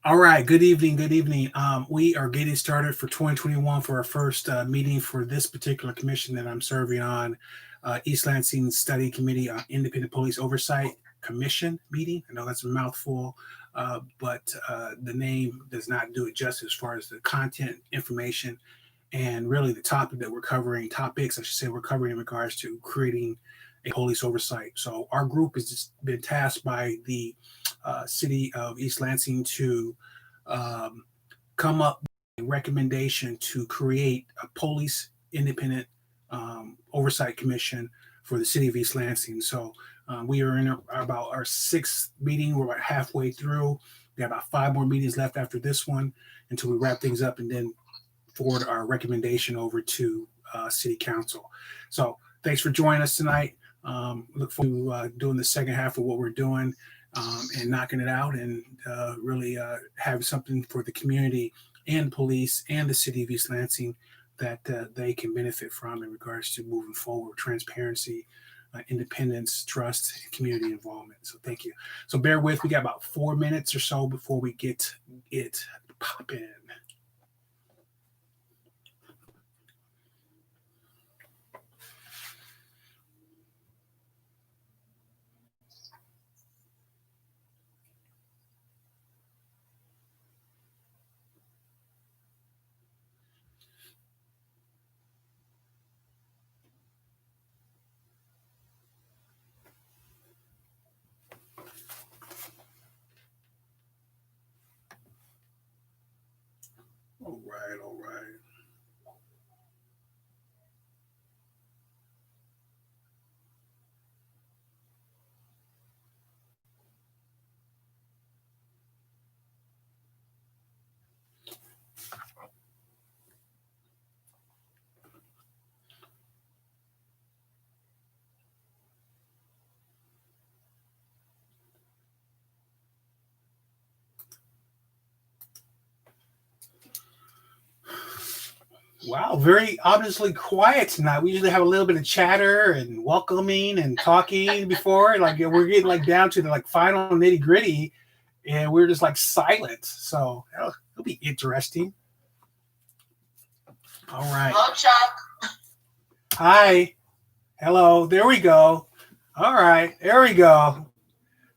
All right. Good evening. Good evening. We are getting started for 2021 for our first meeting for this particular commission that I'm serving on, East Lansing Study Committee on Independent Police Oversight Commission meeting. I know that's a mouthful, but the name does not do it justice as far as the content, information, and really the topic that we're covering, topics I should say we're covering in regards to creating a police oversight. So our group has just been tasked by the city of East Lansing to come up with a recommendation to create a police independent oversight commission for the city of East Lansing. So we are in about our sixth meeting. We're about halfway through. We have about 5 more meetings left after this one until we wrap things up and then forward our recommendation over to city council. So thanks for joining us tonight. Look forward to doing the second half of what we're doing and knocking it out and really have something for the community and police and the city of East Lansing that they can benefit from in regards to moving forward, transparency, independence, trust, and community involvement. So thank you. So bear with, we got about 4 minutes or so before we get it popping. All right, all right. Wow, very obviously quiet tonight. We usually have a little bit of chatter and welcoming and talking before. Like we're getting like down to the like final nitty gritty, and we're just like silent. So it'll be interesting. All right. Hello, Chuck. Hi. Hello. There we go. All right. There we go.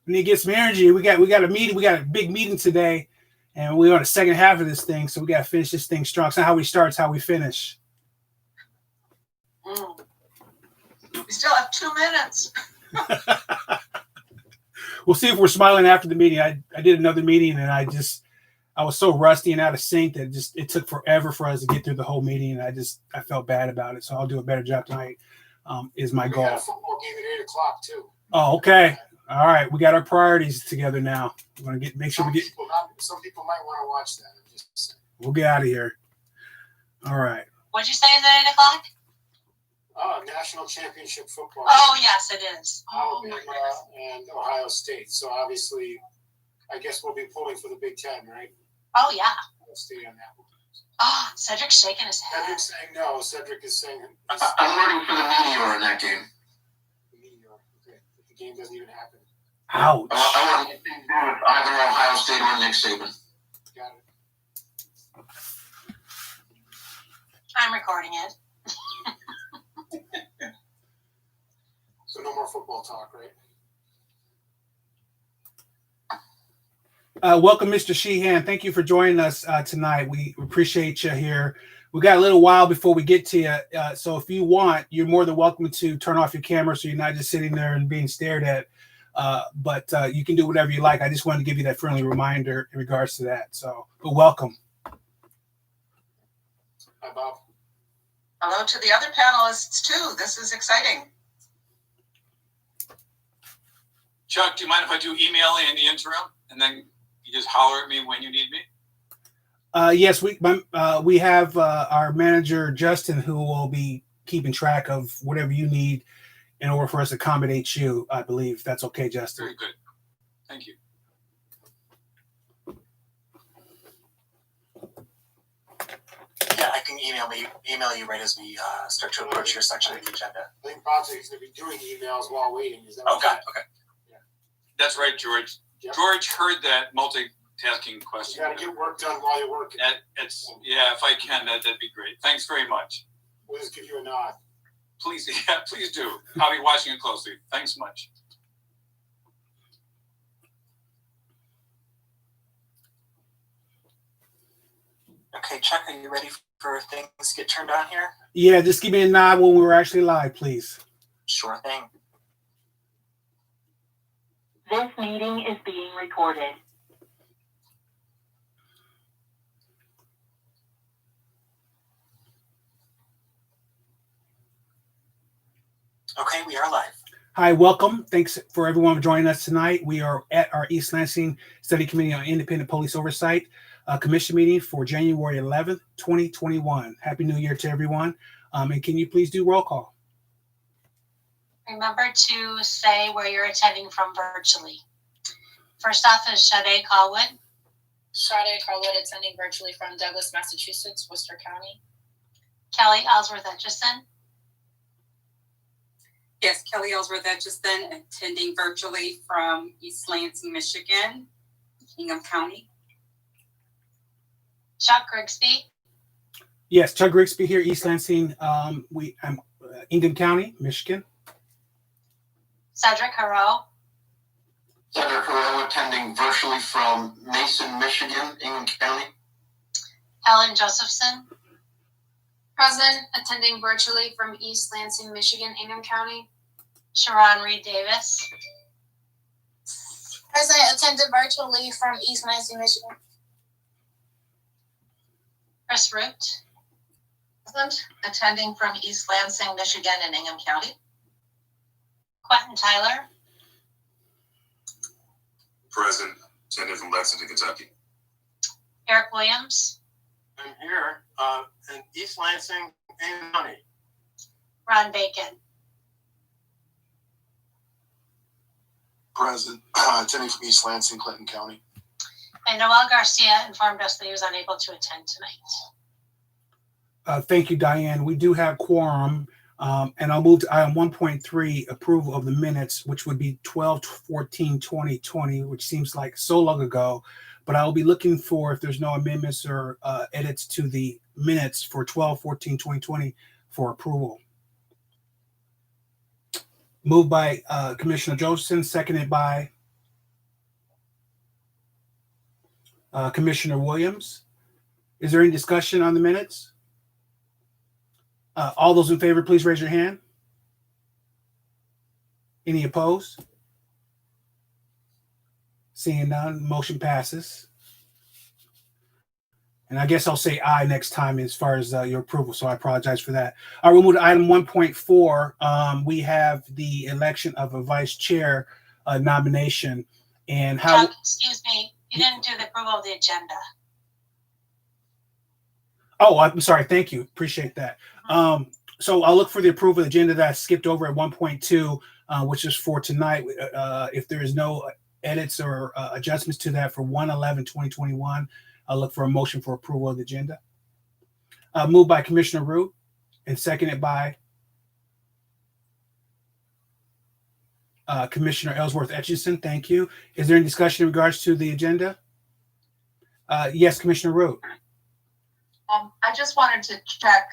We need to get some energy. We got a meeting. We got a big meeting today. And we're on the second half of this thing, so we got to finish this thing strong. It's not how we start, it's how we finish. We still have 2 minutes. We'll see if we're smiling after the meeting. I did another meeting, and I was so rusty and out of sync that it took forever for us to get through the whole meeting, and I felt bad about it. So I'll do a better job tonight. Is my goal. We got a football game at 8 o'clock too. Oh, okay. All right, we got our priorities together now. We're gonna make sure we get. Some people might want to watch that. I'm just saying. We'll get out of here. All right. What'd you say is at 8 o'clock? National championship football. Oh, yes, it is. Alabama and Ohio State. So obviously, I guess we'll be pulling for the Big Ten, right? Oh, yeah. We'll stay on that one. Oh, Cedric's shaking his head. Cedric's saying no. Cedric is saying. I'm rooting for the Meteor in that game. Okay. The game doesn't even happen. Ouch. I want to do with either Ohio State or Nick Saban. Got it. I'm recording it. So no more football talk, right? Welcome, Mr. Sheehan. Thank you for joining us tonight. We appreciate you here. We got a little while before we get to you. So if you want, you're more than welcome to turn off your camera so you're not just sitting there and being stared at. But you can do whatever you like. I just wanted to give you that friendly reminder in regards to that. So, but welcome. Hi, Bob. Hello to the other panelists, too. This is exciting. Chuck, do you mind if I do email in the interim and then you just holler at me when you need me? Yes, we have our manager, Justin, who will be keeping track of whatever you need in order for us to accommodate you, I believe. That's okay, Justin. Very good. Thank you. Yeah, I can email you right as we start to approach your section of the agenda. I think Bob said he's going to be doing emails while waiting. Is that Okay, okay. That's right, George. Yep. George heard that asking You questions. gotta get work done while you're working. Yeah, if I can, that'd be great. Thanks very much. We'll just give you a nod. Please, yeah, please do. I'll be watching it closely. Thanks much. Okay, Chuck, are you ready for things to get turned on here? Yeah, just give me a nod when we're actually live, please. Sure thing. This meeting is being recorded. Okay, we are live. Hi, welcome. Thanks for everyone for joining us tonight. We are at our East Lansing Study Committee on Independent Police Oversight Commission meeting for January 11th, 2021. Happy New Year to everyone. And can you please do roll call? Remember to say where you're attending from virtually. First off is Shade Callwood. Shade Callwood attending virtually from Douglas, Massachusetts, Worcester County. Kelly Ellsworth Etchison. Yes, Kelly Ellsworth Etchison attending virtually from East Lansing, Michigan, Ingham County. Chuck Grigsby. Yes, Chuck Grigsby here, East Lansing, Ingham County, Michigan. Cedric Haro. Cedric Haro attending virtually from Mason, Michigan, Ingham County. Helen Josephson. Present, attending virtually from East Lansing, Michigan, Ingham County. Sharon Reed Davis. Present, attended virtually from East Lansing, Michigan. Chris Root. Present, attending from East Lansing, Michigan and Ingham County. Quentin Tyler. Present, attending from Lexington, Kentucky. Eric Williams. I'm here in East Lansing, Ingham County. Ron Bacon. Present, attending from East Lansing, Clinton County. And Noel Garcia informed us that he was unable to attend tonight. Thank you, Diane. We do have quorum. And I'll move to item 1.3, approval of the minutes, which would be 12/14/2020, which seems like so long ago. But I'll be looking for, if there's no amendments or edits to the minutes for 12/14/2020 for approval. Moved by Commissioner Josephson, seconded by Commissioner Williams. Is there any discussion on the minutes? All those in favor, please raise your hand. Any opposed? Seeing none, motion passes. And I guess I'll say aye next time as far as your approval, so I apologize for that. All right, we'll move to item 1.4. We have the election of a vice chair nomination. And how? Chuck, excuse me, you didn't do the approval of the agenda. Oh, I'm sorry. Thank you. Appreciate that. So I'll look for the approval of the agenda that I skipped over at 1.2, which is for tonight. If there is no edits or adjustments to that for 1/11/2021, I'll look for a motion for approval of the agenda. Moved by Commissioner Root and seconded by Commissioner Ellsworth Etchison. Thank you. Is there any discussion in regards to the agenda? Yes, Commissioner Root. I just wanted to check,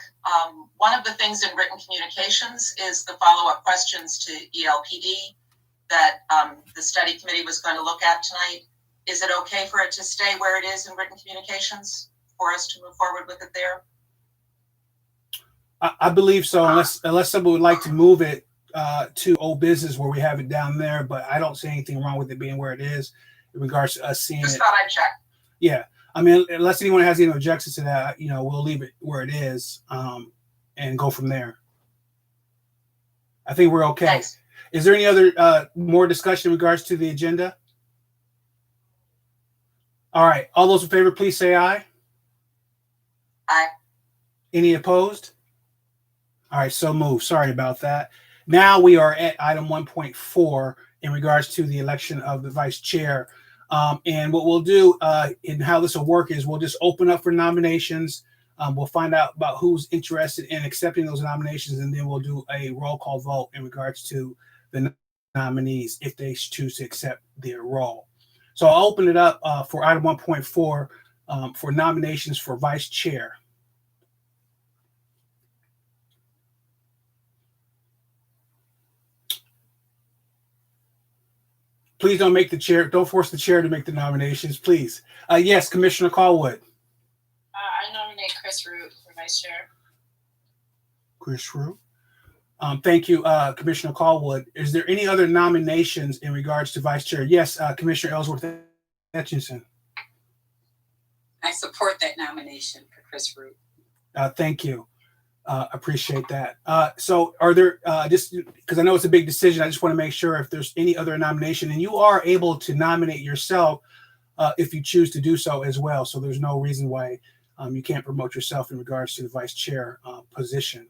one of the things in written communications is the follow-up questions to ELPD that the study committee was going to look at tonight. Is it okay for it to stay where it is in written communications for us to move forward with it there? I believe so, unless someone would like to move it to old business where we have it down there, but I don't see anything wrong with it being where it is in regards to us seeing Just it. thought I'd check. Yeah. I mean, unless anyone has any objections to that, we'll leave it where it is and go from there. I think we're okay. Thanks. Is there any other more discussion in regards to the agenda? All right. All those in favor, please say aye. Aye. Any opposed? All right. So moved. Sorry about that. Now we are at item 1.4 in regards to the election of the vice chair. And what we'll do and how this will work is we'll just open up for nominations. We'll find out about who's interested in accepting those nominations, and then we'll do a roll call vote in regards to the nominees if they choose to accept their role. So I'll open it up for item 1.4 for nominations for vice chair. Please don't force the chair to make the nominations, please. Yes, Commissioner Callwood. I nominate Chris Root for vice chair. Chris Root. Thank you, Commissioner Callwood. Is there any other nominations in regards to vice chair? Yes, Commissioner Ellsworth Etchinson. I support that nomination for Chris Root. Thank you. Appreciate that. So are there, just because I know it's a big decision, I just want to make sure if there's any other nomination, and you are able to nominate yourself if you choose to do so as well. So there's no reason why you can't promote yourself in regards to the vice chair position.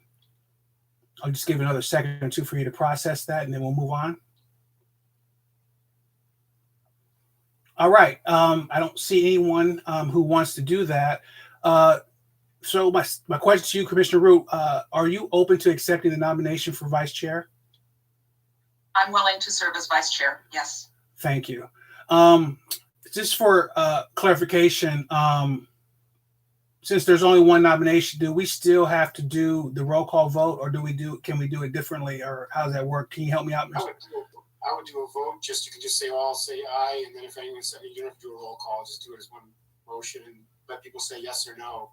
I'll just give another second or two for you to process that, and then we'll move on. All right. I don't see anyone who wants to do that. So my question to you, Commissioner Root, are you open to accepting the nomination for vice chair? I'm willing to serve as vice chair. Yes. Thank you. Just for clarification, since there's only one nomination, do we still have to do the roll call vote, or can we do it differently, or how does that work? Can you help me out, Mr.? I would do a vote. You can just say aye, and then if anyone says you don't have to do a roll call, just do it as one motion and let people say yes or no.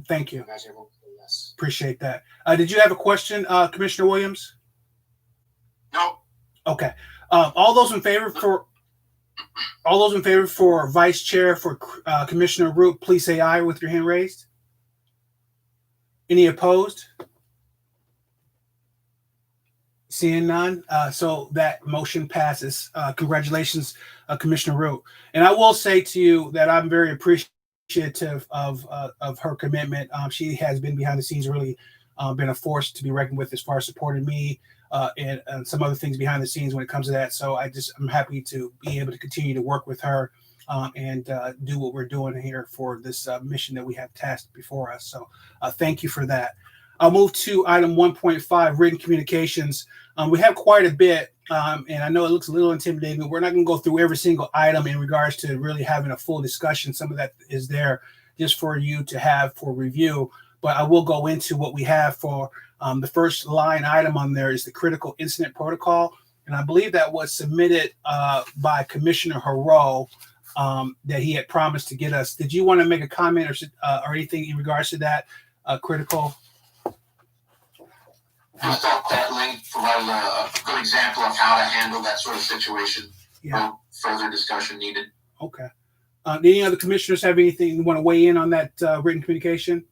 Thank you. Imagine everyone say yes. Appreciate that. Did you have a question, Commissioner Williams? No. Okay. All those in favor for vice chair for Commissioner Root, please say aye with your hand raised. Any opposed? Seeing none, so that motion passes. Congratulations, Commissioner Root. And I will say to you that I'm very appreciative of her commitment. She has been behind the scenes, really been a force to be reckoned with as far as supporting me and some other things behind the scenes when it comes to that. So I'm happy to be able to continue to work with her and do what we're doing here for this mission that we have tasked before us. So thank you for that. I'll move to item 1.5, written communications. We have quite a bit, and I know it looks a little intimidating, but we're not going to go through every single item in regards to really having a full discussion. Some of that is there just for you to have for review, but I will go into what we have for the first line item on there is the critical incident protocol, and I believe that was submitted by Commissioner Haro that he had promised to get us. Did you want to make a comment or anything in regards to that critical? I thought that link provided a good example of how to handle that sort of situation. Yeah. No further discussion needed. Okay. Any other commissioners have anything you want to weigh in on that written communication?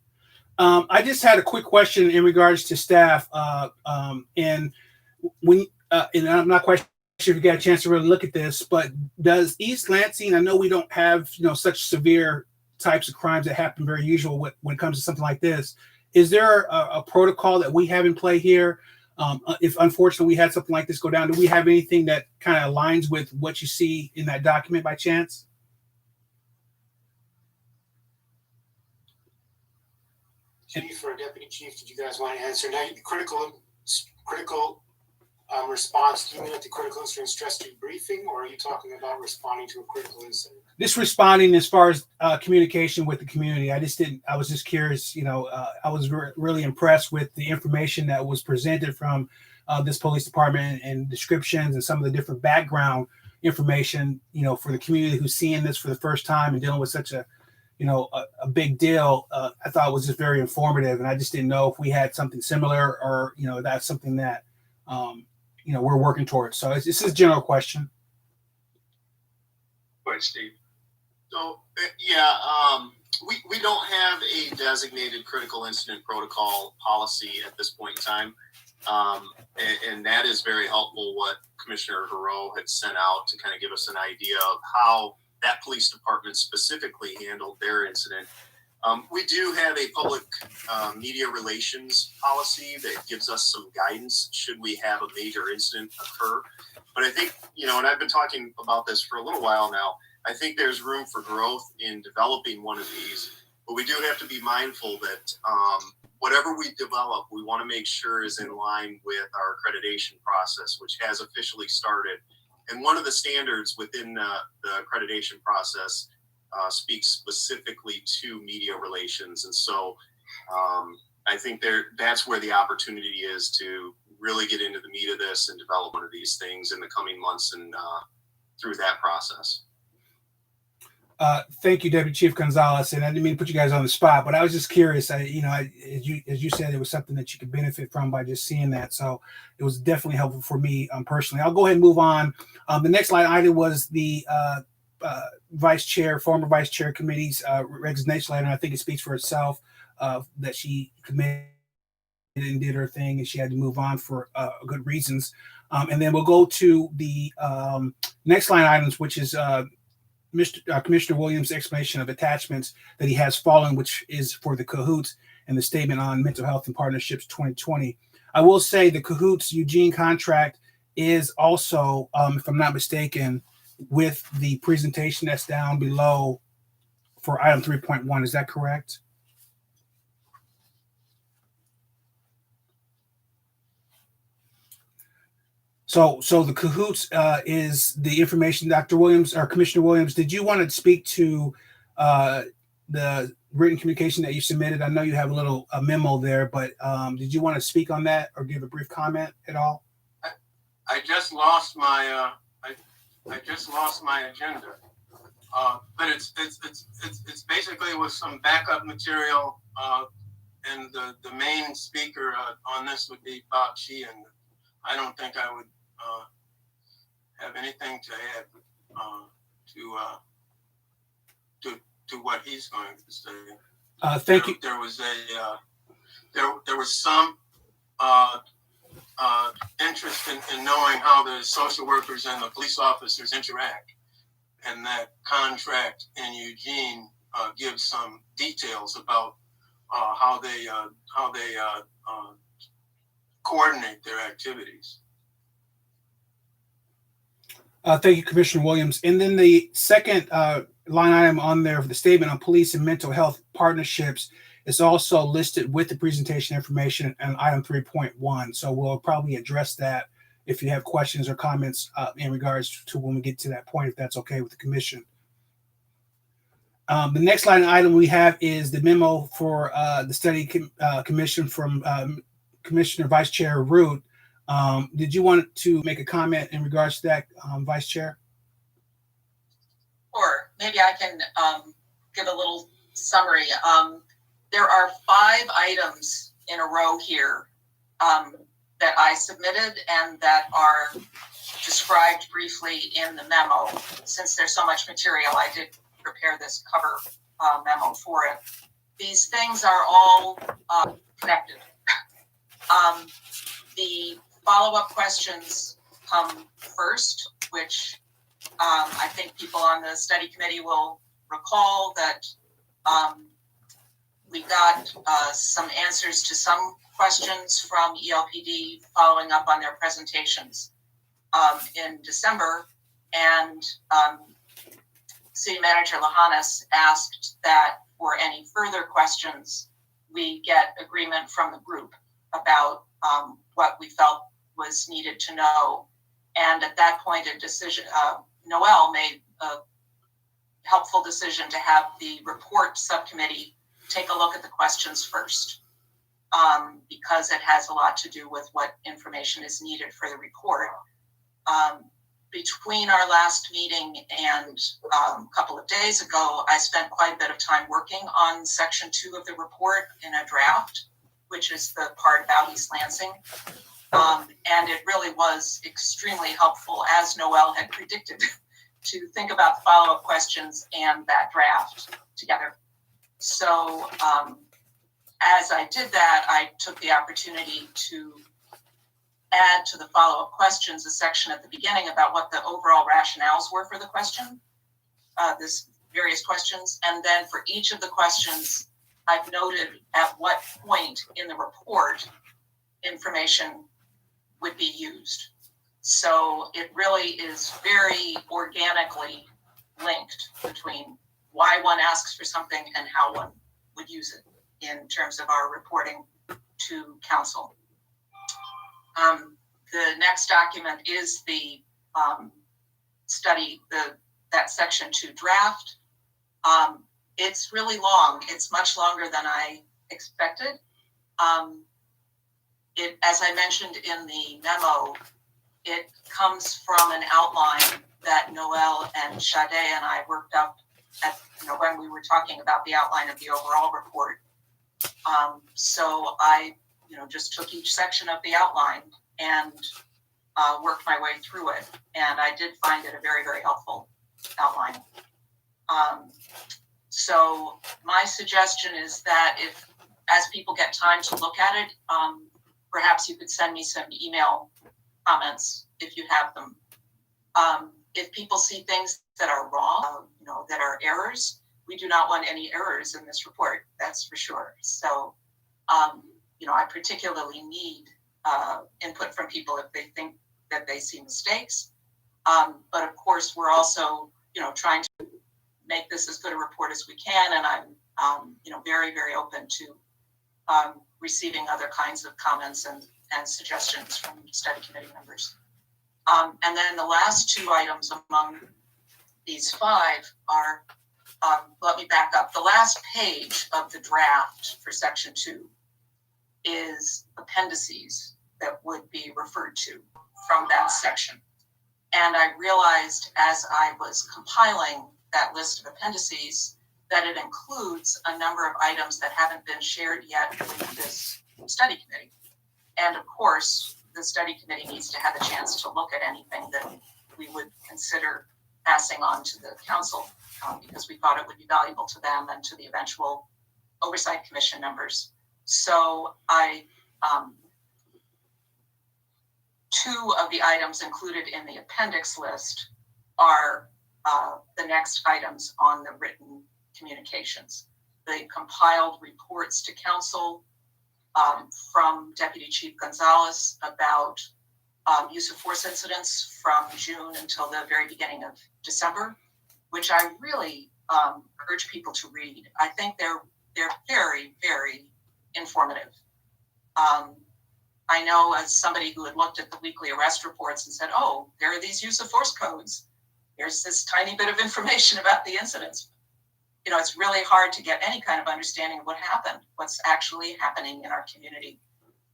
I just had a quick question in regards to staff, and I'm not quite sure if you got a chance to really look at this, but does East Lansing? I know we don't have such severe types of crimes that happen very usual when it comes to something like this. Is there a protocol that we have in play here? If unfortunately we had something like this go down, do we have anything that kind of aligns with what you see in that document by chance? Chief or Deputy Chief, did you guys want to answer? Now, the critical response, do you mean like the critical incident stress debriefing, or are you talking about responding to a critical incident? Just responding as far as communication with the community. I was just curious, I was really impressed with the information that was presented from this police department and descriptions and some of the different background information, for the community who's seeing this for the first time and dealing with such a big deal. I thought it was just very informative, and I just didn't know if we had something similar or, that's something that, we're working towards. So this is a general question. Go ahead, Steve. So, we don't have a designated critical incident protocol policy at this point in time. And that is very helpful what Commissioner Haro had sent out to kind of give us an idea of how that police department specifically handled their incident. We do have a public media relations policy that gives us some guidance should we have a major incident occur. But I think, and I've been talking about this for a little while now, I think there's room for growth in developing one of these, but we do have to be mindful that whatever we develop, we want to make sure is in line with our accreditation process, which has officially started And one of the standards within the accreditation process speaks specifically to media relations. And so I think that's where the opportunity is to really get into the meat of this and develop one of these things in the coming months and through that process. Thank you, Deputy Chief Gonzalez. And I didn't mean to put you guys on the spot, but I was just curious. As you said, it was something that you could benefit from by just seeing that. So it was definitely helpful for me personally. I'll go ahead and move on. The next line item was the former vice chair committee's resignation letter. And I think it speaks for itself that she committed and did her thing, and she had to move on for good reasons. And then we'll go to the next line items, which is Commissioner Williams' explanation of attachments that he has following, which is for the CAHOOTS and the statement on mental health and partnerships 2020. I will say the CAHOOTS Eugene contract is also, if I'm not mistaken, with the presentation that's down below for item 3.1. Is that correct? So the CAHOOTS is the information. Dr. Williams or Commissioner Williams, did you want to speak to the written communication that you submitted? I know you have a memo there, but did you want to speak on that or give a brief comment at all? I just lost my I just lost my agenda, but it's basically with some backup material, and the main speaker on this would be Bob Sheehan. I don't think I would have anything to add to what he's going to say. Thank you. There was there was some interest in knowing how the social workers and the police officers interact, and that contract in Eugene gives some details about how they coordinate their activities. Thank you, Commissioner Williams. And then the second line item on there for the statement on police and mental health partnerships is also listed with the presentation information and item 3.1. So we'll probably address that if you have questions or comments in regards to when we get to that point, if that's okay with the commission. The next line item we have is the memo for the study commission from Commissioner Vice Chair Root. Did you want to make a comment in regards to that, Vice Chair? Or maybe I can give a little summary. There are 5 items in a row here that I submitted and that are described briefly in the memo. Since there's so much material, I did prepare this cover memo for it. These things are all connected. The follow-up questions come first, which I think people on the study committee will recall that we got some answers to some questions from ELPD following up on their presentations in December, and City Manager Lahanas asked that for any further questions, we get agreement from the group about what we felt was needed to know. And at that point, a decision, Noel made a helpful decision to have the report subcommittee take a look at the questions first, because it has a lot to do with what information is needed for the report. Between our last meeting and a couple of days ago, I spent quite a bit of time working on section 2 of the report in a draft, which is the part about East Lansing. And it really was extremely helpful, as Noel had predicted, to think about the follow-up questions and that draft together. So as I did that, I took the opportunity to add to the follow-up questions a section at the beginning about what the overall rationales were for the question, this various questions. And then for each of the questions, I've noted at what point in the report information would be used. So it really is very organically linked between why one asks for something and how one would use it in terms of our reporting to council. The next document is the study, that section 2 draft. It's really long. It's much longer than I expected. As I mentioned in the memo, it comes from an outline that Noel and Sade and I worked up at, when we were talking about the outline of the overall report. So I, just took each section of the outline and worked my way through it. And I did find it a very, very helpful outline. So my suggestion is that as people get time to look at it, perhaps you could send me some email comments if you have them. If people see things that are wrong, that are errors, we do not want any errors in this report, that's for sure. So, I particularly need input from people if they think that they see mistakes. But of course, we're also, trying to make this as good a report as we can. And I'm, very, very open to receiving other kinds of comments and suggestions from study committee members. And then the last 2 items among these 5 are, let me back up. The last page of the draft for section 2 is appendices that would be referred to from that section. And I realized as I was compiling that list of appendices that it includes a number of items that haven't been shared yet with this study committee. And of course, the study committee needs to have a chance to look at anything that we would consider passing on to the council because we thought it would be valuable to them and to the eventual oversight commission members. So I, 2 of the items included in the appendix list are the next items on the written communications. The compiled reports to council from Deputy Chief Gonzalez about use of force incidents from June until the very beginning of December, which I really urge people to read. I think they're very, very informative. I know as somebody who had looked at the weekly arrest reports and said, oh, there are these use of force codes. There's this tiny bit of information about the incidents. It's really hard to get any kind of understanding of what happened, what's actually happening in our community.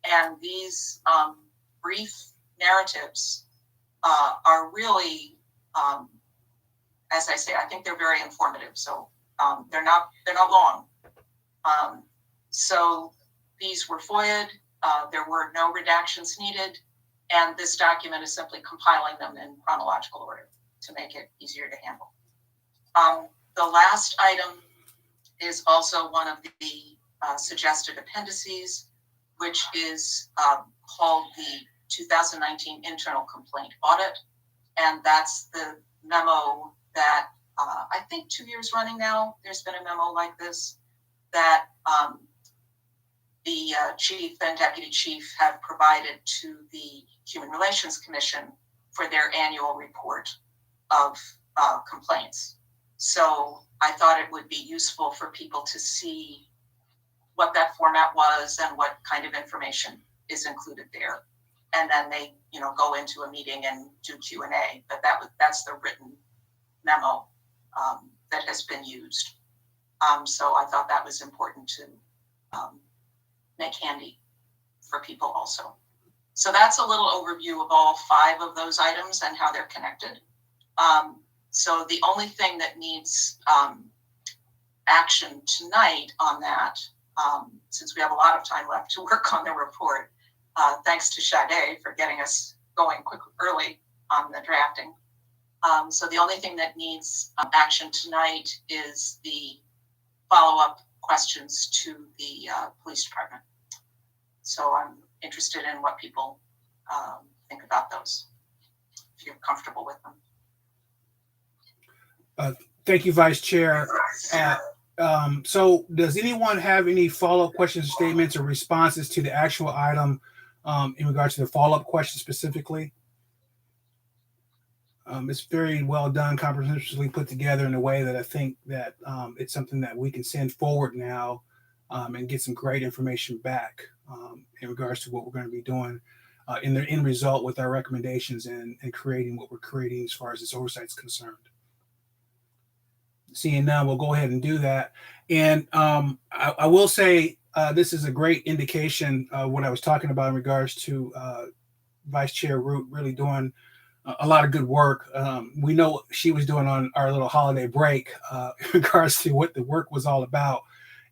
And these brief narratives are really, as I say, I think they're very informative. So they're not long. So these were FOIA'd. There were no redactions needed. And this document is simply compiling them in chronological order to make it easier to handle. The last item is also one of the suggested appendices, which is called the 2019 Internal Complaint Audit. And that's the memo that I think 2 years running now, there's been a memo like this that the chief and deputy chief have provided to the Human Relations Commission for their annual report of complaints. So I thought it would be useful for people to see what that format was and what kind of information is included there. And then they, go into a meeting and do Q&A. But that's the written memo that has been used. So I thought that was important to make handy for people also. So that's a little overview of all 5 of those items and how they're connected. So the only thing that needs action tonight on that, since we have a lot of time left to work on the report, thanks to Sade for getting us going early on the drafting. So the only thing that needs action tonight is the follow-up questions to the police department. So I'm interested in what people think about those, if you're comfortable with them. Thank you, Vice Chair. So does anyone have any follow-up questions, statements, or responses to the actual item in regards to the follow-up question specifically? It's very well done, comprehensively put together in a way that I think that it's something that we can send forward now and get some great information back in regards to what we're going to be doing. in the end result with our recommendations and creating what we're creating as far as this oversight is concerned. Seeing none, we'll go ahead and do that. And I will say this is a great indication of what I was talking about in regards to Vice Chair Root really doing a lot of good work. We know what she was doing on our little holiday break in regards to what the work was all about.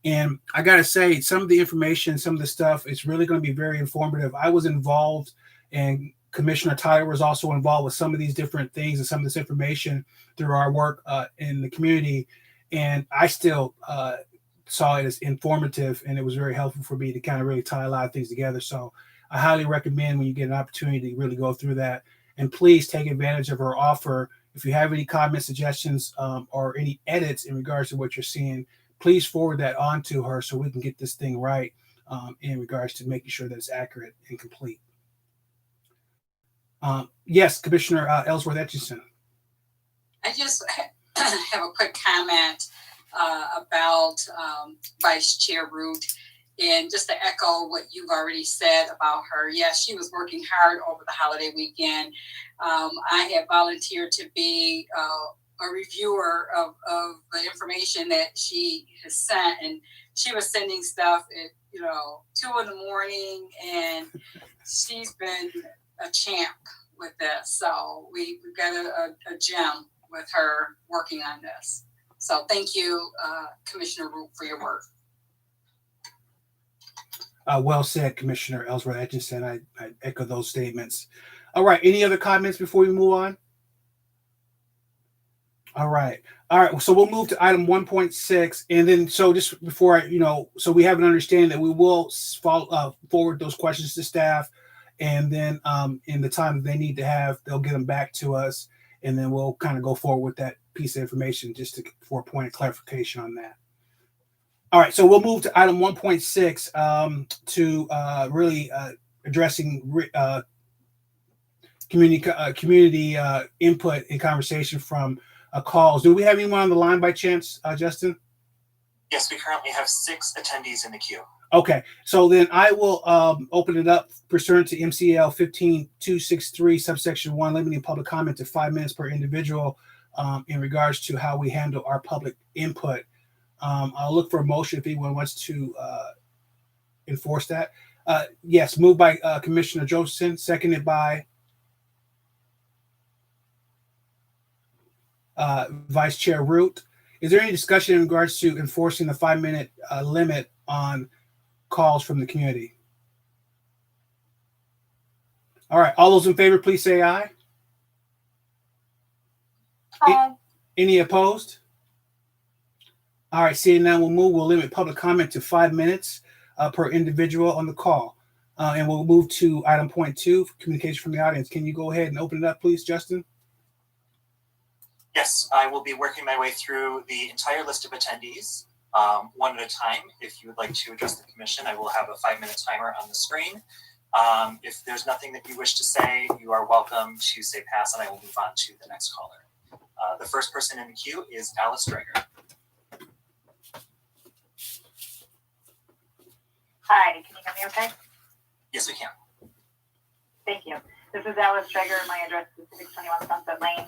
And I got to say, some of the information, some of the stuff, it's really going to be very informative. I was involved, and Commissioner Tyler was also involved with some of these different things and some of this information through our work in the community. And I still saw it as informative, and it was very helpful for me to kind of really tie a lot of things together. So I highly recommend when you get an opportunity to really go through that. And please take advantage of her offer. If you have any comments, suggestions, or any edits in regards to what you're seeing, please forward that on to her so we can get this thing right in regards to making sure that it's accurate and complete. Yes, Commissioner Ellsworth Etchison. I just have a quick comment about Vice Chair Root, and just to echo what you've already said about her. Yes, she was working hard over the holiday weekend. I have volunteered to be a reviewer of the information that she has sent, and she was sending stuff at 2 a.m, and she's been a champ with this. So we've got a gem with her working on this. So thank you, Commissioner Root, for your work. Well said, Commissioner Ellsworth Etchison. I echo those statements. All right. Any other comments before we move on? All right. So we'll move to item 1.6. And then, so just before so we have an understanding that we will forward those questions to staff. And then in the time that they need to have, they'll get them back to us. And then we'll kind of go forward with that piece of information for a point of clarification on that. All right. So we'll move to item 1.6 to really addressing community input and conversation from calls. Do we have anyone on the line by chance, Justin? Yes, we currently have 6 attendees in the queue. Okay, so then I will open it up pursuant to MCL 15263 subsection 1, limiting public comment to 5 minutes per individual in regards to how we handle our public input. I'll look for a motion if anyone wants to enforce that. Yes, moved by Commissioner Josephson, seconded by Vice Chair Root. Is there any discussion in regards to enforcing the 5-minute limit on calls from the community? All right, all those in favor, please say aye. Aye. Any opposed? All right, seeing none, we'll limit public comment to 5 minutes per individual on the call. And we'll move to item point 2, communication from the audience. Can you go ahead and open it up, please, Justin? Yes, I will be working my way through the entire list of attendees, one at a time. If you would like to address the commission, I will have a 5-minute timer on the screen. If there's nothing that you wish to say, you are welcome to say pass, and I will move on to the next caller. The first person in the queue is Alice Drager. Hi, can you hear me okay? Yes, we can. Thank you. This is Alice Traeger. My address is 621 Sunset Lane.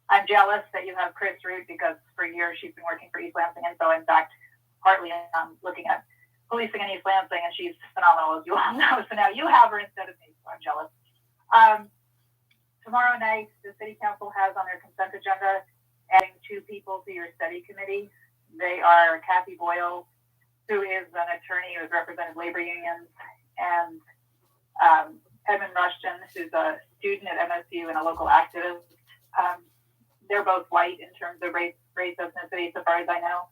I'm jealous that you have Chris Root because for years she's been working for East Lansing, and so in fact, partly looking at policing in East Lansing, and she's phenomenal, as you all know. So now you have her instead of me, so I'm jealous. Tomorrow night, the City Council has on their consent agenda adding 2 people to your study committee. They are Kathy Boyle, who is an attorney who has represented labor unions, and Edmund Rushton, who's a student at MSU and a local activist. They're both white in terms of race, ethnicity, so far as I know.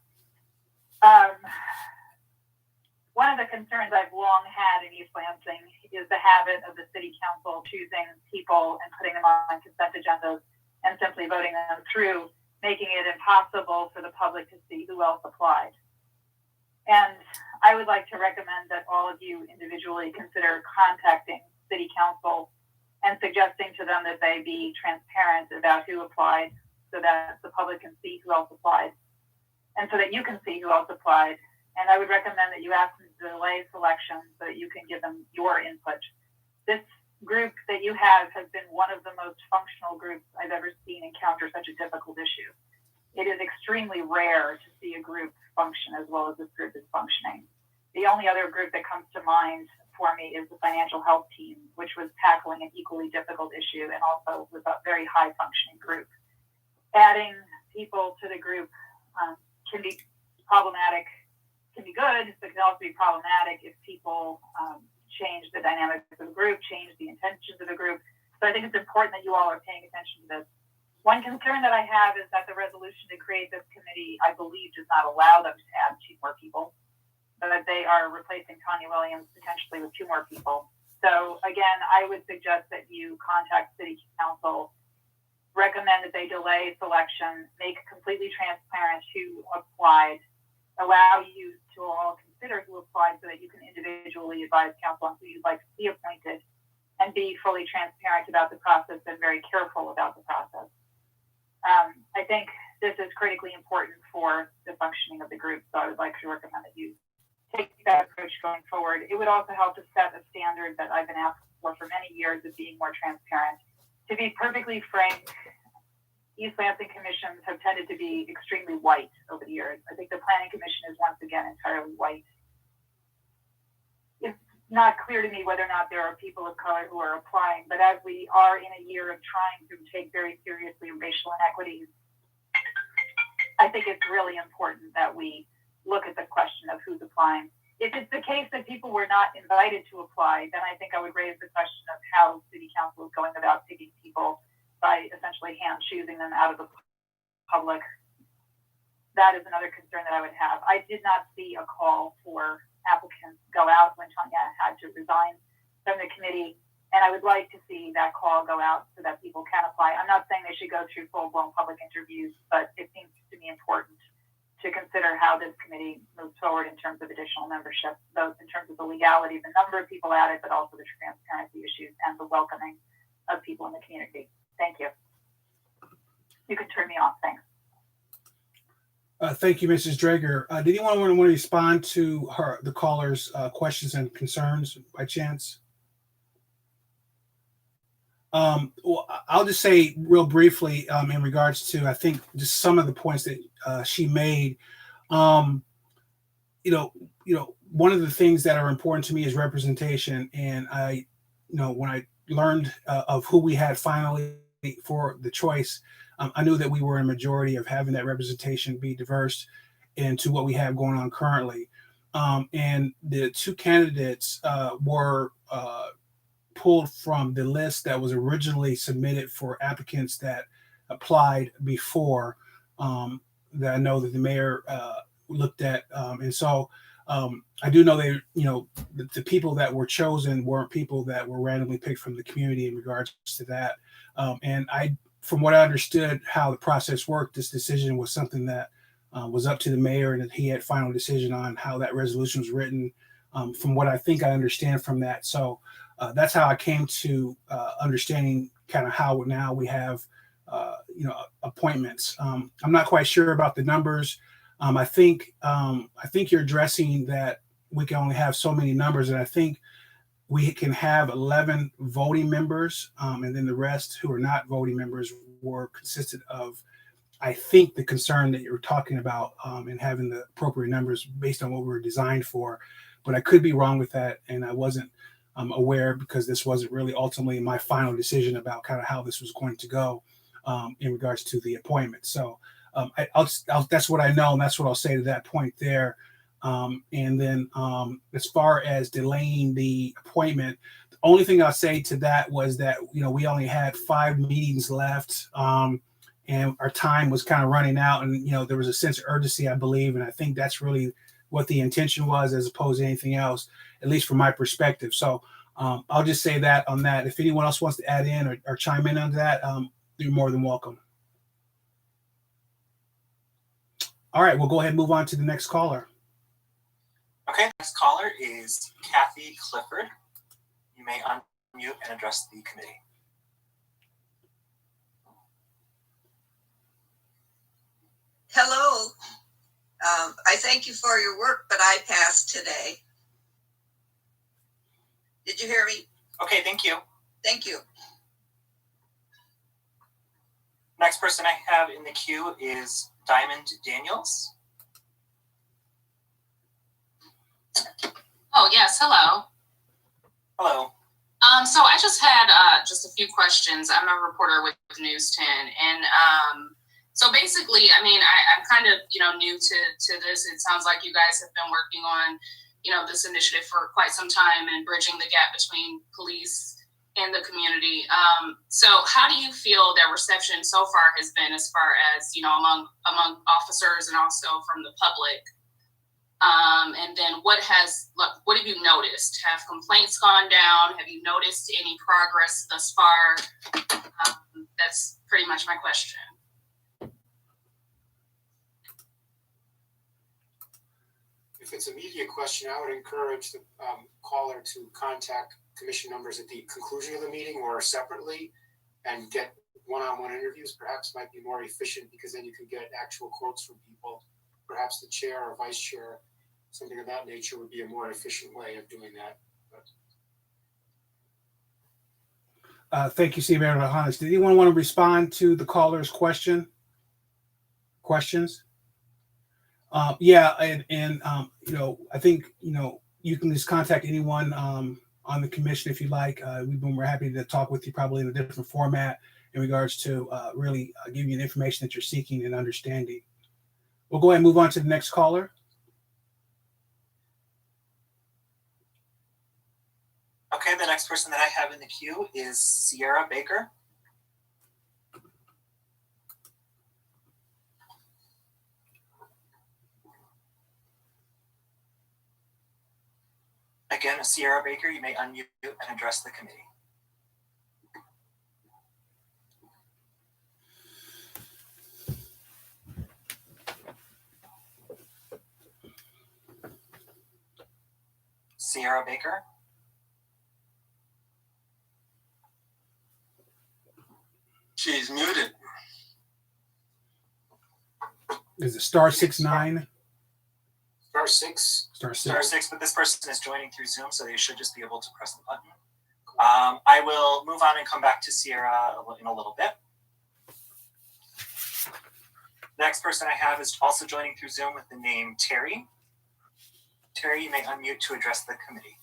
One of the concerns I've long had in East Lansing is the habit of the City Council choosing people and putting them on consent agendas and simply voting them through, making it impossible for the public to see who else applied. And I would like to recommend that all of you individually consider contacting City Council and suggesting to them that they be transparent about who applied so that the public can see who else applied and so that you can see who else applied. And I would recommend that you ask them to delay selection so that you can give them your input This group that you have has been one of the most functional groups I've ever seen encounter such a difficult issue. It is extremely rare to see a group function as well as this group is functioning. The only other group that comes to mind for me is the financial health team, which was tackling an equally difficult issue and also was a very high functioning group. Adding people to the group can be problematic, can be good, but can also be problematic if people change the dynamics of the group, change the intentions of the group. So I think it's important that you all are paying attention to this. One concern that I have is that the resolution to create this committee, I believe, does not allow them to add 2 more people, but that they are replacing Tanya Williams potentially with 2 more people. So again, I would suggest that you contact City Council, recommend that they delay selection, make completely transparent who applied, allow you to all consider who applied so that you can individually advise council on who you'd like to see appointed, and be fully transparent about the process and very careful about the process. I think this is critically important for the functioning of the group, so I would like to recommend that you take that approach going forward. It would also help to set a standard that I've been asking for many years of being more transparent. To be perfectly frank, East Lansing commissions have tended to be extremely white over the years. I think the Planning Commission is once again entirely white. It's not clear to me whether or not there are people of color who are applying, but as we are in a year of trying to take very seriously racial inequities, I think it's really important that we look at the question of who's applying. If it's the case that people were not invited to apply, then I think I would raise the question of how City Council is going about picking people by essentially hand choosing them out of the public. That is another concern that I would have. I did not see a call for applicants go out when Tanya had to resign from the committee, and I would like to see that call go out so that people can apply. I'm not saying they should go through full-blown public interviews, but it seems to me important to consider how this committee moves forward in terms of additional membership, both in terms of the legality of the number of people added, but also the transparency issues and the welcoming of people in the community. Thank you. You can turn me off. Thanks. Thank you, Mrs. Drager. Did anyone want to respond to the caller's questions and concerns by chance? Well, I'll just say real briefly in regards to, I think, just some of the points that she made. One of the things that are important to me is representation, and when I learned of who we had finally for the choice, I knew that we were in a majority of having that representation be diverse into what we have going on currently. And the 2 candidates were pulled from the list that was originally submitted for applicants that applied before, that I know that the mayor looked at. And so I do know the people that were chosen weren't people that were randomly picked from the community in regards to that. And from what I understood how the process worked, this decision was something that was up to the mayor, and that he had final decision on how that resolution was written, from what I think I understand from that. So that's how I came to understanding kind of how now we have appointments. I'm not quite sure about the numbers. I think you're addressing that we can only have so many numbers, and I think we can have 11 voting members, and then the rest who are not voting members were consisted of, I think, the concern that you're talking about, and having the appropriate numbers based on what we were designed for. But I could be wrong with that, and I wasn't aware, because this wasn't really ultimately my final decision about kind of how this was going to go in regards to the appointment. So that's what I know, and that's what I'll say to that point there. And then as far as delaying the appointment, the only thing I'll say to that was that, we only had 5 meetings left, and our time was kind of running out, and, there was a sense of urgency, I believe. And I think that's really what the intention was, as opposed to anything else, at least from my perspective. So I'll just say that on that. If anyone else wants to add in or chime in on that, you're more than welcome. All right, we'll go ahead and move on to the next caller. Okay, next caller is Kathy Clifford. You may unmute and address the committee. Hello. I thank you for your work, but I passed today. Did you hear me? Okay, thank you. Thank you. Next person I have in the queue is Diamond Daniels. Oh, yes. Hello. Hello. So I just had just a few questions. I'm a reporter with News 10. And so basically, I mean, I'm kind of, new to this. It sounds like you guys have been working on, this initiative for quite some time and bridging the gap between police and the community. So how do you feel that reception so far has been as far as, among officers and also from the public? And then what have you noticed? Have complaints gone down? Have you noticed any progress thus far? That's pretty much my question. If it's a media question, I would encourage the caller to contact commission members at the conclusion of the meeting or separately and get one-on-one interviews. Perhaps might be more efficient because then you can get actual quotes from people. Perhaps the chair or vice chair, something of that nature would be a more efficient way of doing that. Thank you, Steve Hans. Did anyone want to respond to the caller's questions? Yeah, and I think you can just contact anyone on the commission if you like. We're happy to talk with you, probably in a different format in regards to really give you the information that you're seeking and understanding. We'll go ahead and move on to the next caller. Okay, the next person that I have in the queue is Sierra Baker. Again, Sierra Baker, you may unmute and address the committee. Sierra Baker. She's muted. Is it *69? *6. *6, but this person is joining through Zoom, so they should just be able to press the button. I will move on and come back to Sierra in a little bit. Next person I have is also joining through Zoom with the name Terry. Terry, you may unmute to address the committee.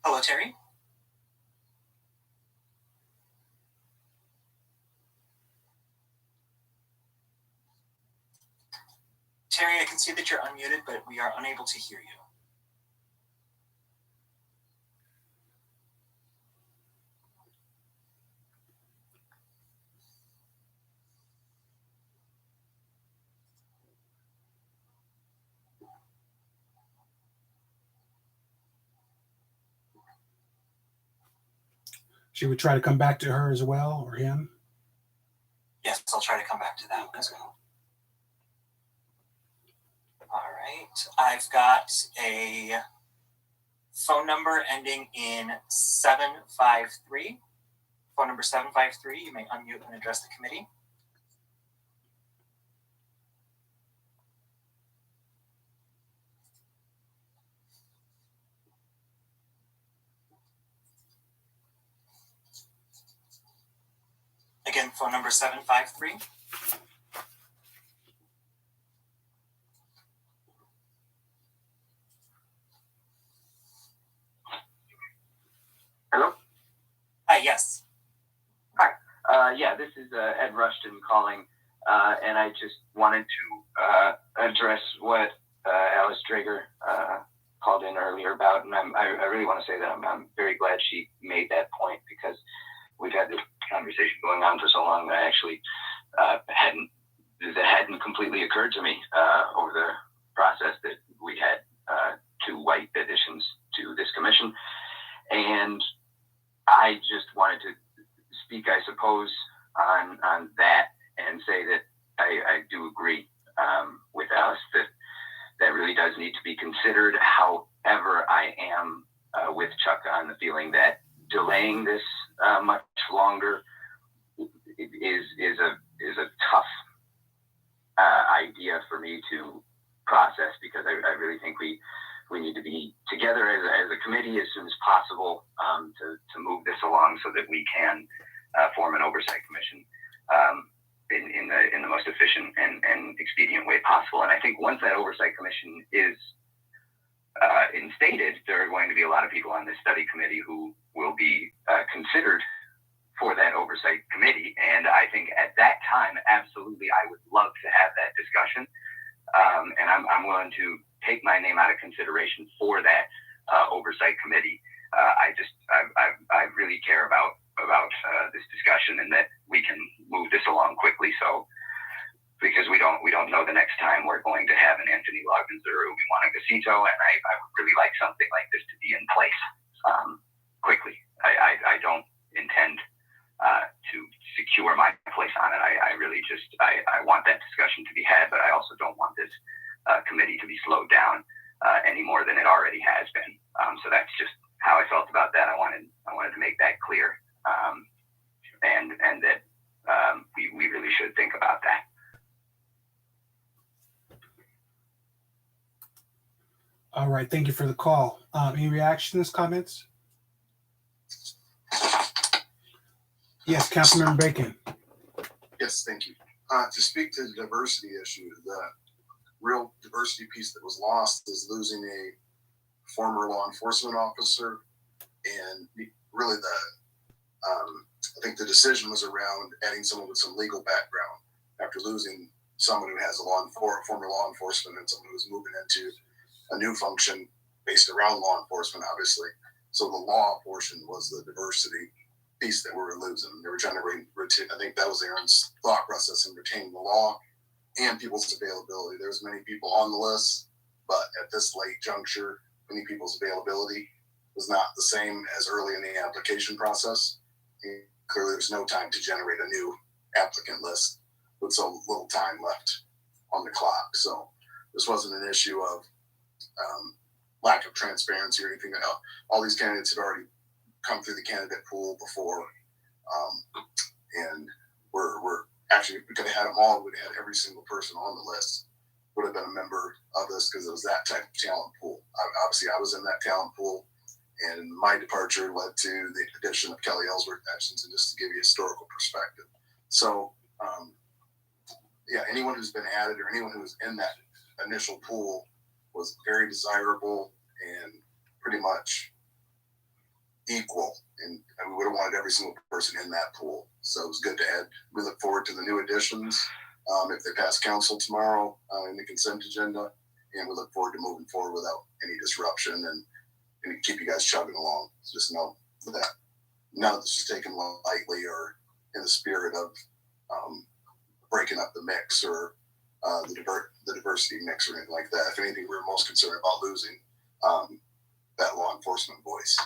Hello, Terry. Terry, I can see that you're unmuted, but we are unable to hear you. Should we try to come back to her as well, or him? Yes, I'll try to come back to that one as well. All right, I've got a phone number ending in 753. Phone number 753, you may unmute and address the committee. Again, phone number 753. Hello? Hi, yes. Hi. Yeah, this is Ed Rushton calling, and I just wanted to address what Alice Drager called in earlier about, and I really want to say that I'm very glad she made that point, because we've had this conversation going on for so long that I actually hadn't completely occurred to me over the process that we had 2 white additions to this commission. And I just wanted to speak, I suppose, on that and say that I do agree with Alice that really does need to be considered. However, I am with Chuck on the feeling that delaying this much longer is is a tough idea for me to process, because I really think we need to be together as a committee as soon as possible to move this along so that we can form an oversight commission in the most efficient and expedient way possible. And I think once that oversight commission is instated, there are going to be a lot of people on this study committee who will be considered for that oversight committee. And I think at that time, absolutely, I would love to have that discussion. And I'm willing to take my name out of consideration for that oversight committee. I really care about this discussion, and that we can move this along quickly. So, because we don't know the next time we're going to have an Anthony Loggins or we want a Casito, and I would really like something like this to be in place quickly. I don't intend to secure my place on it. I really just I want that discussion to be had, but I also don't want this committee to be slowed down any more than it already has been. So that's just how I felt about that. I wanted to make that clear, and that we really should think about that. All right, thank you for the call. Any reactions, comments? Yes, Councilmember Bacon. Yes, thank you. To speak to the diversity issue, the real diversity piece that was lost is losing a former law enforcement officer, and really I think the decision was around adding someone with some legal background after losing someone who has a former law enforcement and someone who's moving into a new function based around law enforcement, obviously. So the law portion was the diversity piece that we were losing. They were trying to I think that was Aaron's thought process in retaining the law and people's availability. There's many people on the list, but at this late juncture, many people's availability was not the same as early in the application process. And clearly, there's no time to generate a new applicant list with so little time left on the clock. So this wasn't an issue of lack of transparency or anything. All these candidates had already come through the candidate pool before, and we're actually, we could have had them all. We'd have had every single person on the list would have been a member of this, because it was that type of talent pool. Obviously, I was in that talent pool, and my departure led to the addition of Kelly Ellsworth Etchinson, just to give you a historical perspective. So, yeah, anyone who's been added or anyone who was in that initial pool was very desirable and pretty much equal, and we would have wanted every single person in that pool. So it was good to add. We look forward to the new additions if they pass council tomorrow in the consent agenda, and we look forward to moving forward without any disruption and keep you guys chugging along. So just know that none of this is taken lightly or in the spirit of breaking up the mix or the diversity mix or anything like that. If anything, we're most concerned about losing that law enforcement voice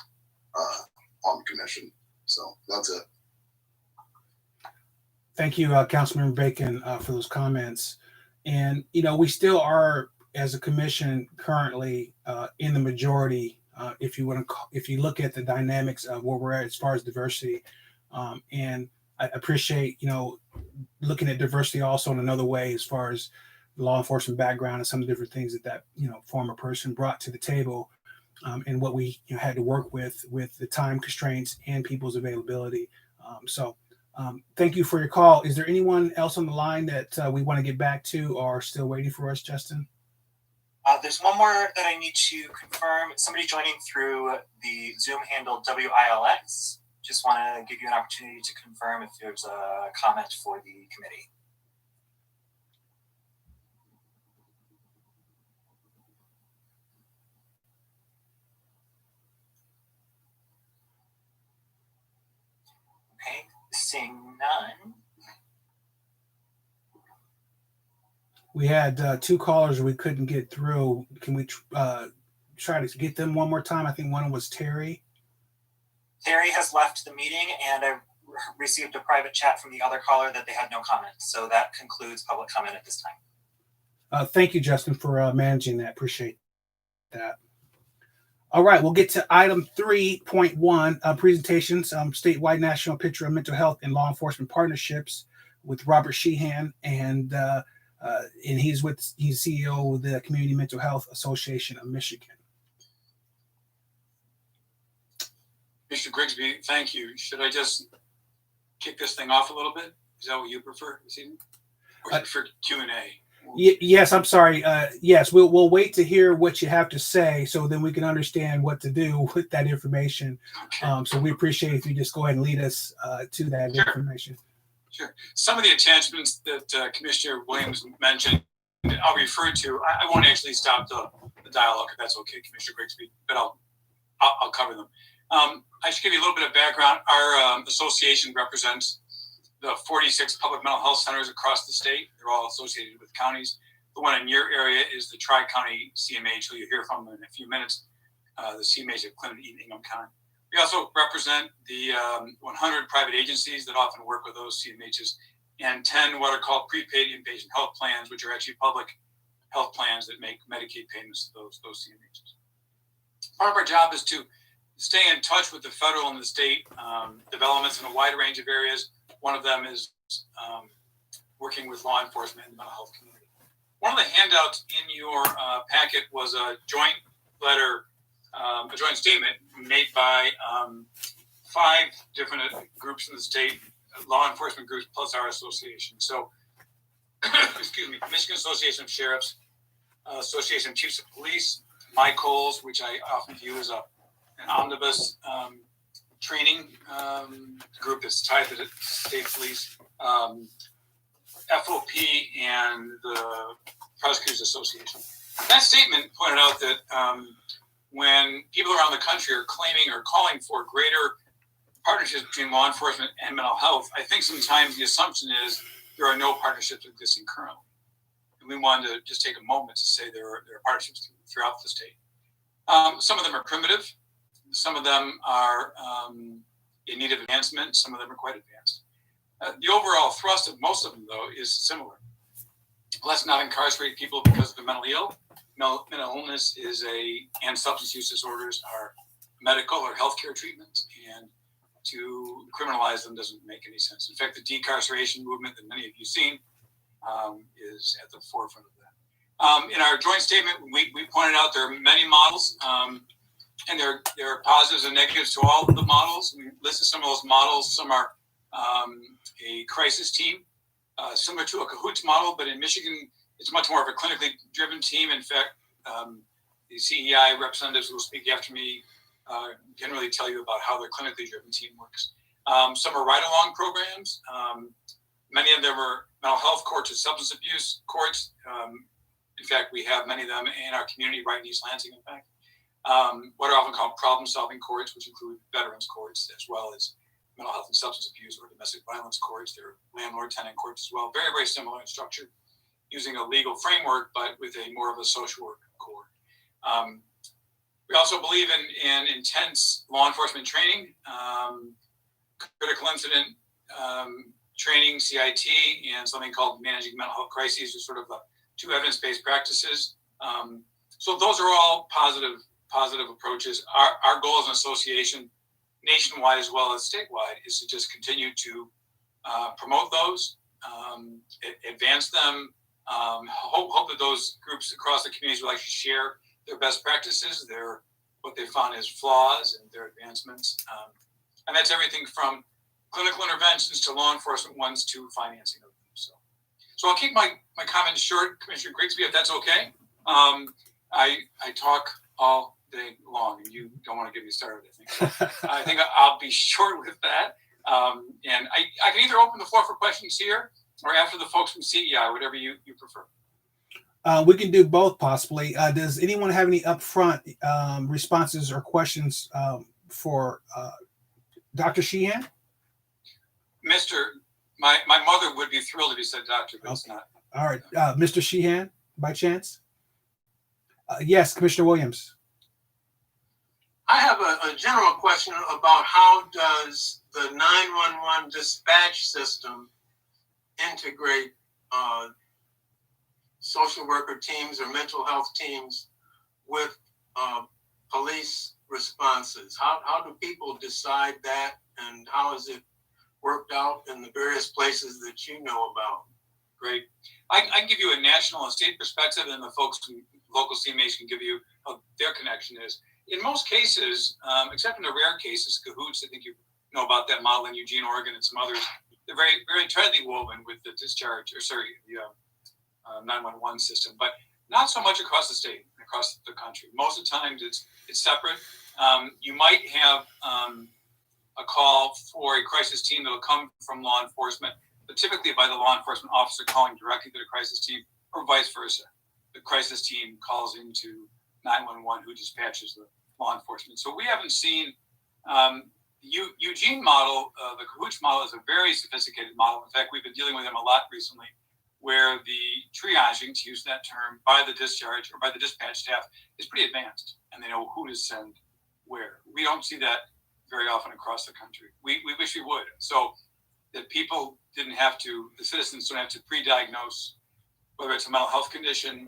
on the commission. So that's it. Thank you, Councilmember Bacon, for those comments. And, we still are, as a commission, currently in the majority, if you look at the dynamics of where we're at as far as diversity. And I appreciate, looking at diversity also in another way as far as law enforcement background and some of the different things that former person brought to the table, and what we had to work with the time constraints and people's availability. So thank you for your call. Is there anyone else on the line that we want to get back to or still waiting for us, Justin? There's one more that I need to confirm. Somebody joining through the Zoom handle WILX. Just want to give you an opportunity to confirm if there's a comment for the committee. Okay, seeing none. We had two callers we couldn't get through. Can we try to get them one more time? I think one was Terry. Terry has left the meeting, and I received a private chat from the other caller that they had no comment. So that concludes public comment at this time. Thank you, Justin, for managing that. Appreciate that. All right, we'll get to item 3.1, presentations, statewide national picture of mental health and law enforcement partnerships. with Robert Sheehan, and he's CEO of the Community Mental Health Association of Michigan. Mr. Grigsby, thank you. Should I just kick this thing off a little bit? Is that what you prefer this evening? Or you prefer Q&A? Yes, I'm sorry. Yes, we'll wait to hear what you have to say, so then we can understand what to do with that information. Okay. So we appreciate if you just go ahead and lead us to that information. Sure. Some of the attachments that Commissioner Williams mentioned, I'll refer to. I won't actually stop the dialogue if that's okay, Commissioner Grigsby, but I'll cover them. I should give you a little bit of background. Our association represents the 46 public mental health centers across the state. They're all associated with counties. The one in your area is the Tri-County CMH, who you'll hear from in a few minutes, the CMH of Clinton, Ingham County. We also represent the 100 private agencies that often work with those CMHs, and 10 what are called prepaid inpatient health plans, which are actually public health plans that make Medicaid payments to those CMHs. Part of our job is to stay in touch with the federal and the state developments in a wide range of areas. One of them is working with law enforcement and the mental health community. One of the handouts in your packet was a joint letter, a joint statement made by 5 different groups in the state, law enforcement groups plus our association. So, excuse me, Michigan Association of Sheriffs, Association of Chiefs of Police, MyCoals, which I often view as an omnibus training group that's tied to the state police, FOP, and the Prosecutors Association. That statement pointed out that when people around the country are claiming or calling for greater partnerships between law enforcement and mental health, I think sometimes the assumption is there are no partnerships existing currently. And we wanted to just take a moment to say there are partnerships throughout the state. Some of them are primitive. Some of them are in need of advancement. Some of them are quite advanced. The overall thrust of most of them, though, is similar. Let's not incarcerate people because they're mentally ill. Mental illness and substance use disorders are medical or healthcare treatments, and to criminalize them doesn't make any sense. In fact, the decarceration movement that many of you have seen is at the forefront of that. In our joint statement, we pointed out there are many models, and there are positives and negatives to all of the models. We listed some of those models. Some are a crisis team, similar to a CAHOOTS model, but in Michigan, it's much more of a clinically driven team. In fact, the CEI representatives who will speak after me can really tell you about how their clinically driven team works. Some are ride-along programs. Many of them are mental health courts or substance abuse courts. In fact, we have many of them in our community right in East Lansing, in fact. What are often called problem-solving courts, which include veterans courts, as well as mental health and substance abuse or domestic violence courts. There are landlord-tenant courts as well. Very, very similar in structure, using a legal framework, but with a more of a social work core. We also believe in intense law enforcement training, critical incident training, CIT, and something called managing mental health crises, are sort of the 2 evidence-based practices. So those are all positive approaches. Our goal as an association, nationwide as well as statewide, is to just continue to promote those, advance them, hope that those groups across the communities will actually share their best practices, what they found as flaws and their advancements. And that's everything from clinical interventions to law enforcement ones to financing of them. So I'll keep my comments short, Commissioner Grigsby, if that's okay. I talk all day long, and you don't want to get me started, I think. So I think I'll be short with that. And I can either open the floor for questions here or after the folks from CEI, whatever you prefer. We can do both, possibly. Does anyone have any upfront responses or questions for Dr. Sheehan? My mother would be thrilled if you said doctor, but it's not. All right. Mr. Sheehan, by chance? Yes, Commissioner Williams. I have a general question about how does the 911 dispatch system integrate social worker teams or mental health teams with police responses? How do people decide that, and how is it worked out in the various places that you know about? Great. I can give you a national and state perspective, and the folks from local CMAs can give you how their connection is. In most cases, except in the rare cases, cahoots, I think you know about that model in Eugene, Oregon, and some others, they're very, very tightly woven with the discharge, or sorry, the 911 system, but not so much across the state, across the country. Most of the times it's separate. You might have a call for a crisis team that'll come from law enforcement, but typically by the law enforcement officer calling directly to the crisis team, or vice versa. The crisis team calls into 911, who dispatches the law enforcement. So we haven't seen Eugene model, the cahoots model is a very sophisticated model. In fact, we've been dealing with them a lot recently, where the triaging, to use that term, by the discharge or by the dispatch staff is pretty advanced, and they know who to send where. We don't see that very often across the country. We wish we would, so that people didn't have to, the citizens don't have to pre-diagnose whether it's a mental health condition,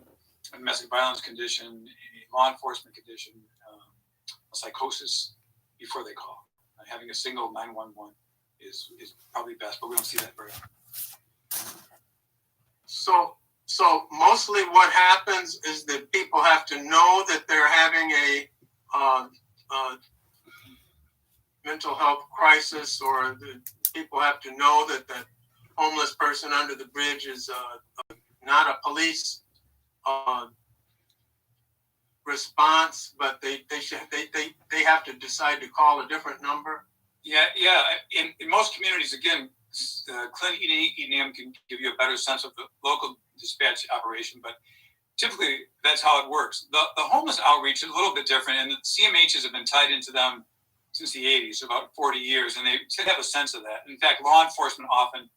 a domestic violence condition, a law enforcement condition, a psychosis before they call. Having a single 911 is probably best, but we don't see that very often. So mostly what happens is that people have to know that they're having a mental health crisis, or the people have to know that the homeless person under the bridge is not a police response, but they have to decide to call a different number. Yeah. In most communities, again, Clint Edingham can give you a better sense of the local dispatch operation, but typically that's how it works. The homeless outreach is a little bit different, and the CMHs have been tied into them since the 80s, about 40 years, and they should have a sense of that. In fact, law enforcement often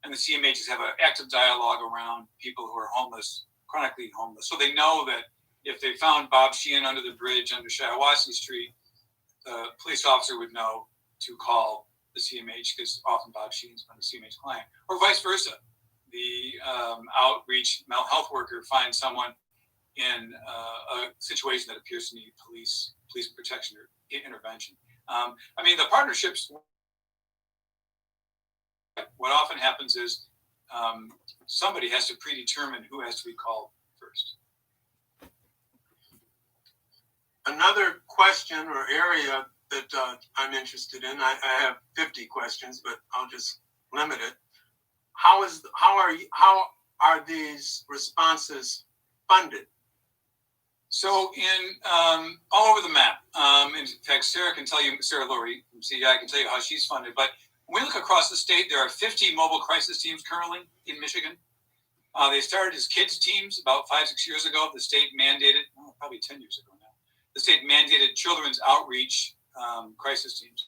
and the CMHs have an active dialogue around people who are homeless, chronically homeless. So they know that if they found Bob Sheehan under the bridge under Shiawassee Street, the police officer would know to call the CMH, because often Bob Sheehan's been a CMH client, or vice versa. The outreach mental health worker finds someone in a situation that appears to need police protection or intervention. I mean, the partnerships, what often happens is somebody has to predetermine who has to be called first. Another question or area that I'm interested in, I have 50 questions, but I'll just limit it. How are these responses funded? So in all over the map. In fact, Sara can tell you, Sara Lurie from CEI can tell you how she's funded. But when we look across the state, there are 50 mobile crisis teams currently in Michigan. They started as kids teams about 5-6 years ago. The state mandated, probably 10 years ago now, the state mandated children's outreach crisis teams,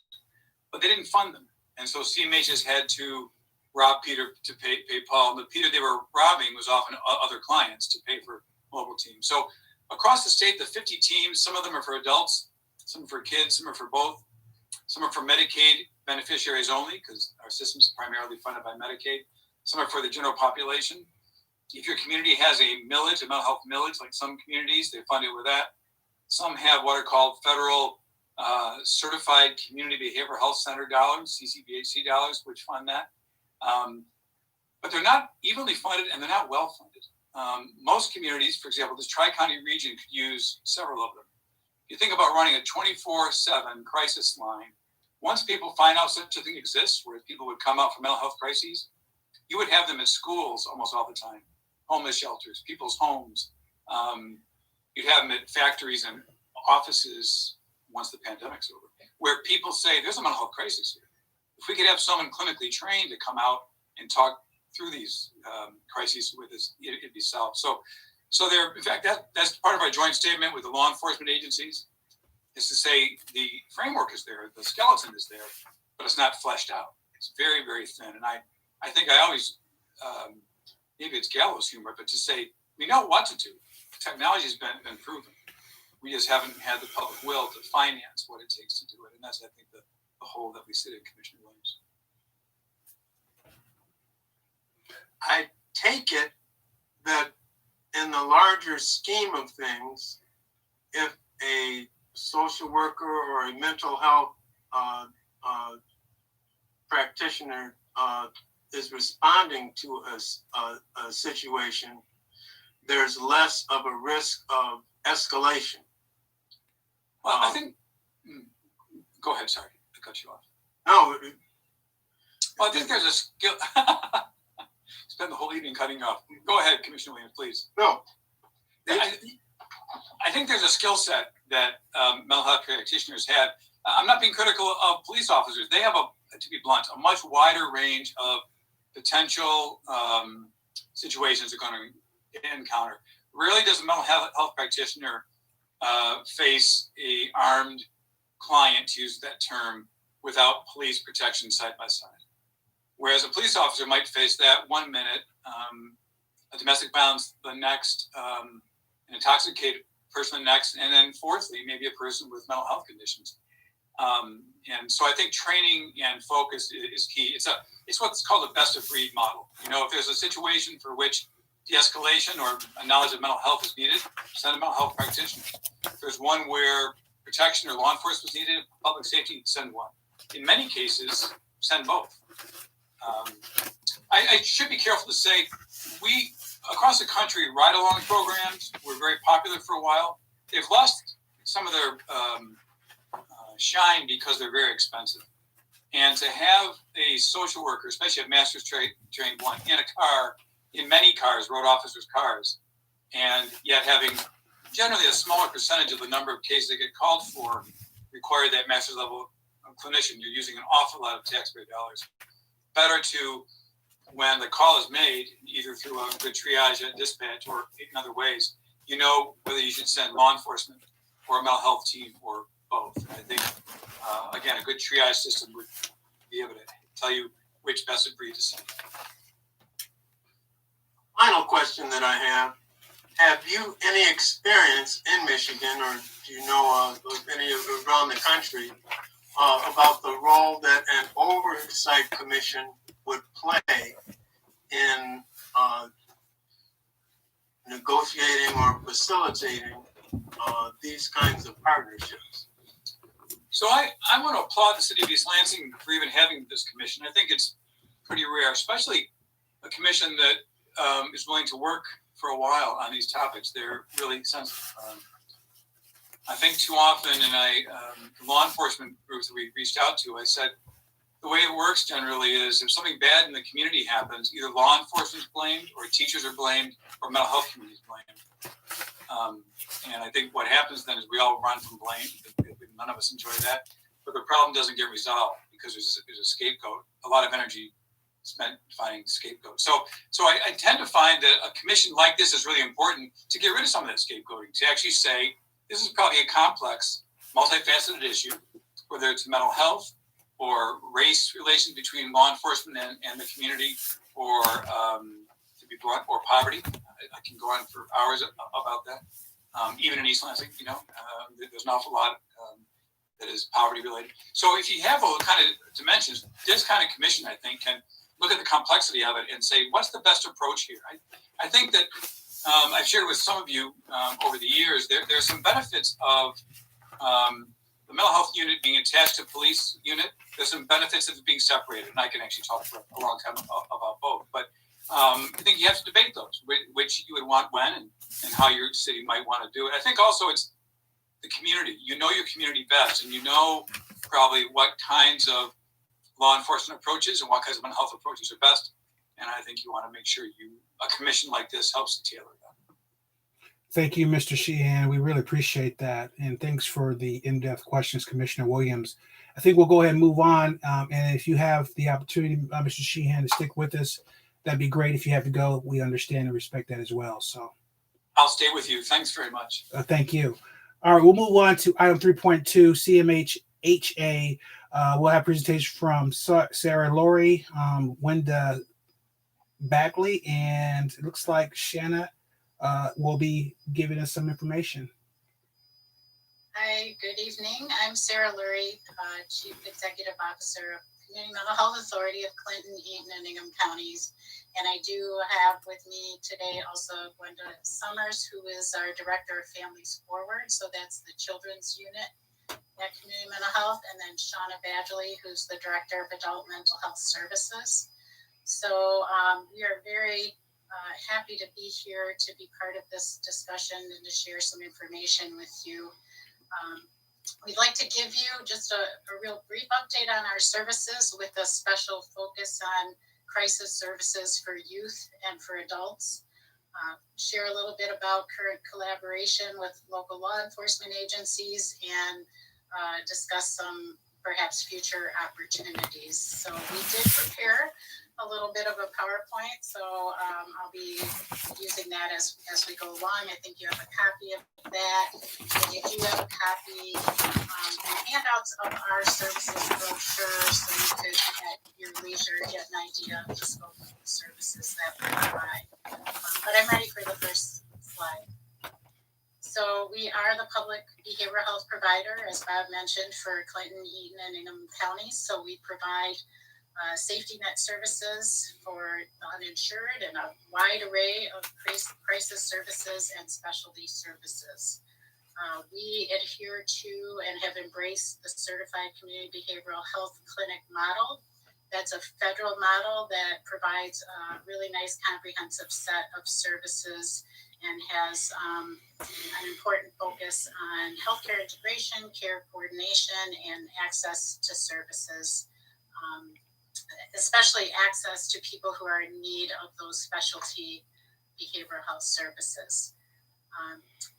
but they didn't fund them. And so CMHs had to rob Peter to pay Paul. And the Peter they were robbing was often other clients to pay for mobile teams. So across the state, the 50 teams, some of them are for adults, some are for kids, some are for both. Some are for Medicaid beneficiaries only, because our system's primarily funded by Medicaid. Some are for the general population. If your community has a millage, a mental health millage, like some communities, they fund it with that. Some have what are called federal certified community behavioral health center dollars, CCBHC dollars, which fund that. But they're not evenly funded, and they're not well funded. Most communities, for example, this Tri-County region could use several of them. If you think about running a 24/7 crisis line, once people find out such a thing exists, where people would come out for mental health crises, you would have them at schools almost all the time, homeless shelters, people's homes. You'd have them at factories and offices once the pandemic's over, where people say, there's a mental health crisis here. If we could have someone clinically trained to come out and talk through these crises with us, it'd be solved. So there, in fact, that's part of our joint statement with the law enforcement agencies, is to say the framework is there, the skeleton is there, but it's not fleshed out. It's very, very thin. And I think I always, maybe it's gallows humor, but to say, we know what to do. Technology has been proven. We just haven't had the public will to finance what it takes to do it. And that's, I think, the hole that we sit in, Commissioner Williams. I take it that in the larger scheme of things, if a social worker or a mental health practitioner is responding to a situation, there's less of a risk of escalation. Well, I think. Go ahead. Sorry, I cut you off. No. Well, I think there's a skill. Spend the whole evening cutting off. Go ahead, Commissioner Williams, please. No. I think there's a skill set that mental health practitioners have. I'm not being critical of police officers. They have, to be blunt, a much wider range of potential situations they're going to encounter. Rarely does a mental health practitioner face a armed client, to use that term, without police protection side by side. Whereas a police officer might face that 1 minute, a domestic violence the next, an intoxicated person the next, and then fourthly, maybe a person with mental health conditions. And so I think training and focus is key. It's what's called a best of breed model. You know, if there's a situation for which de-escalation or a knowledge of mental health is needed, send a mental health practitioner. If there's one where protection or law enforcement is needed, public safety, send one. In many cases, send both. I should be careful to say, we, across the country, ride-along programs were very popular for a while. They've lost some of their shine because they're very expensive. And to have a social worker, especially a master's trained one, in a car, in many cars, road officers' cars, and yet having generally a smaller percentage of the number of cases that get called for require that master's level clinician, you're using an awful lot of taxpayer dollars. Better to, when the call is made, either through a good triage at dispatch or in other ways, you know whether you should send law enforcement or a mental health team or both. I think, again, a good triage system would be able to tell you which best of breed to send. Final question that I have you any experience in Michigan, or do you know of any around the country, about the role that an oversight commission would play in negotiating or facilitating these kinds of partnerships? So I want to applaud the city of East Lansing for even having this commission. I think it's pretty rare, especially a commission that is willing to work for a while on these topics. They're really sensitive. I think too often, and law enforcement groups that we reached out to, I said, the way it works generally is if something bad in the community happens, either law enforcement is blamed, or teachers are blamed, or mental health community is blamed. And I think what happens then is we all run from blame. None of us enjoy that. But the problem doesn't get resolved because there's a scapegoat. A lot of energy spent finding scapegoats. So I tend to find that a commission like this is really important to get rid of some of that scapegoating, to actually say, this is probably a complex, multifaceted issue, whether it's mental health or race relations between law enforcement and the community, or to be blunt, or poverty. I can go on for hours about that. Even in East Lansing, there's an awful lot that is poverty related. So if you have all kind of dimensions, this kind of commission, I think, can look at the complexity of it and say, what's the best approach here? I think that I've shared with some of you over the years, there's some benefits of the mental health unit being attached to police unit. There's some benefits of it being separated, and I can actually talk for a long time about both. But I think you have to debate those, which you would want when and how your city might want to do it. I think also it's the community. You know your community best, and you know probably what kinds of law enforcement approaches and what kinds of mental health approaches are best. And I think you want to make sure a commission like this helps to tailor that. Thank you, Mr. Sheehan. We really appreciate that. And thanks for the in-depth questions, Commissioner Williams. I think we'll go ahead and move on. And if you have the opportunity, Mr. Sheehan, to stick with us, that'd be great. If you have to go, we understand and respect that as well. So I'll stay with you. Thanks very much. Thank you. All right, we'll move on to item 3.2, CMHA. We'll have a presentation from Sara, Lurie, Gwenda Badgley, and it looks like Shana will be giving us some information. Hi, good evening. I'm Sara Lurie, Chief Executive Officer of Community Mental Health Authority of Clinton, Eaton, and Ingham counties. And I do have with me today also Gwenda Summers, who is our Director of Families Forward. So that's the children's unit at Community Mental Health, and then Shana Badgley, who's the Director of Adult Mental Health Services. So we are very happy to be here to be part of this discussion and to share some information with you. We'd like to give you just a real brief update on our services with a special focus on crisis services for youth and for adults. Share a little bit about current collaboration with local law enforcement agencies and discuss some perhaps future opportunities. So we did prepare a little bit of a PowerPoint, so I'll be using that as we go along. I think you have a copy of that. And you do have a copy and handouts of our services brochure, so you could at your leisure get an idea of the scope of the services that we provide. But I'm ready for the first slide. So we are the public behavioral health provider, as Bob mentioned, for Clinton, Eaton, and Ingham counties. So we provide safety net services for the uninsured and a wide array of crisis services and specialty services. We adhere to and have embraced the Certified Community Behavioral Health Clinic model. That's a federal model that provides a really nice comprehensive set of services and has an important focus on healthcare integration, care coordination, and access to services, especially access to people who are in need of those specialty behavioral health services.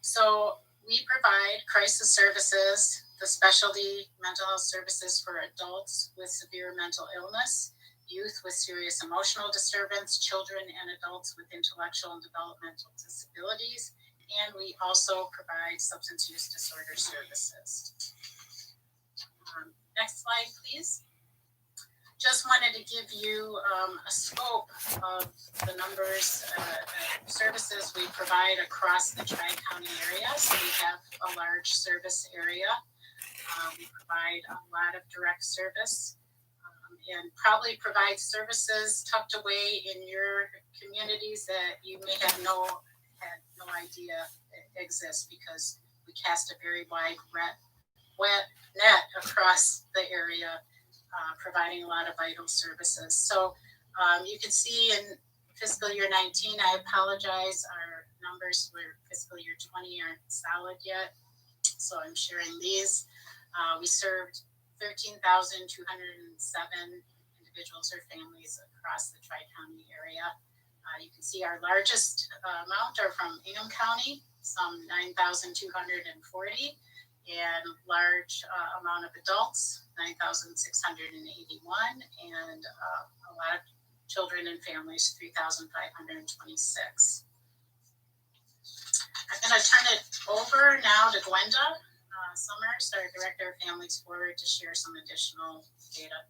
So we provide crisis services, the specialty mental health services for adults with severe mental illness, youth with serious emotional disturbance, children and adults with intellectual and developmental disabilities, and we also provide substance use disorder services. Next slide, please. Just wanted to give you a scope of the numbers, services we provide across the Tri-County area. So we have a large service area. We provide a lot of direct service and probably provide services tucked away in your communities that you may have had no idea exist, because we cast a very wide net across the area, providing a lot of vital services. So you can see in fiscal year 19, I apologize, our numbers for fiscal year 20 aren't solid yet, so I'm sharing these. We served 13,207 individuals or families across the Tri-County area. You can see our largest amount are from Ingham County, some 9,240, and large amount of adults, 9,681, and a lot of children and families, 3,526. I'm going to turn it over now to Gwenda Summers, our Director of Families Forward, to share some additional data.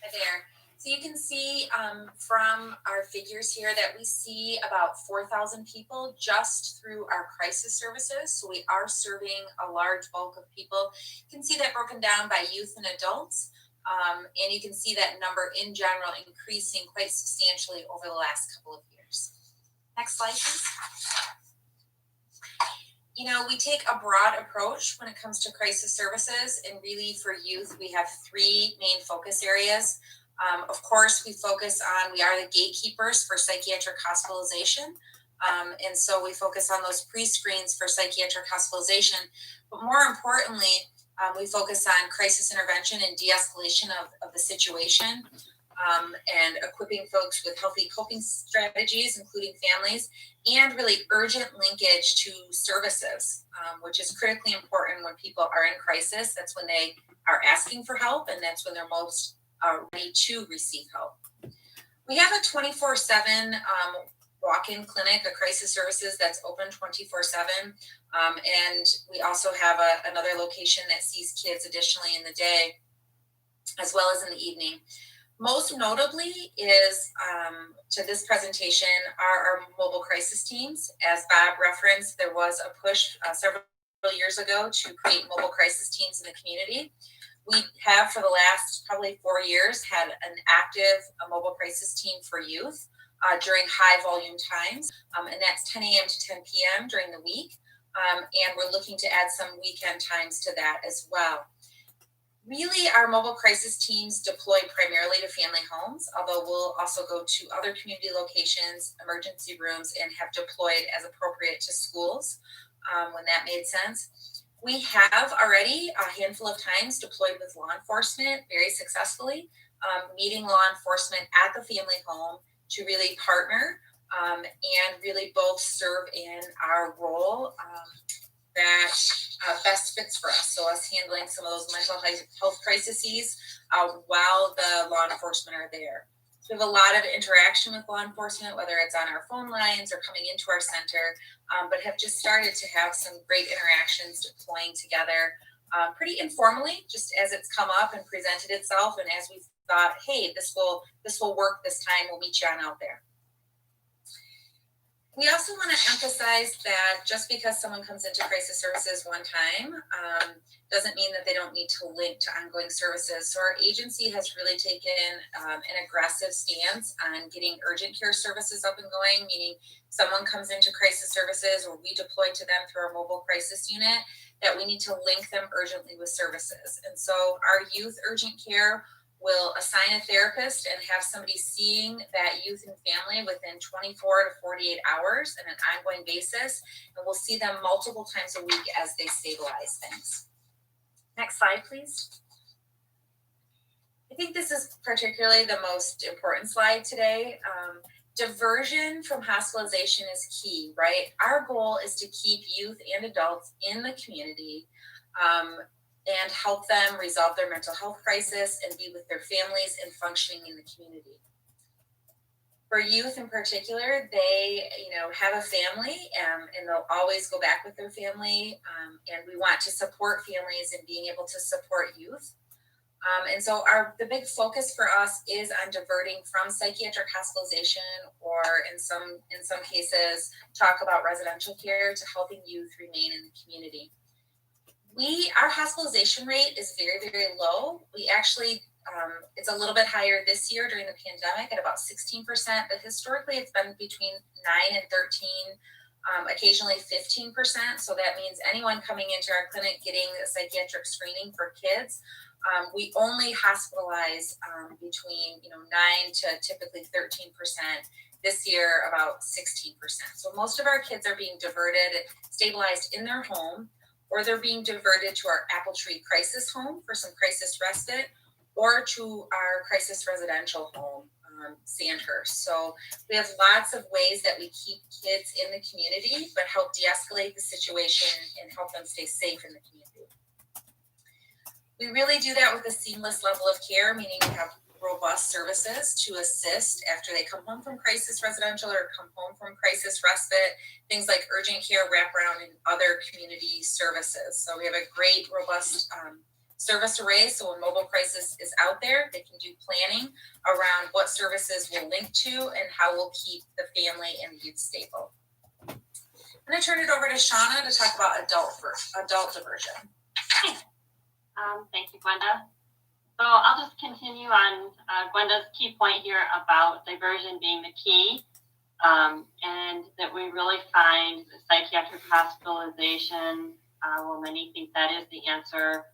Hi there. So you can see from our figures here that we see about 4,000 people just through our crisis services. So we are serving a large bulk of people. You can see that broken down by youth and adults. And you can see that number in general increasing quite substantially over the last couple of years. Next slide, please. You know, we take a broad approach when it comes to crisis services, and really for youth, we have three main focus areas. Of course, we are the gatekeepers for psychiatric hospitalization. And so we focus on those pre-screens for psychiatric hospitalization. But more importantly, we focus on crisis intervention and de-escalation of the situation, and equipping folks with healthy coping strategies, including families, and really urgent linkage to services, which is critically important when people are in crisis. That's when they are asking for help, and that's when they're most ready to receive help. We have a 24/7 walk-in clinic, a crisis services that's open 24/7. And we also have another location that sees kids additionally in the day, as well as in the evening. Most notably is, to this presentation, are our mobile crisis teams. As Bob referenced, there was a push several years ago to create mobile crisis teams in the community. We have, for the last probably 4 years, had an active mobile crisis team for youth during high volume times, and that's 10 a.m. to 10 p.m. during the week. and we're looking to add some weekend times to that as well. Really, our mobile crisis teams deploy primarily to family homes, although we'll also go to other community locations, emergency rooms, and have deployed as appropriate to schools when that made sense. We have already a handful of times deployed with law enforcement very successfully, meeting law enforcement at the family home to really partner and really both serve in our role that best fits for us. So us handling some of those mental health crises while the law enforcement are there. So we have a lot of interaction with law enforcement, whether it's on our phone lines or coming into our center, but have just started to have some great interactions deploying together pretty informally, just as it's come up and presented itself. And as we thought, hey, this will work this time, we'll meet you on out there. We also want to emphasize that just because someone comes into crisis services one time doesn't mean that they don't need to link to ongoing services. So our agency has really taken an aggressive stance on getting urgent care services up and going, meaning someone comes into crisis services or we deploy to them through our mobile crisis unit, that we need to link them urgently with services. And so our youth urgent care will assign a therapist and have somebody seeing that youth and family within 24 to 48 hours on an ongoing basis. And we'll see them multiple times a week as they stabilize things. Next slide, please. I think this is particularly the most important slide today. Diversion from hospitalization is key, right? Our goal is to keep youth and adults in the community and help them resolve their mental health crisis and be with their families and functioning in the community. For youth in particular, they have a family and they'll always go back with their family. And we want to support families in being able to support youth. And so the big focus for us is on diverting from psychiatric hospitalization, or in some cases, talk about residential care, to helping youth remain in the community. Our hospitalization rate is very, very low. We actually, it's a little bit higher this year during the pandemic at about 16%, but historically it's been between 9 and 13, occasionally 15%. So that means anyone coming into our clinic getting a psychiatric screening for kids, we only hospitalize between 9 to typically 13%. This year, about 16%. So most of our kids are being diverted, stabilized in their home, or they're being diverted to our Apple Tree Crisis Home for some crisis respite, or to our crisis residential home, Sandhurst. So we have lots of ways that we keep kids in the community, but help de-escalate the situation and help them stay safe in the community. We really do that with a seamless level of care, meaning we have robust services to assist after they come home from crisis residential or come home from crisis respite, things like urgent care, wraparound, and other community services. So we have a great, robust service array. So when mobile crisis is out there, they can do planning around what services we'll link to and how we'll keep the family and the youth stable. I'm going to turn it over to Shana to talk about adult diversion. Thank you, Gwenda. So I'll just continue on Gwenda's key point here about diversion being the key, and that we really find psychiatric hospitalization, well, many think that is the answer,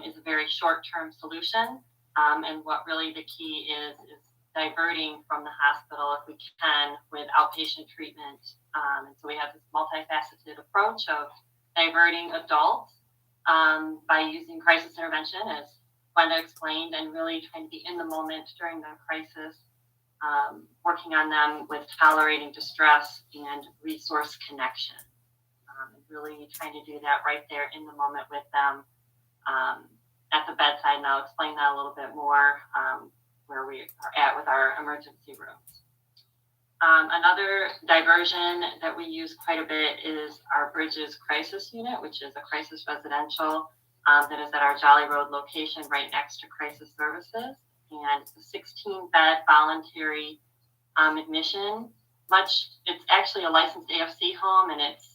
is a very short-term solution. And what really the key is diverting from the hospital if we can with outpatient treatment. And so we have this multifaceted approach of diverting adults by using crisis intervention, as Gwenda explained, and really trying to be in the moment during the crisis, working on them with tolerating distress and resource connection. And really trying to do that right there in the moment with them at the bedside. And I'll explain that a little bit more where we are at with our emergency rooms. Another diversion that we use quite a bit is our Bridges Crisis Unit, which is a crisis residential that is at our Jolly Road location right next to crisis services. And it's a 16-bed voluntary admission. It's actually a licensed AFC home, and it's,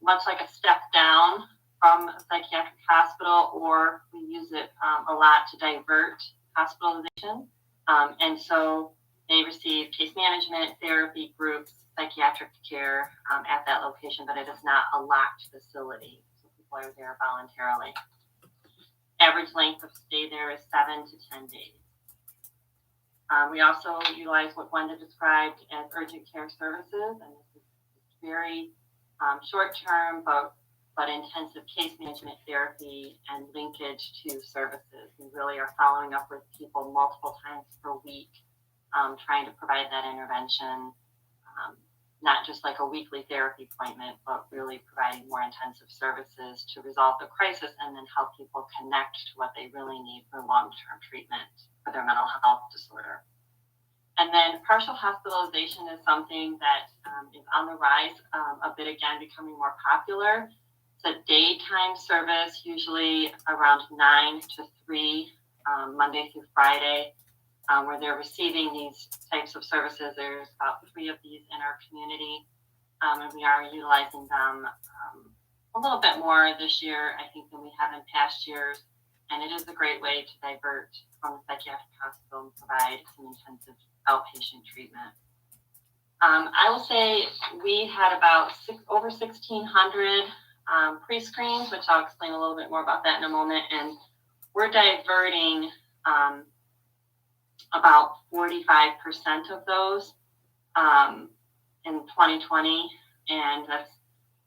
much like a step down from a psychiatric hospital, or we use it a lot to divert hospitalization. And so They receive case management, therapy groups, psychiatric care at that location, but it is not a locked facility. So people are there voluntarily. Average length of stay there is 7 to 10 days. We also utilize what Gwenda described as urgent care services, and this is very short-term but intensive case management therapy and linkage to services. We really are following up with people multiple times per week, trying to provide that intervention, not just like a weekly therapy appointment, but really providing more intensive services to resolve the crisis and then help people connect to what they really need for long-term treatment for their mental health disorder. And then partial hospitalization is something that is on the rise a bit, again, becoming more popular. It's a daytime service, usually around 9 to 3, Monday through Friday, where they're receiving these types of services. There's about 3 of these in our community, and we are utilizing them a little bit more this year, I think, than we have in past years. And it is a great way to divert from the psychiatric hospital and provide some intensive outpatient treatment. I will say we had about over 1,600 pre-screens, which I'll explain a little bit more about that in a moment. And we're diverting about 45% of those in 2020, and that's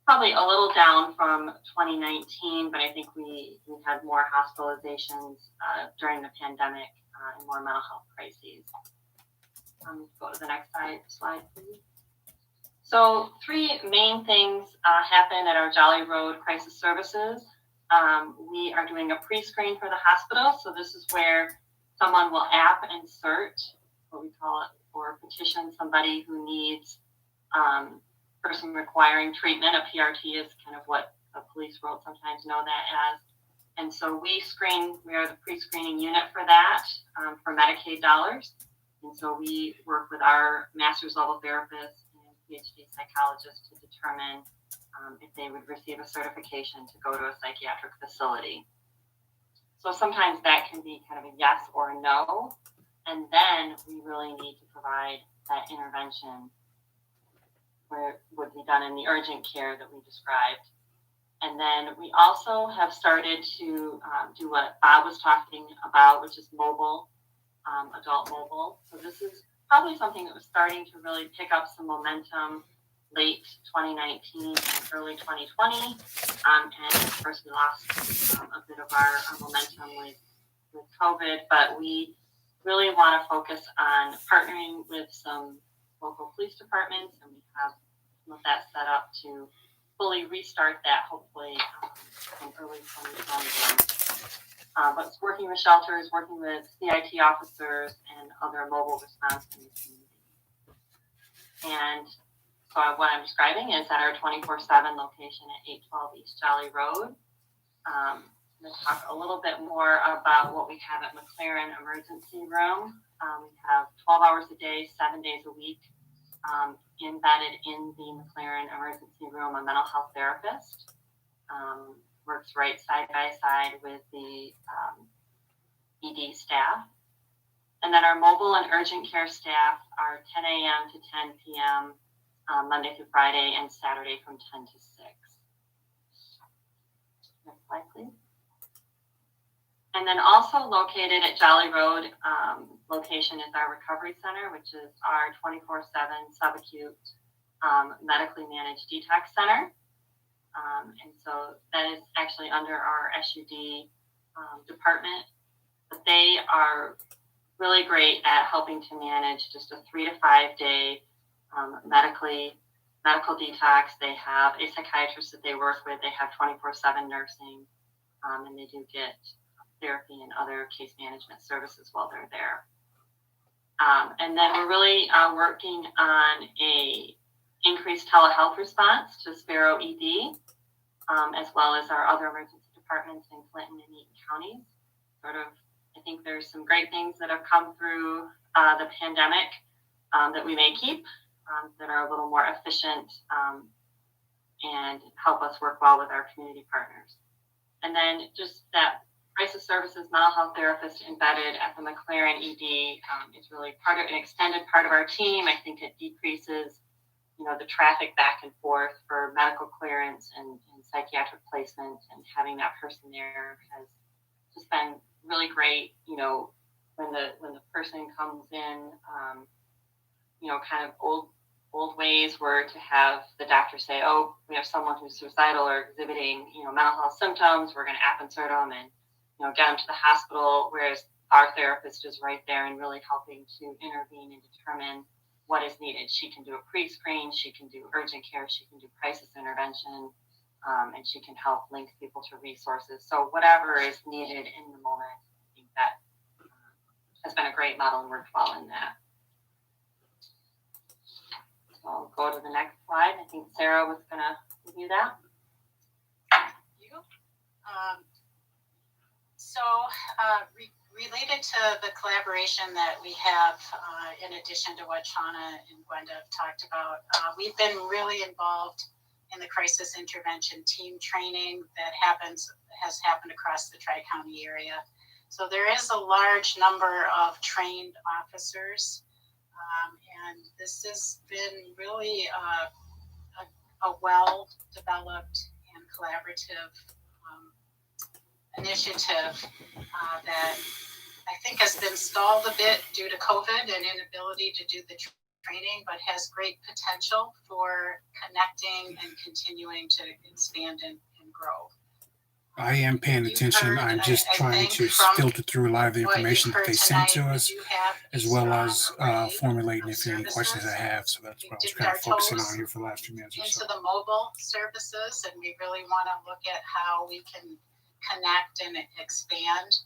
probably a little down from 2019, but I think we had more hospitalizations during the pandemic and more mental health crises. Go to the next slide, please. So 3 main things happen at our Jolly Road Crisis Services. We are doing a pre-screen for the hospital. So this is where someone will app insert, what we call it, or petition somebody who needs person requiring treatment. A PRT is kind of what the police world sometimes know that as. And so we are the pre-screening unit for that for Medicaid dollars. And so we work with our master's level therapists and PhD psychologists to determine if they would receive a certification to go to a psychiatric facility. So sometimes that can be kind of a yes or a no. And then we really need to provide that intervention where it would be done in the urgent care that we described. And then we also have started to do what Bob was talking about, which is mobile, adult mobile. So this is probably something that was starting to really pick up some momentum late 2019 and early 2020. And of course, we lost a bit of our momentum with COVID, but we really want to focus on partnering with some local police departments, and we have some of that set up to fully restart that hopefully in early 2021. But it's working with shelters, working with CIT officers and other mobile response in the community. And so what I'm describing is at our 24/7 location at 812 East Jolly Road. I'm going to talk a little bit more about what we have at McLaren Emergency Room. We have 12 hours a day, 7 days a week, embedded in the McLaren Emergency Room, a mental health therapist. Works right side by side with the ED staff. And then our mobile and urgent care staff are 10 a.m. to 10 p.m. Monday through Friday and Saturday from 10 to 6. Next slide, please. And then also located at Jolly Road location is our recovery center, which is our 24/7 subacute medically managed detox center. And so that is actually under our SUD department. But they are really great at helping to manage just a 3 to 5 day medical detox. They have a psychiatrist that they work with. They have 24/7 nursing, and they do get therapy and other case management services while they're there. And then we're really working on a increased telehealth response to Sparrow ED, as well as our other emergency departments in Clinton and Eaton counties. I think there's some great things that have come through the pandemic that we may keep, that are a little more efficient and help us work well with our community partners. And then just that crisis services mental health therapist embedded at the McLaren ED is really part of an extended part of our team. I think it decreases, the traffic back and forth for medical clearance and psychiatric placement, and having that person there has just been really great. When the person comes in, kind of old ways were to have the doctor say, oh, we have someone who's suicidal or exhibiting, mental health symptoms. We're going to app insert them and, get them to the hospital. Whereas our therapist is right there and really helping to intervene and determine what is needed. She can do a pre-screen, she can do urgent care, she can do crisis intervention, and she can help link people to resources. So whatever is needed in the moment, I think that has been a great model and worked well in that. So I'll go to the next slide. I think Sara was going to review that. Related to the collaboration that we have, in addition to what Shana and Gwenda have talked about, we've been really involved in the crisis intervention team training that has happened across the Tri-County area. So there is a large number of trained officers, and this has been really a well-developed and collaborative initiative that I think has been stalled a bit due to COVID and inability to do the training, but has great potential for connecting and continuing to expand and grow. I am paying attention. I'm just trying to filter through a lot of the information that they sent to us, as well as formulating if any questions I have. So that's what I was kind of focusing on here for the last few minutes or so. Into the mobile services, and we really want to look at how we can connect and expand.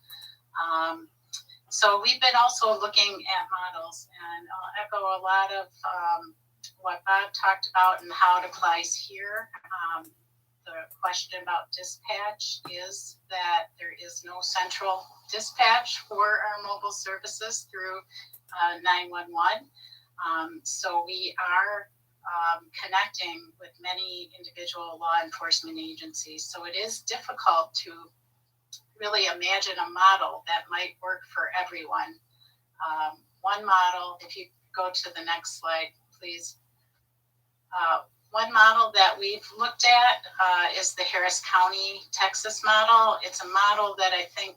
So we've been also looking at models, and I'll echo a lot of what Bob talked about and how it applies here. The question about dispatch is that there is no central dispatch for our mobile services through 911. So we are connecting with many individual law enforcement agencies. So it is difficult to really imagine a model that might work for everyone. One model, if you go to the next slide, please. One model that we've looked at is the Harris County, Texas model. It's a model that I think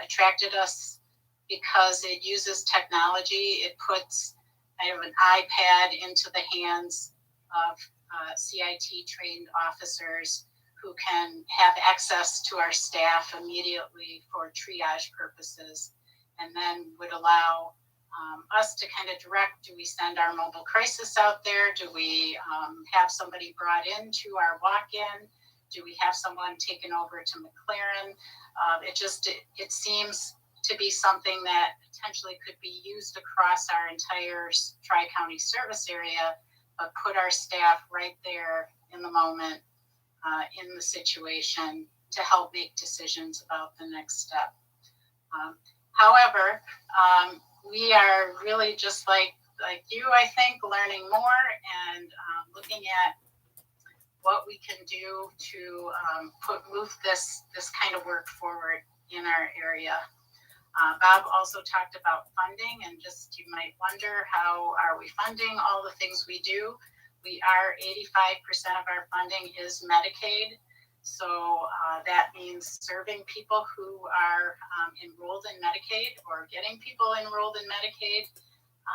attracted us because it uses technology. It puts kind of an iPad into the hands of CIT trained officers who can have access to our staff immediately for triage purposes, and then would allow us to kind of direct, do we send our mobile crisis out there? Do we have somebody brought into our walk-in? Do we have someone taken over to McLaren? It seems to be something that potentially could be used across our entire Tri-County service area, but put our staff right there in the moment, in the situation, to help make decisions about the next step. However, we are really just like you, I think, learning more and looking at what we can do to move this kind of work forward in our area. Bob also talked about funding, and just you might wonder, how are we funding all the things we do? 85% of our funding is Medicaid. So that means serving people who are enrolled in Medicaid or getting people enrolled in Medicaid.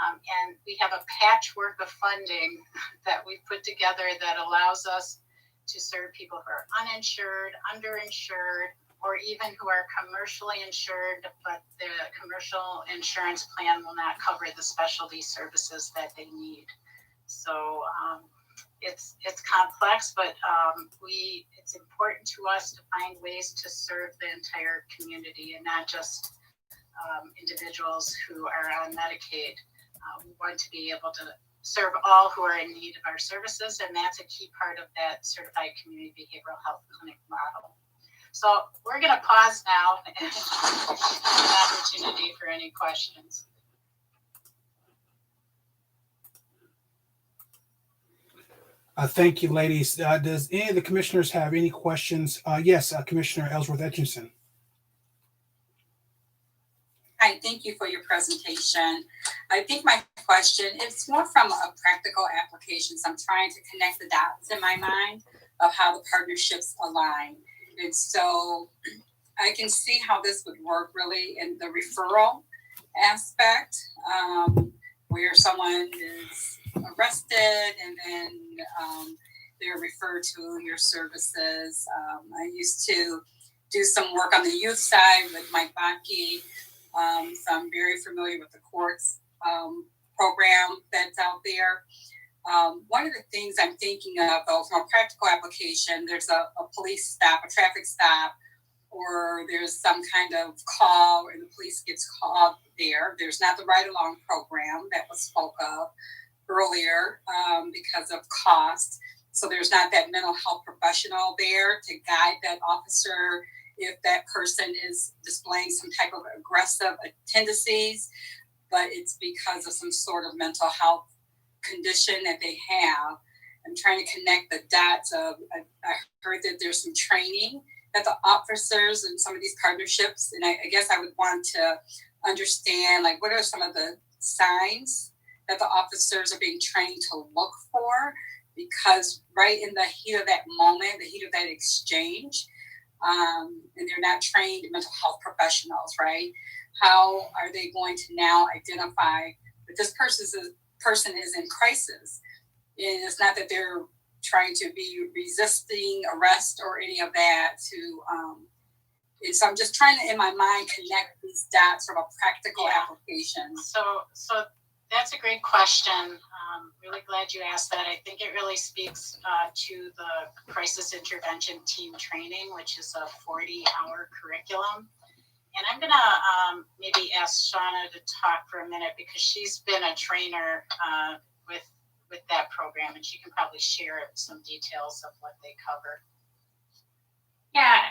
And we have a patchwork of funding that we've put together that allows us to serve people who are uninsured, underinsured, or even who are commercially insured, but the commercial insurance plan will not cover the specialty services that they need. So it's complex, but it's important to us to find ways to serve the entire community and not just individuals who are on Medicaid. We want to be able to serve all who are in need of our services, and that's a key part of that certified community behavioral health clinic model. So we're going to pause now and give an opportunity for any questions. Thank you, ladies. Does any of the commissioners have any questions? Yes, Commissioner Ellsworth Etchison. Hi, thank you for your presentation. I think my question, it's more from a practical application. So I'm trying to connect the dots in my mind of how the partnerships align. And so I can see how this would work really in the referral aspect, where someone is arrested and then they're referred to your services. I used to do some work on the youth side with Mike Bakke, so I'm very familiar with the courts program that's out there. One of the things I'm thinking of, though, from a practical application, there's a police stop, a traffic stop, or there's some kind of call and the police gets called there. There's not the ride-along program that was spoke of earlier because of cost. So there's not that mental health professional there to guide that officer if that person is displaying some type of aggressive tendencies, but it's because of some sort of mental health condition that they have. I'm trying to connect the dots of, I heard that there's some training that the officers in some of these partnerships, and I guess I would want to understand, like, what are some of the signs that the officers are being trained to look for? Because right in the heat of that moment, the heat of that exchange, and they're not trained mental health professionals, right? How are they going to now identify that this person is in crisis? And it's not that they're trying to be resisting arrest or any of that. And so I'm just trying to, in my mind, connect these dots from a practical application. So that's a great question. Really glad you asked that. I think it really speaks to the crisis intervention team training, which is a 40-hour curriculum. And I'm gonna maybe ask Shana to talk for a minute because she's been a trainer with that program, and she can probably share some details of what they cover. Yeah,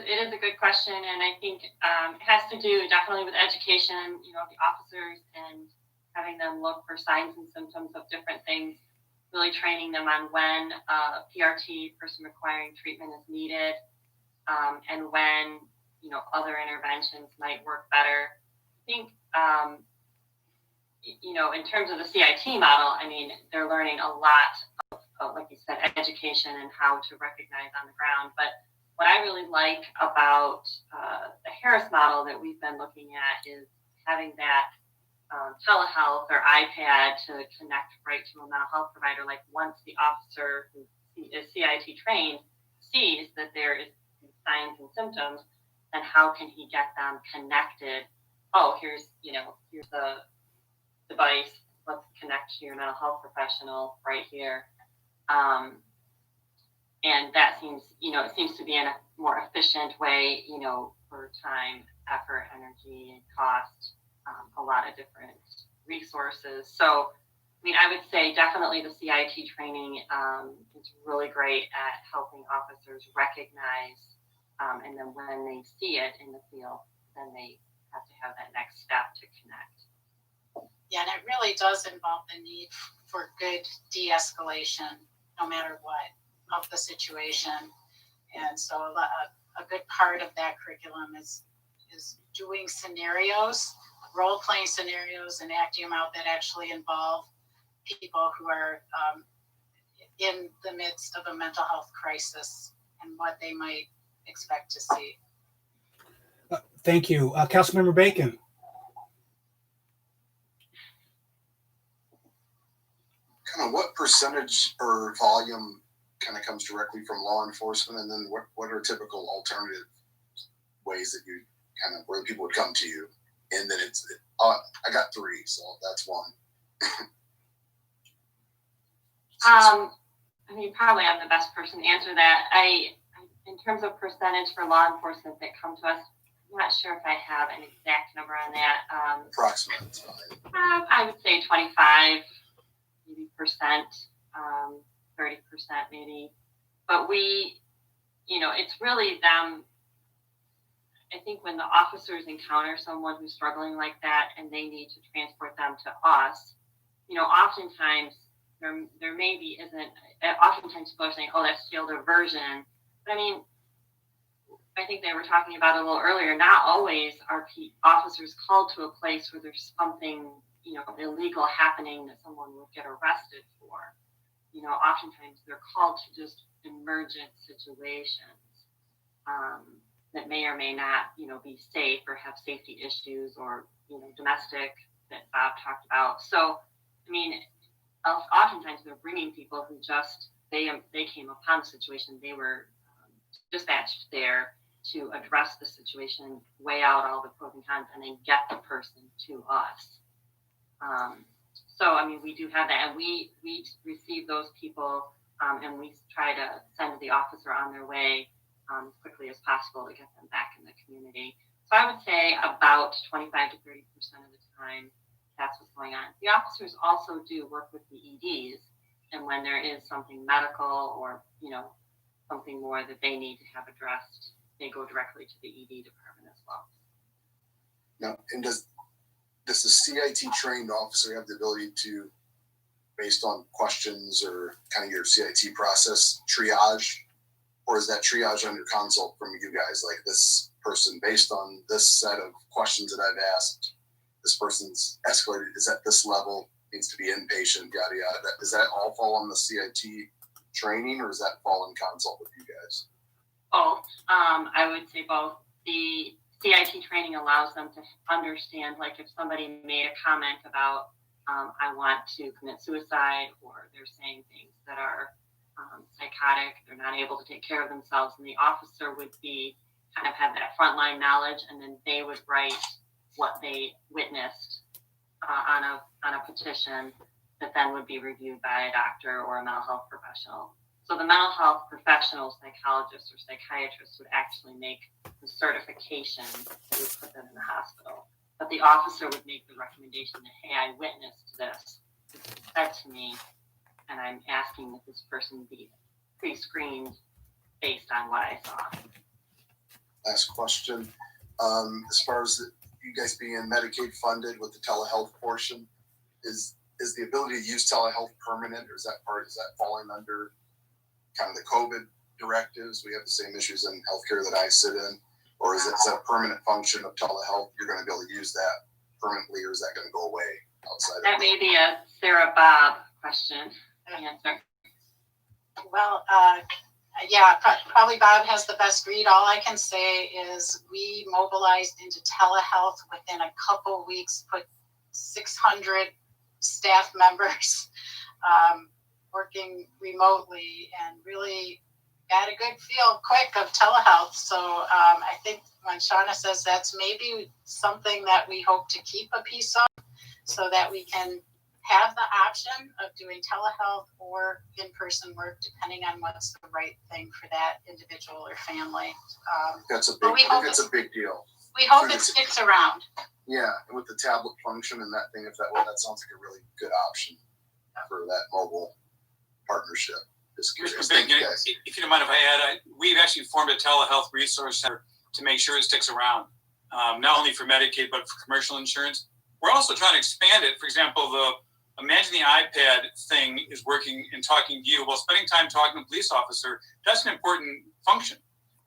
it is a good question, and I think it has to do definitely with education, the officers, and having them look for signs and symptoms of different things, really training them on when PRT, person requiring treatment, is needed, and when other interventions might work better. I think in terms of the CIT model, I mean, they're learning a lot of, like you said, education and how to recognize on the ground. But what I really like about the Harris model that we've been looking at is having that telehealth or iPad to connect right to a mental health provider. Like once the officer who is CIT trained sees that there is signs and symptoms, then how can he get them connected? Oh, here's the device. Let's connect to your mental health professional right here. And that seems, it seems to be in a more efficient way, for time, effort, energy, and cost, a lot of different resources. So, I mean, I would say definitely the CIT training is really great at helping officers recognize, and then when they see it in the field, then they have to have that next step to connect. Yeah, and it really does involve the need for good de-escalation, no matter what, of the situation. And so a good part of that curriculum is doing scenarios, role-playing scenarios, and acting them out that actually involve people who are in the midst of a mental health crisis and what they might expect to see. Thank you. Councilmember Bacon. Kind of what percentage or volume kind of comes directly from law enforcement, and then what are typical alternative ways that you kind of, where people would come to you? And then I got three, so that's one. I mean, probably I'm the best person to answer that. In terms of percentage for law enforcement that come to us, I'm not sure if I have an exact number on that. Approximately, it's fine. I would say 25, maybe percent, 30% maybe. But it's really them. I think when the officers encounter someone who's struggling like that and they need to transport them to us, oftentimes there maybe isn't, oftentimes people are saying, oh, that's field diversion. But I mean, I think they were talking about it a little earlier, not always are officers called to a place where there's something, you know, illegal happening that someone would get arrested for. You know, oftentimes they're called to just emergent situations that may or may not, you know, be safe or have safety issues or, you know, domestic that Bob talked about. So, I mean, oftentimes they're bringing people who just, they came upon the situation, they were dispatched there to address the situation, weigh out all the pros and cons, and then get the person to us. So, I mean, we do have that, and we receive those people, and we try to send the officer on their way as quickly as possible to get them back in the community. So I would say about 25 to 30% of the time, that's what's going on. The officers also do work with the EDs, and when there is something medical or, you know, something more that they need to have addressed, they go directly to the ED department as well. Now, and does the CIT trained officer have the ability to, based on questions or kind of your CIT process, triage, or is that triage under consult from you guys? Like, this person, based on this set of questions that I've asked, this person's escalated, is at this level, needs to be inpatient, yada yada. Does that all fall on the CIT training, or does that fall in consult with you guys? Both. I would say both. The CIT training allows them to understand, like, if somebody made a comment about, I want to commit suicide, or they're saying things that are psychotic, they're not able to take care of themselves, and the officer would be kind of have that frontline knowledge, and then they would write what they witnessed on a petition that then would be reviewed by a doctor or a mental health professional. So the mental health professional, psychologist or psychiatrist, would actually make the certification that would put them in the hospital. But the officer would make the recommendation that, hey, I witnessed this. This was said to me, and I'm asking that this person be pre-screened based on what I saw. Last question. As far as you guys being Medicaid funded with the telehealth portion, is the ability to use telehealth permanent, or is that falling under kind of the COVID directives? We have the same issues in healthcare that I sit in, or is it a permanent function of telehealth? You're going to be able to use that permanently, or is that going to go away outside? That may be a Sara Bob question. Answer. Well, yeah, probably Bob has the best read. All I can say is we mobilized into telehealth within a couple weeks, put 600 staff members working remotely, and really got a good feel quick of telehealth. So I think when Shana says that's maybe something that we hope to keep a piece of, so that we can have the option of doing telehealth or in-person work, depending on what's the right thing for that individual or family. That's a big deal. We hope it sticks around. Yeah, and with the tablet function and that thing, that sounds like a really good option for that mobile partnership. Thank you guys. If you don't mind if I add, we've actually formed a telehealth resource center to make sure it sticks around, not only for Medicaid, but for commercial insurance. We're also trying to expand it. For example, Imagine the iPad thing is working and talking to you while spending time talking to a police officer. That's an important function.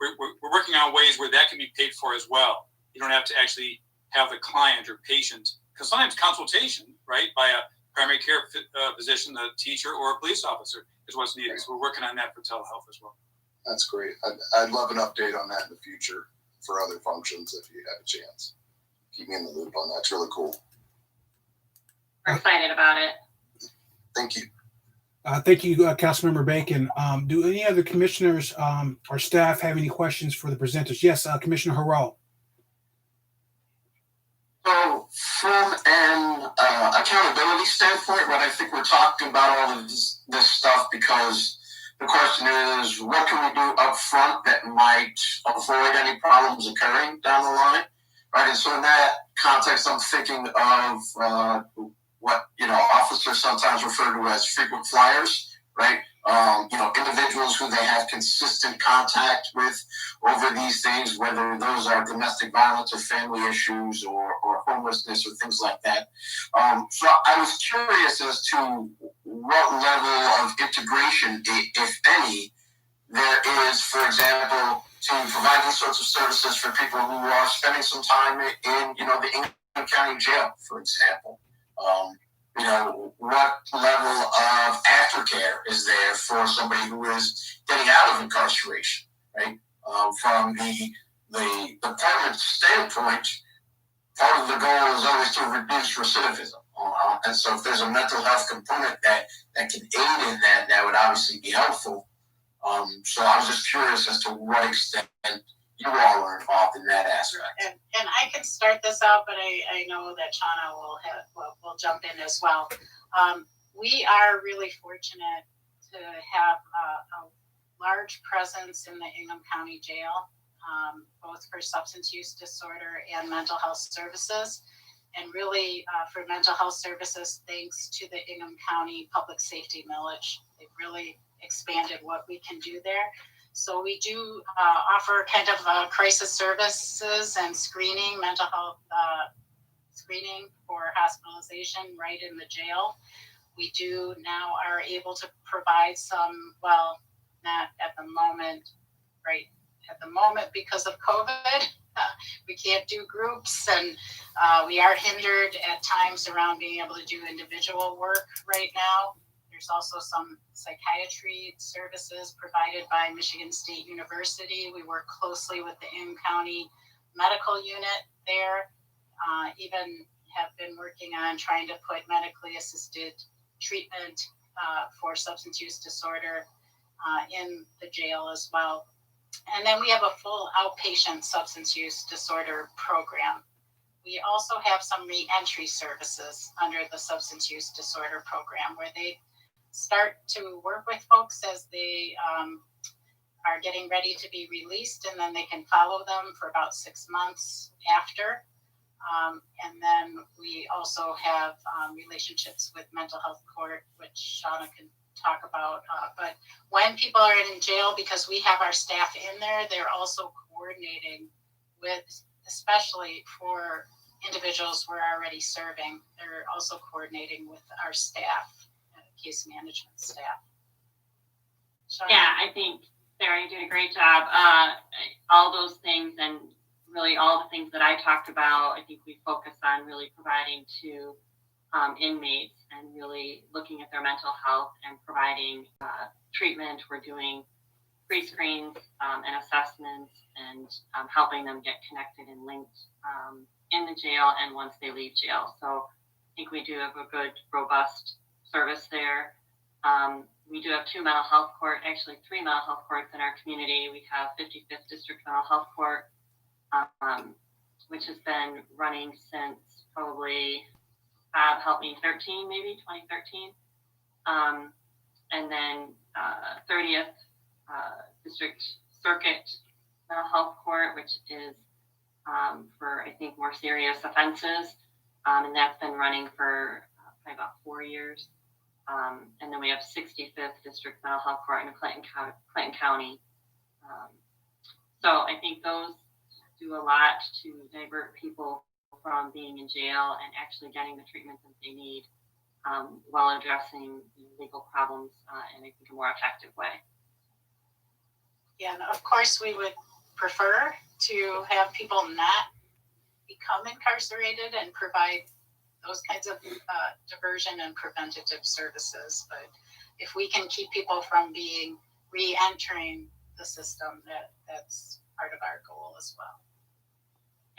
We're working on ways where that can be paid for as well. You don't have to actually have the client or patient, because sometimes consultation, right, by a primary care physician, the teacher, or a police officer is what's needed. So we're working on that for telehealth as well. That's great. I'd love an update on that in the future for other functions if you have a chance. Keep me in the loop on that. It's really cool. We're excited about it. Thank you. Thank you, Councilmember Bacon. Do any other commissioners or staff have any questions for the presenters? Yes, Commissioner Harrell. So from an accountability standpoint, right, I think we're talking about all of this stuff because the question is, what can we do up front that might avoid any problems occurring down the line, right? And so in that context, I'm thinking of what, officers sometimes refer to as frequent flyers, right? Individuals who they have consistent contact with over these things, whether those are domestic violence or family issues or homelessness or things like that. So I was curious as to what level of integration, if any, there is, for example, to provide these sorts of services for people who are spending some time in, you know, the Ingham County Jail, for example. You know, what level of aftercare is there for somebody who is getting out of incarceration, right? From the department standpoint, part of the goal is always to reduce recidivism. And so if there's a mental health component that can aid in that, that would obviously be helpful. So I was just curious as to what extent you all are involved in that aspect. And I can start this out, but I know that Shana will jump in as well. We are really fortunate to have a large presence in the Ingham County Jail, both for substance use disorder and mental health services. And really, for mental health services, thanks to the Ingham County Public Safety Millage, they've really expanded what we can do there. So we do offer kind of crisis services and screening, mental health screening for hospitalization right in the jail. We do now are able to provide some, well, not at the moment, right at the moment because of COVID. We can't do groups, and we are hindered at times around being able to do individual work right now. There's also some psychiatry services provided by Michigan State University. We work closely with the Ingham County Medical Unit there. Even have been working on trying to put medically assisted treatment for substance use disorder in the jail as well. And then we have a full outpatient substance use disorder program. We also have some re-entry services under the substance use disorder program where they start to work with folks as they are getting ready to be released, and then they can follow them for about 6 months after. And then we also have relationships with mental health court, which Shana can talk about. But when people are in jail, because we have our staff in there, they're also coordinating with, especially for individuals we're already serving, they're also coordinating with our staff, case management staff. Shana? Yeah, I think Sarah, you did a great job. All those things and really all the things that I talked about, I think we focus on really providing to inmates and really looking at their mental health and providing treatment. We're doing pre-screens and assessments and helping them get connected and linked in the jail and once they leave jail. So I think we do have a good, robust service there. We do have 2 mental health court, actually 3 mental health courts in our community. We have 55th District Mental Health Court, which has been running since probably, help me, 2013. And then 30th District Circuit Mental Health Court, which is for, I think, more serious offenses. And that's been running for probably about 4 years. And then we have 65th District Mental Health Court in Clinton County. So I think those do a lot to divert people from being in jail and actually getting the treatment that they need while addressing legal problems in, I think, a more effective way. Yeah, and of course we would prefer to have people not become incarcerated and provide those kinds of diversion and preventative services. But if we can keep people from being re-entering the system, that's part of our goal as well.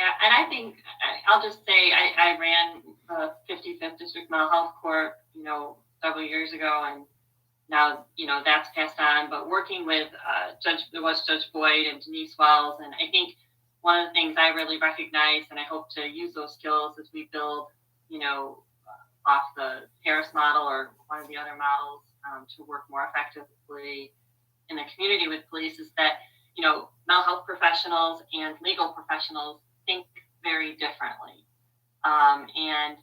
Yeah, and I think I'll just say I ran the 55th District Mental Health Court, several years ago, and now that's passed on. But working with Judge Boyd and Denise Wells, and I think one of the things I really recognize, and I hope to use those skills as we build, off the Harris model or one of the other models to work more effectively in the community with police, is that mental health professionals and legal professionals think very differently. And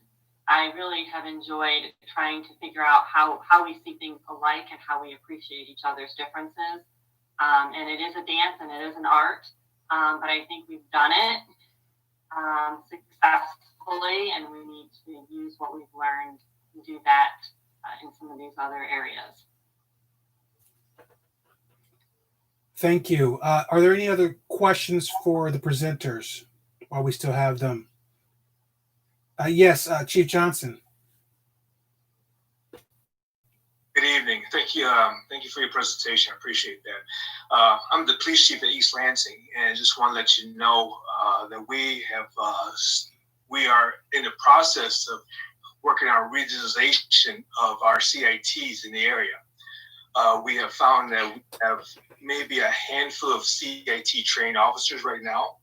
I really have enjoyed trying to figure out how we see things alike and how we appreciate each other's differences. And it is a dance and it is an art, but I think we've done it successfully, and we need to use what we've learned and do that in some of these other areas. Thank you. Are there any other questions for the presenters while we still have them? Yes, Chief Johnson. Good evening. Thank you. Thank you for your presentation. I appreciate that. I'm the police chief at East Lansing, and I just want to let you know that we are in the process of working on regionalization of our CITs in the area. We have found that we have maybe a handful of CIT trained officers right now,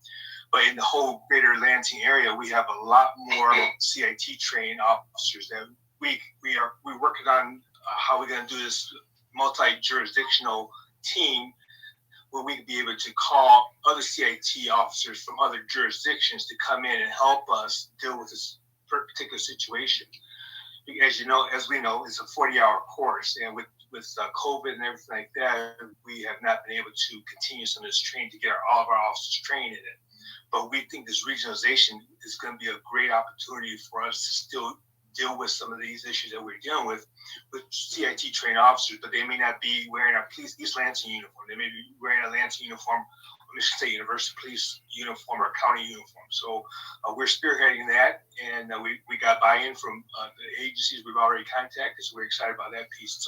but in the whole greater Lansing area, we have a lot more CIT trained officers that we're working on how we're going to do this multi-jurisdictional team where we can be able to call other CIT officers from other jurisdictions to come in and help us deal with this particular situation. As you know, as we know, it's a 40-hour course, and with COVID and everything like that, we have not been able to continue some of this training to get all of our officers trained in it. But we think this regionalization is going to be a great opportunity for us to still deal with some of these issues that we're dealing with CIT trained officers, but they may not be wearing a East Lansing uniform. They may be wearing a Lansing uniform, or Michigan State University police uniform, or county uniform. So we're spearheading that, and we got buy-in from the agencies we've already contacted, so we're excited about that piece.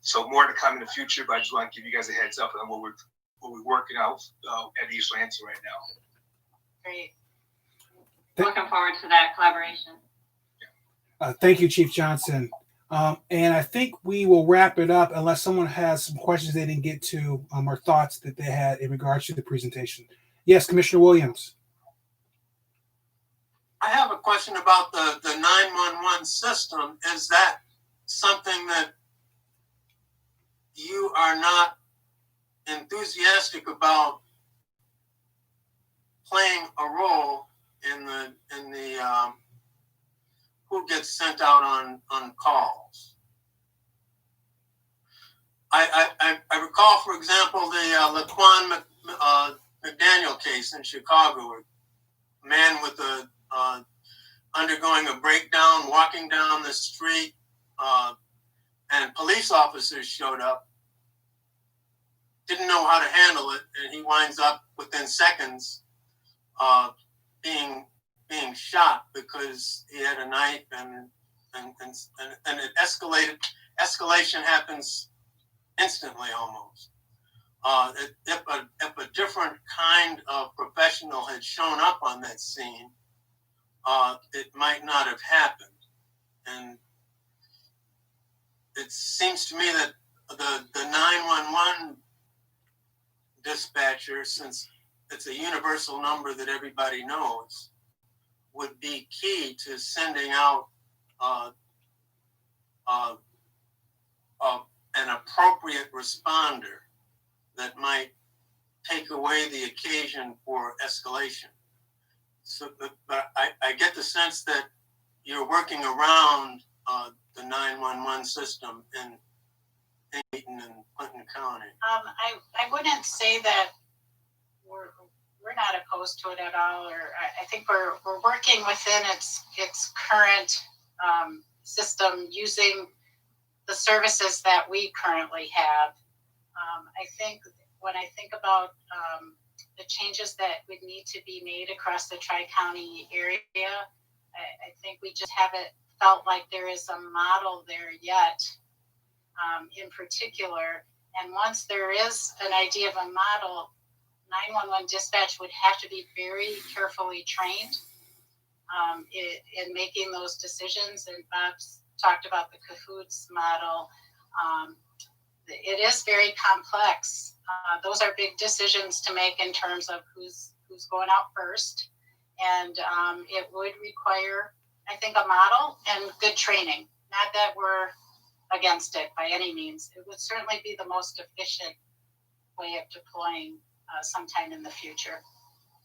So more to come in the future, but I just want to give you guys a heads up on what we're working out at East Lansing right now. Great. Looking forward to that collaboration. Thank you, Chief Johnson. And I think we will wrap it up unless someone has some questions they didn't get to or thoughts that they had in regards to the presentation. Yes, Commissioner Williams. I have a question about the 911 system. Is that something that you are not enthusiastic about playing a role in the who gets sent out on calls? I recall, for example, the Laquan McDaniel case in Chicago, where a man with undergoing a breakdown, walking down the street, and police officers showed up, didn't know how to handle it, and he winds up within seconds being shot because he had a knife, and it escalated. Escalation happens instantly almost. If a different kind of professional had shown up on that scene, it might not have happened. And it seems to me that the 911 dispatcher, since it's a universal number that everybody knows, would be key to sending out an appropriate responder that might take away the occasion for escalation. So, but I get the sense that you're working around the 911 system in Dayton and Clinton County. I wouldn't say that we're not opposed to it at all, or I think we're working within its current system using the services that we currently have. I think when I think about the changes that would need to be made across the Tri-County area, I think we just haven't felt like there is a model there yet, in particular. And once there is an idea of a model, 911 dispatch would have to be very carefully trained in making those decisions. And Bob's talked about the CAHOOTS model. It is very complex. Those are big decisions to make in terms of who's going out first. And it would require, I think, a model and good training. Not that we're against it by any means. It would certainly be the most efficient way of deploying sometime in the future.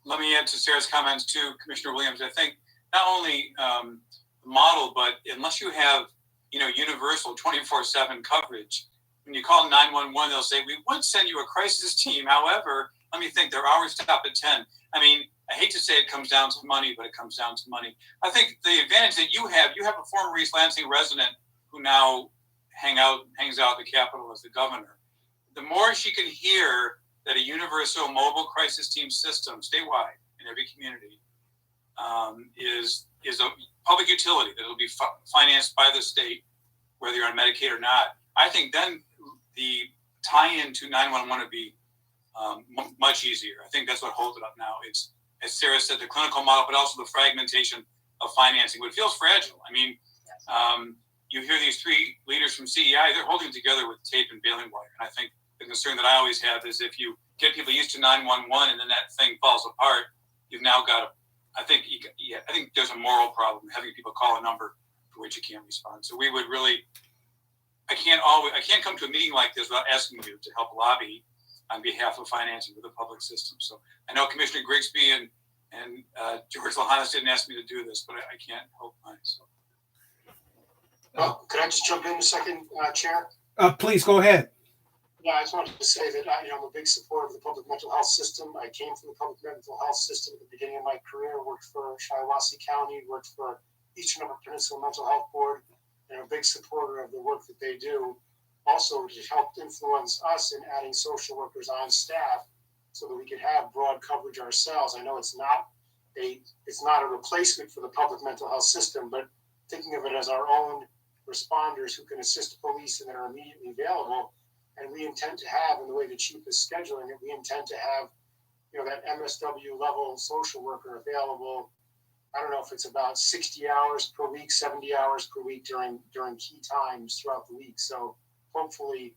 Let me add to Sarah's comments too, Commissioner Williams. I think not only the model, but unless you have, universal 24/7 coverage, when you call 911, they'll say, we would send you a crisis team. However, let me think, their hours stop at 10. I mean, I hate to say it comes down to money, but it comes down to money. I think the advantage that you have a former East Lansing resident who now hangs out at the Capitol as the governor. The more she can hear that a universal mobile crisis team system statewide in every community is a public utility that will be financed by the state, whether you're on Medicaid or not. I think then the tie-in to 911 would be much easier. I think that's what holds it up now. It's, as Sara said, the clinical model, but also the fragmentation of financing. It feels fragile. I mean, you hear these three leaders from CEI, they're holding together with tape and baling wire. And I think the concern that I always have is if you get people used to 911 and then that thing falls apart, you've now got I think there's a moral problem having people call a number for which you can't respond. So we would really, I can't come to a meeting like this without asking you to help lobby on behalf of financing for the public system. So I know Commissioner Grigsby and George Lahanas didn't ask me to do this, but I can't help mine. So. Well, could I just jump in a second, Chair? Please go ahead. Yeah, I just wanted to say that I'm a big supporter of the public mental health system. I came from the public mental health system at the beginning of my career, worked for Shiawassee County, worked for Eastern Upper Peninsula Mental Health Board, and I'm a big supporter of the work that they do. Also, it helped influence us in adding social workers on staff so that we could have broad coverage ourselves. I know it's not a replacement for the public mental health system, but thinking of it as our own responders who can assist police and that are immediately available. And we intend to have, in the way the chief is scheduling it, we intend to have, that MSW level social worker available. I don't know if it's about 60 hours per week, 70 hours per week during key times throughout the week. So hopefully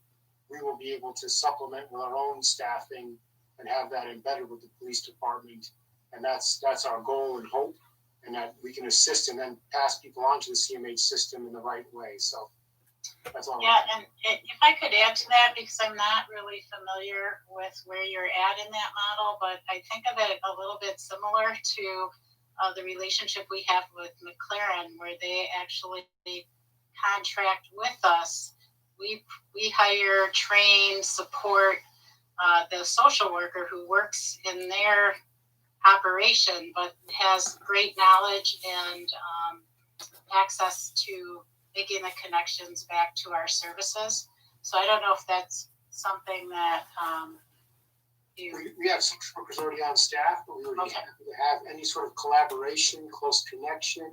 we will be able to supplement with our own staffing and have that embedded with the police department. And that's our goal and hope, and that we can assist and then pass people onto the CMH system in the right way. So that's all. Yeah, and if I could add to that, because I'm not really familiar with where you're at in that model, but I think of it a little bit similar to the relationship we have with McLaren, where they actually contract with us. We hire, train, support the social worker who works in their operation, but has great knowledge and access to making the connections back to our services. So I don't know if that's something that we have social workers already on staff, but we would be happy to have any sort of collaboration, close connection,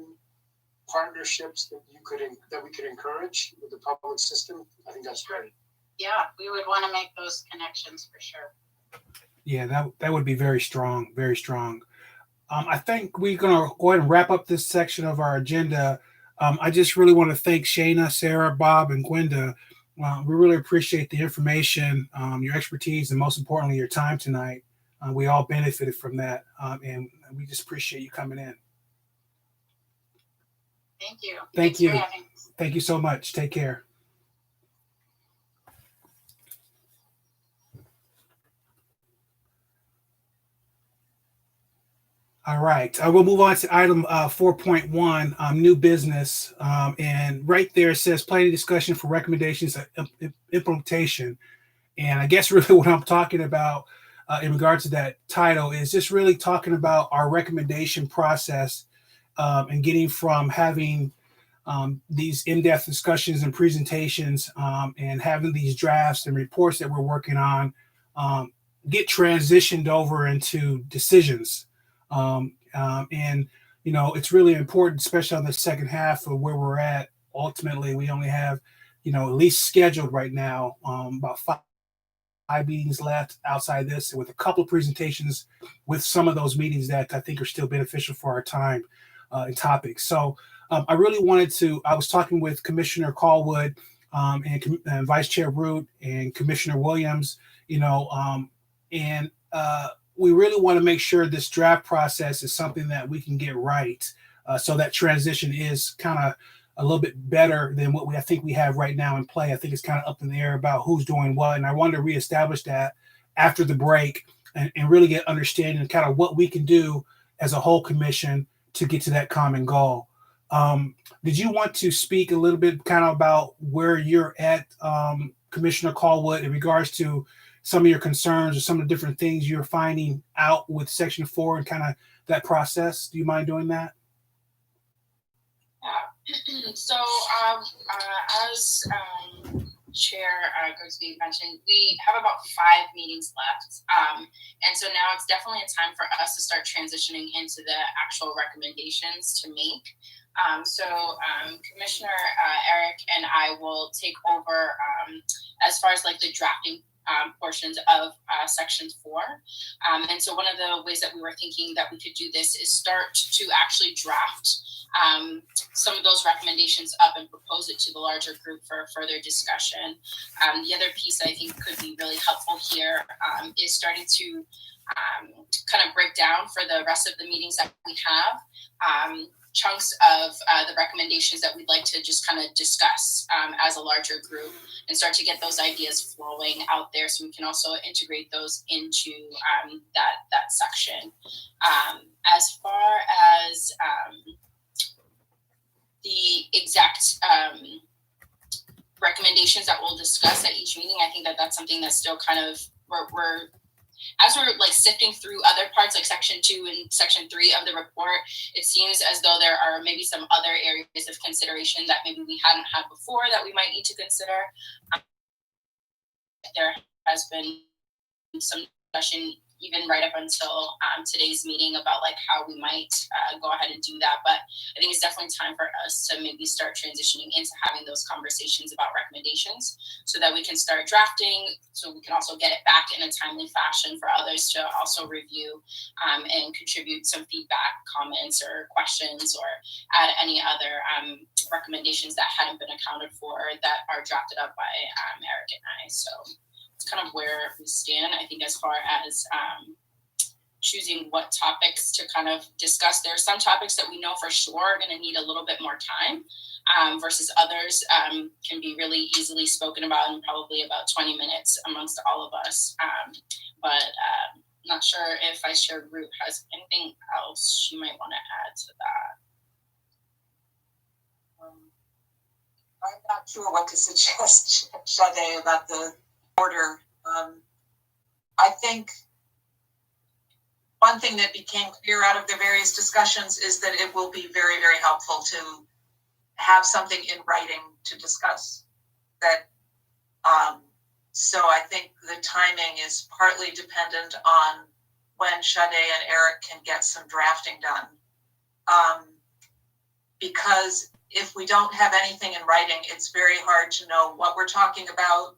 partnerships that we could encourage with the public system. I think that's great. Yeah, we would want to make those connections for sure. Yeah, that would be very strong, very strong. I think we're going to go ahead and wrap up this section of our agenda. I just really want to thank Shana, Sara, Bob, and Gwenda. We really appreciate the information, your expertise, and most importantly, your time tonight. We all benefited from that, and we just appreciate you coming in. Thank you. Thank you. Thank you so much. Take care. All right, we'll move on to item 4.1, new business. And right there it says planning discussion for recommendations of implementation. And I guess really what I'm talking about in regards to that title is just really talking about our recommendation process and getting from having these in-depth discussions and presentations and having these drafts and reports that we're working on get transitioned over into decisions. And it's really important, especially on the second half of where we're at. Ultimately, we only have, at least scheduled right now, about five meetings left outside this, with a couple of presentations with some of those meetings that I think are still beneficial for our time and topics. So I really wanted to, I was talking with Commissioner Callwood and Vice Chair Root and Commissioner Williams, and we really want to make sure this draft process is something that we can get right, so that transition is kind of a little bit better than what I think we have right now in play. I think it's kind of up in the air about who's doing what, and I wanted to reestablish that after the break and really get understanding of kind of what we can do as a whole commission to get to that common goal. Did you want to speak a little bit kind of about where you're at, Commissioner Callwood, in regards to some of your concerns or some of the different things you're finding out with Section 4 and kind of that process? Do you mind doing that? So as Chair Grigsby mentioned, we have about 5 meetings left. And so now it's definitely a time for us to start transitioning into the actual recommendations to make. Commissioner Eric and I will take over as far as like the drafting portions of section 4. And so one of the ways that we were thinking that we could do this is start to actually draft some of those recommendations up and propose it to the larger group for further discussion. The other piece I think could be really helpful here is starting to kind of break down for the rest of the meetings that we have chunks of the recommendations that we'd like to just kind of discuss as a larger group and start to get those ideas flowing out there so we can also integrate those into that section. As far as the exact recommendations that we'll discuss at each meeting, I think that that's something that's still kind of, we're as we're like sifting through other parts like section 2 and section 3 of the report, it seems as though there are maybe some other areas of consideration that maybe we hadn't had before that we might need to consider. There has been some discussion even right up until today's meeting about like how we might go ahead and do that. But I think it's definitely time for us to maybe start transitioning into having those conversations about recommendations so that we can start drafting, so we can also get it back in a timely fashion for others to also review and contribute some feedback, comments, or questions, or add any other recommendations that hadn't been accounted for that are drafted up by Eric and I. So kind of where we stand, I think, as far as choosing what topics to kind of discuss. There are some topics that we know for sure are going to need a little bit more time versus others can be really easily spoken about in probably about 20 minutes amongst all of us. But not sure if Vice Chair Root has anything else she might want to add to that. I'm not sure what to suggest, Shade, about the order. I think one thing that became clear out of the various discussions is that it will be very, very helpful to have something in writing to discuss. That so I think the timing is partly dependent on when Shade and Eric can get some drafting done. Because if we don't have anything in writing, it's very hard to know what we're talking about,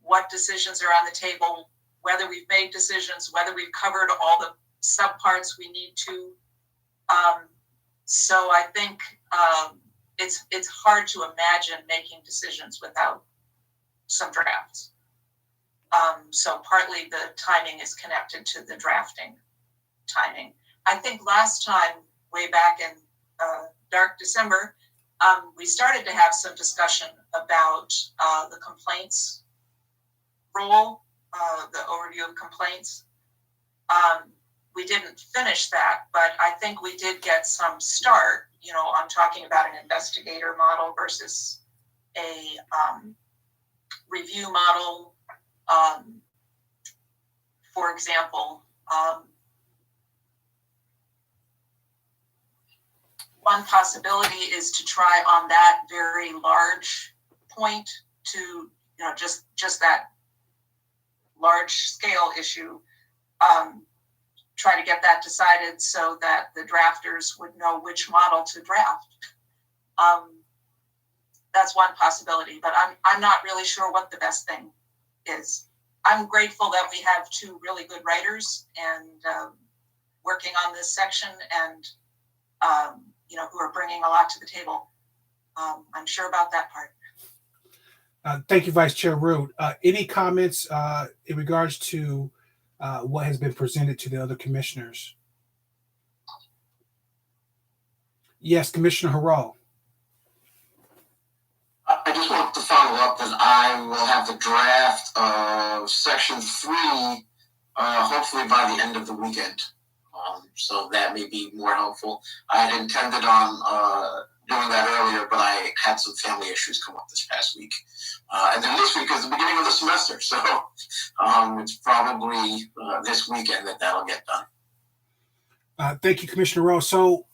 what decisions are on the table, whether we've made decisions, whether we've covered all the subparts we need to. So I think it's hard to imagine making decisions without some drafts. So partly the timing is connected to the drafting timing. I think last time, way back in dark December, we started to have some discussion about the complaints role, the overview of complaints. We didn't finish that, but I think we did get some start, on talking about an investigator model versus a review model. For example, one possibility is to try on that very large point to, just that large scale issue, try to get that decided so that the drafters would know which model to draft. That's one possibility, but I'm not really sure what the best thing is. I'm grateful that we have 2 really good writers and working on this section and who are bringing a lot to the table. I'm sure about that part. Thank you, Vice Chair Root. Any comments in regards to what has been presented to the other commissioners? Yes, Commissioner Harrell. I just want to follow up that I will have the draft of section 3 hopefully by the end of the weekend. So that may be more helpful. I had intended on doing that earlier, but I had some family issues come up this past week. And then this week is the beginning of the semester. So it's probably this weekend that'll get done. Thank you, Commissioner Rowe. So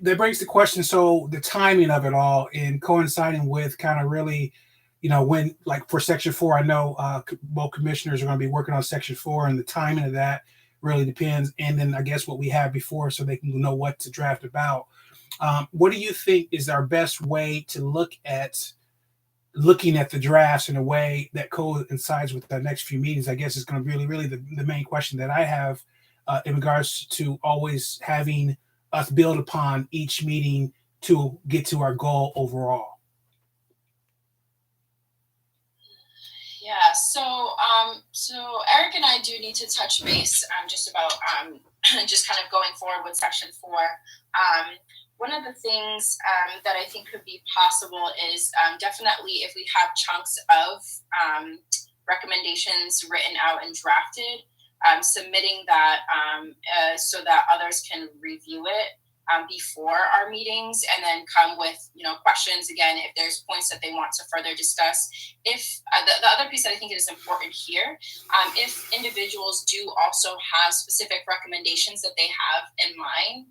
that brings the question, so the timing of it all in coinciding with kind of really when, like for Section 4, I know both commissioners are going to be working on Section 4, and the timing of that really depends. And then I guess what we have before, so they can know what to draft about. What do you think is our best way to looking at the drafts in a way that coincides with the next few meetings? I guess is going to be really the main question that I have in regards to always having us build upon each meeting to get to our goal overall. Yeah, so Eric and I do need to touch base just about just kind of going forward with Section 4. One of the things that I think could be possible is definitely if we have chunks of recommendations written out and drafted, submitting that so that others can review it before our meetings, and then come with questions again if there's points that they want to further discuss. If the other piece that I think is important here, if individuals do also have specific recommendations that they have in mind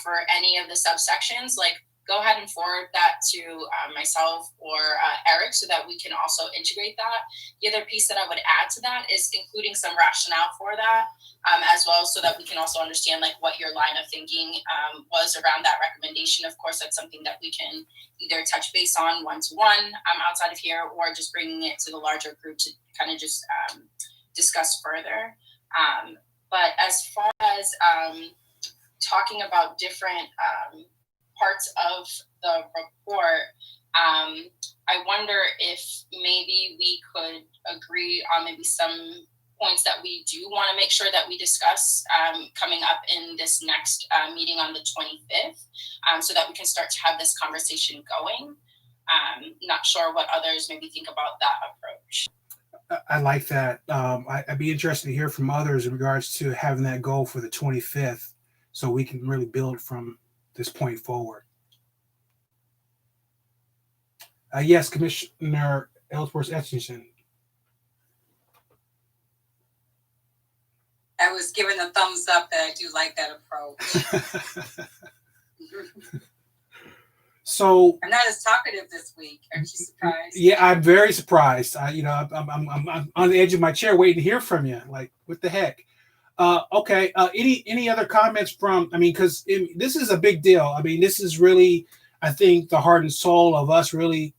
for any of the subsections, like go ahead and forward that to myself or Eric so that we can also integrate that. The other piece that I would add to that is including some rationale for that as well, so that we can also understand like what your line of thinking was around that recommendation. Of course, that's something that we can either touch base on one-to-one outside of here, or just bringing it to the larger group to kind of just discuss further. But as far as talking about different parts of the report, I wonder if maybe we could agree on maybe some points that we do want to make sure that we discuss coming up in this next meeting on the 25th, so that we can start to have this conversation going. Not sure what others maybe think about that approach. I like that. I'd be interested to hear from others in regards to having that goal for the 25th, so we can really build from this point forward. Yes, Commissioner Ellsworth-Etchison. I was given a thumbs up that I do like that approach. So I'm not as talkative this week. Aren't you surprised? Yeah, I'm very surprised. I'm on the edge of my chair waiting to hear from you. Like, what the heck? Okay. Any other comments from? I mean, because this is a big deal. I mean, this is really, I think, the heart and soul of us really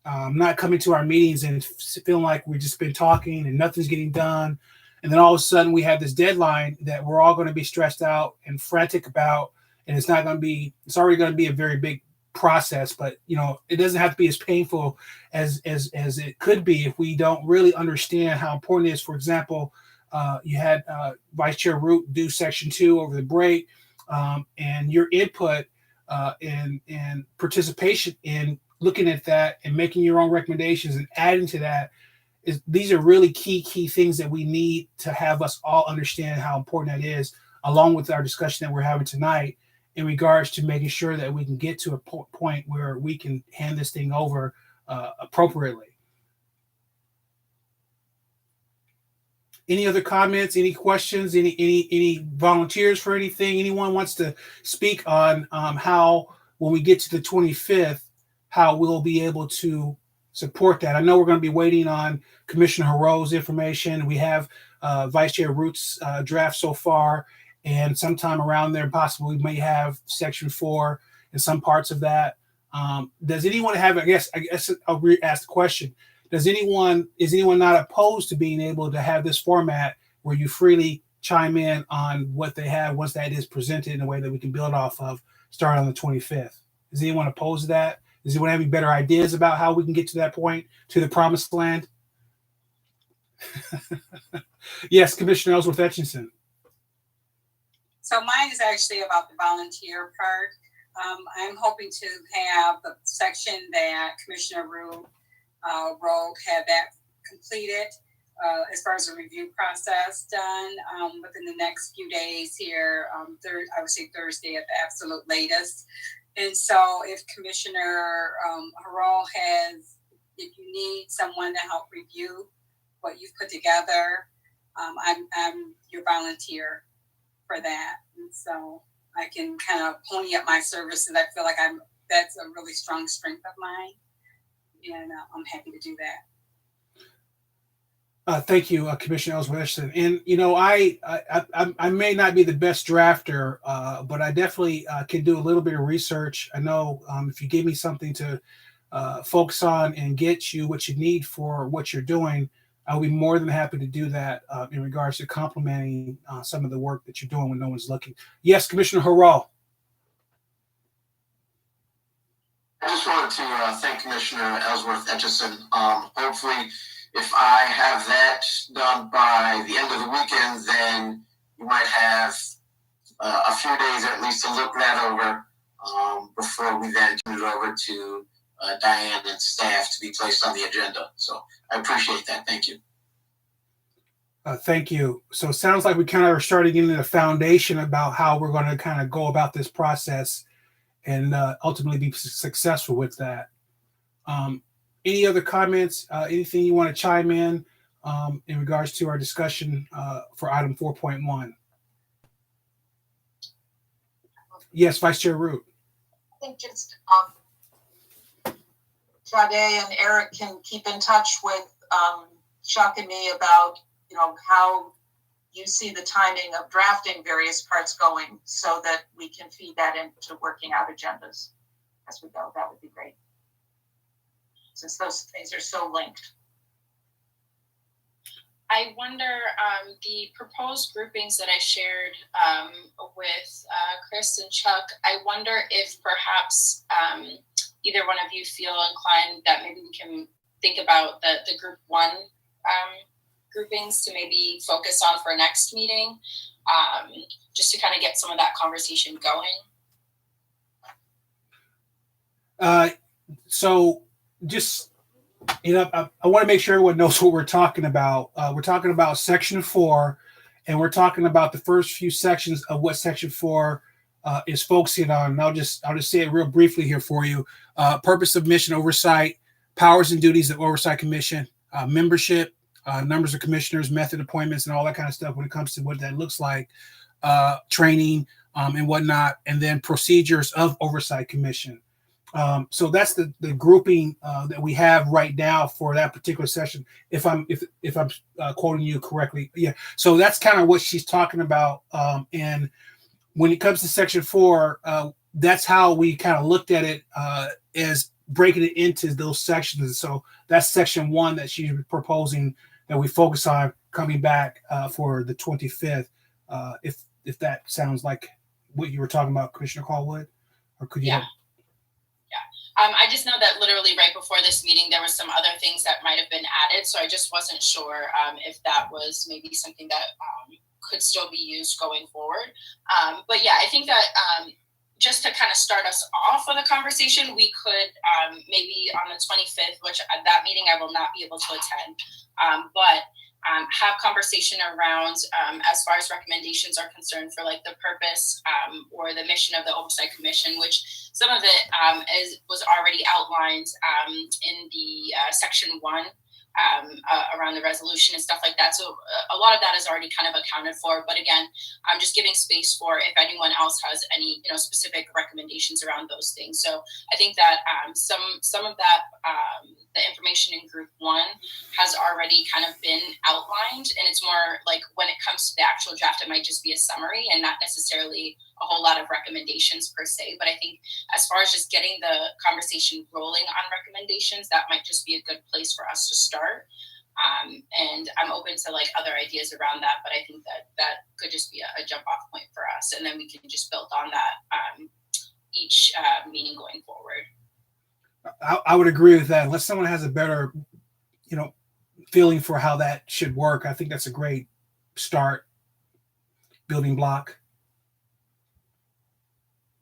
not coming to our meetings and feeling like we've just been talking and nothing's getting done. And then all of a sudden we have this deadline that we're all going to be stressed out and frantic about, and it's already going to be a very big process, but it doesn't have to be as painful as it could be if we don't really understand how important it is. For example, you had Vice Chair Root do Section 2 over the break, and your input and participation in looking at that and making your own recommendations and adding to that. These are really key things that we need to have us all understand how important that is, along with our discussion that we're having tonight in regards to making sure that we can get to a point where we can hand this thing over appropriately. Any other comments, any questions, any volunteers for anything? Anyone wants to speak on how, when we get to the 25th, how we'll be able to support that? I know we're going to be waiting on Commissioner Hero's information. We have Vice Chair Root's draft so far, and sometime around there, possibly we may have Section 4 and some parts of that. Does anyone have? I guess I'll ask the question: is anyone not opposed to being able to have this format where you freely chime in on what they have once that is presented in a way that we can build off of, starting on the 25th? Is anyone opposed to that? Does anyone have any better ideas about how we can get to that point, to the promised land? Yes, Commissioner Ellsworth-Etchison. So mine is actually about the volunteer part. I'm hoping to have the section that Commissioner Root wrote, have that completed as far as the review process done within the next few days here. I would say Thursday at the absolute latest. And so if Commissioner Hero if you need someone to help review what you've put together, I'm your volunteer for that. And so I can kind of pony up my services. I feel like that's a really strong strength of mine. and I'm happy to do that. Thank you, Commissioner Ellsworth. And you know, I may not be the best drafter, but I definitely can do a little bit of research. I know if you give me something to focus on and get you what you need for what you're doing, I'll be more than happy to do that in regards to complementing some of the work that you're doing when no one's looking. Yes, Commissioner Harrell. I just wanted to thank Commissioner Ellsworth Etchison. Hopefully, if I have that done by the end of the weekend, then you might have a few days at least to look that over before we then turn it over to Diane and staff to be placed on the agenda. So I appreciate that. Thank you. Thank you. So it sounds like we kind of are starting getting a foundation about how we're going to kind of go about this process and ultimately be successful with that. Any other comments? Anything you want to chime in regards to our discussion for item 4.1? Yes, Vice Chair Root. I think just Sade and Eric can keep in touch with Chuck and me about, you know, how you see the timing of drafting various parts going so that we can feed that into working out agendas as we go. That would be great, since those things are so linked. I wonder, the proposed groupings that I shared with Chris and Chuck, I wonder if perhaps either one of you feel inclined that maybe we can think about the group one groupings to maybe focus on for next meeting, just to kind of get some of that conversation going. So just, you know, I want to make sure everyone knows what we're talking about. We're talking about Section 4, and we're talking about the first few sections of what Section 4 is focusing on. And I'll just say it real briefly here for you. Purpose of mission oversight, powers and duties of Oversight Commission, membership, numbers of commissioners, method appointments, and all that kind of stuff when it comes to what that looks like, training and whatnot, and then procedures of Oversight Commission. So that's the grouping that we have right now for that particular session. If I'm quoting you correctly, yeah. So that's kind of what she's talking about. And when it comes to Section 4, that's how we kind of looked at it as breaking it into those sections. So that's Section 1 that she's proposing that we focus on coming back for the 25th. If that sounds like what you were talking about, Commissioner Callwood, or could you? Yeah. I just know that literally right before this meeting, there was some other things that might have been added. So I just wasn't sure if that was maybe something that could still be used going forward. But yeah, I think that just to kind of start us off with a conversation, we could maybe on the 25th, which at that meeting I will not be able to attend, but have conversation around as far as recommendations are concerned for like the purpose or the mission of the Oversight Commission, which some of it was already outlined in the Section 1 around the resolution and stuff like that. So a lot of that is already kind of accounted for. But again, I'm just giving space for if anyone else has any specific recommendations around those things. So I think that some of that the information in Group 1 has already kind of been outlined, and it's more like when it comes to the actual draft, it might just be a summary and not necessarily a whole lot of recommendations per se. But I think as far as just getting the conversation rolling on recommendations, that might just be a good place for us to start. And I'm open to like other ideas around that, but I think that could just be a jump off point for us. And then we can just build on that each meeting going forward. I would agree with that. Unless someone has a better, feeling for how that should work, I think that's a great start building block.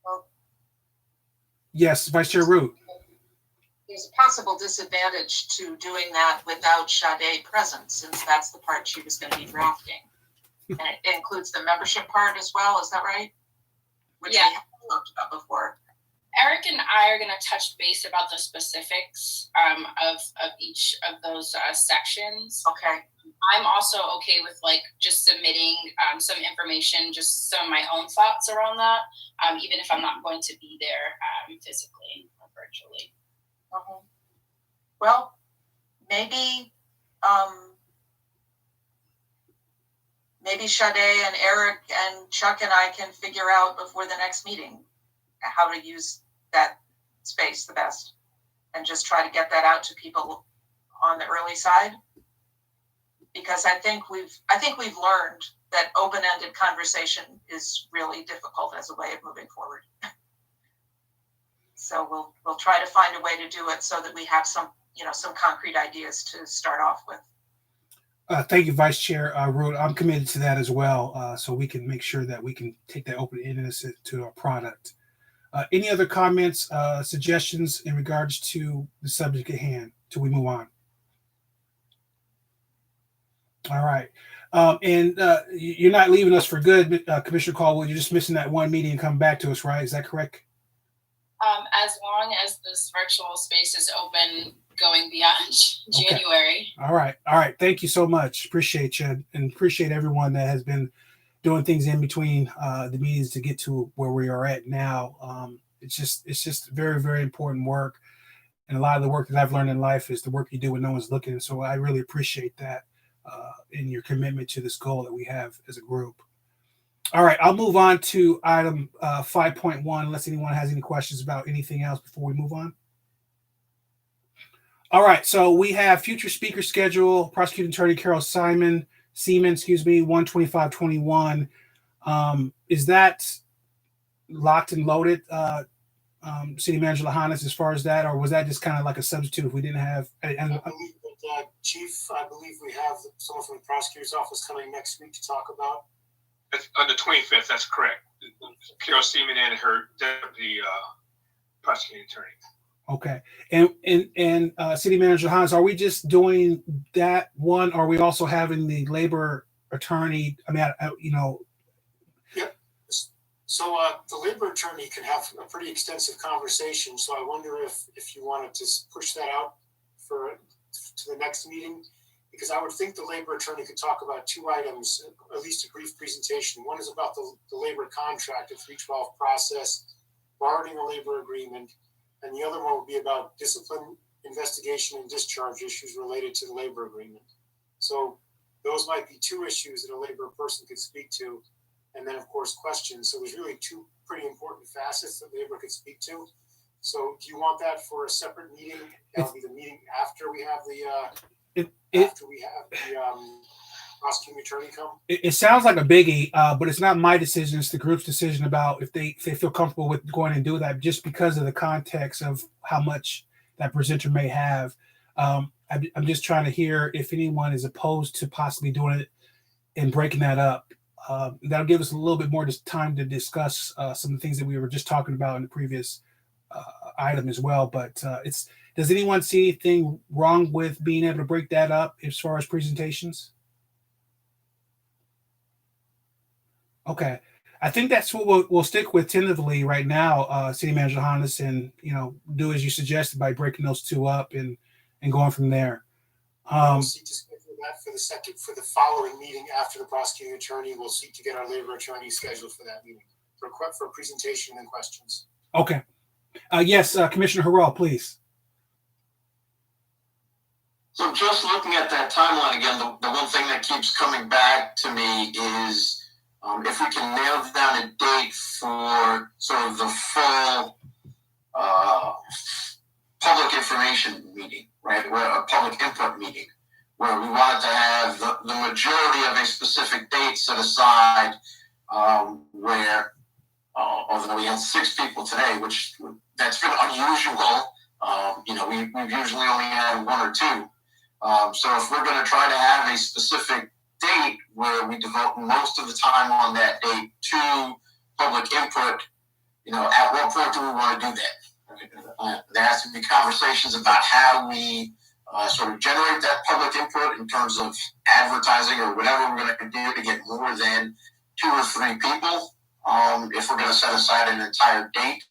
Well, yes, Vice Chair Root. There's a possible disadvantage to doing that without Sade present, since that's the part she was going to be drafting. And it includes the membership part as well, is that right? Which yeah. we haven't talked about before. Eric and I are going to touch base about the specifics of each of those sections. Okay. I'm also okay with like just submitting some information, just some of my own thoughts around that, even if I'm not going to be there physically or virtually. well, maybe maybe Sade and Eric and Chuck and I can figure out before the next meeting how to use that space the best, and just try to get that out to people on the early side. Because I think we've learned that open-ended conversation is really difficult as a way of moving forward. So we'll try to find a way to do it so that we have some concrete ideas to start off with. Thank you, Vice Chair Root. I'm committed to that as well, so we can make sure that we can take that open-endedness to our product. Any other comments, suggestions in regards to the subject at hand till we move on? All right. And you're not leaving us for good, Commissioner Caldwell. You're just missing that one meeting and come back to us, right? Is that correct? As long as this virtual space is open going beyond January. Okay. All right. All right. Thank you so much. Appreciate you, and appreciate everyone that has been doing things in between the meetings to get to where we are at now. It's just very, very important work. And a lot of the work that I've learned in life is the work you do when no one's looking. So I really appreciate that in your commitment to this goal that we have as a group. All right, I'll move on to item 5.1, unless anyone has any questions about anything else before we move on. All right, so we have future speaker schedule, Prosecuting Attorney Carol Seaman, 12521. Is that locked and loaded, City Manager Lahanas, as far as that, or was that just kind of like a substitute if we didn't have? I believe that, Chief, I believe we have someone from the prosecutor's office coming next week to talk about. On the 25th, that's correct. Carol Seaman and her deputy prosecuting attorney. Okay, and City Manager Hans, are we just doing that one? Or are we also having the labor attorney? I mean, Yep. So the labor attorney can have a pretty extensive conversation. So I wonder if you wanted to push that out to the next meeting. Because I would think the labor attorney could talk about two items, at least a brief presentation. One is about the labor contract, the 312 process, bargaining a labor agreement, and the other one would be about discipline, investigation, and discharge issues related to the labor agreement. So those might be two issues that a labor person could speak to, and then of course questions. So there's really two pretty important facets that labor could speak to. So do you want that for a separate meeting? That would be the meeting after we have the prosecuting attorney come? It sounds like a biggie, but it's not my decision. It's the group's decision about if they feel comfortable with going and do that, just because of the context of how much that presenter may have. I'm just trying to hear if anyone is opposed to possibly doing it and breaking that up. That'll give us a little bit more time to discuss some of the things that we were just talking about in the previous item as well. But does anyone see anything wrong with being able to break that up as far as presentations? Okay, I think that's what we'll stick with tentatively right now, City Manager Hannes, and do as you suggested by breaking those two up and going from there. We'll seek to schedule that for the following meeting after the prosecuting attorney. We'll seek to get our labor attorney scheduled for that meeting for a presentation and questions. Okay. Yes, Commissioner Harrell, please. So just looking at that timeline again, the one thing that keeps coming back to me is if we can nail down a date for sort of the full public information meeting, right? A public input meeting, where we wanted to have the majority of a specific date set aside, where although we had 6 people today, which that's been unusual. We've usually only had 1 or 2. So if we're going to try to have a specific date where we devote most of the time on that date to public input, at what point do we want to do that? There has to be conversations about how we sort of generate that public input in terms of advertising or whatever we're going to do to get more than 2 or 3 people. If we're going to set aside an entire date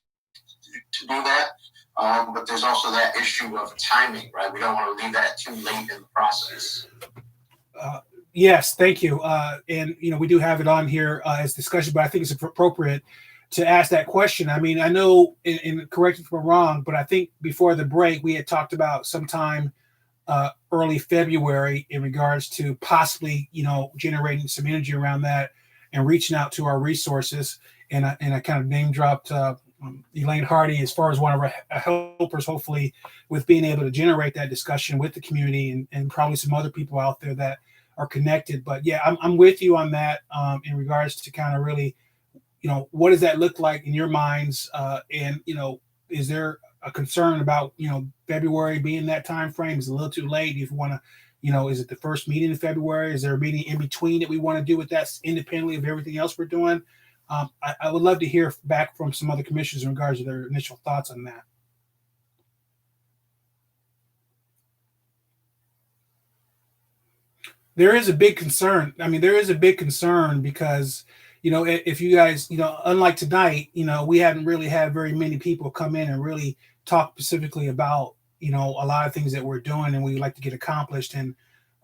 to do that. But there's also that issue of timing, right? We don't want to leave that too late in the process. Yes, thank you. And we do have it on here as discussion, but I think it's appropriate to ask that question. I mean, I know, and correct me if I'm wrong, but I think before the break we had talked about sometime early February in regards to possibly, generating some energy around that and reaching out to our resources. And I kind of name dropped Elaine Hardy as far as one of our helpers, hopefully, with being able to generate that discussion with the community and probably some other people out there that are connected. But yeah, I'm with you on that in regards to kind of really, what does that look like in your minds? And, is there a concern about, February being that time frame? Is it a little too late? If you want to, is it the first meeting in February? Is there a meeting in between that we want to do with that independently of everything else we're doing? I would love to hear back from some other commissioners in regards to their initial thoughts on that. There is a big concern. I mean, there is a big concern because, if you guys, unlike tonight, we haven't really had very many people come in and really talk specifically about, a lot of things that we're doing and we like to get accomplished. And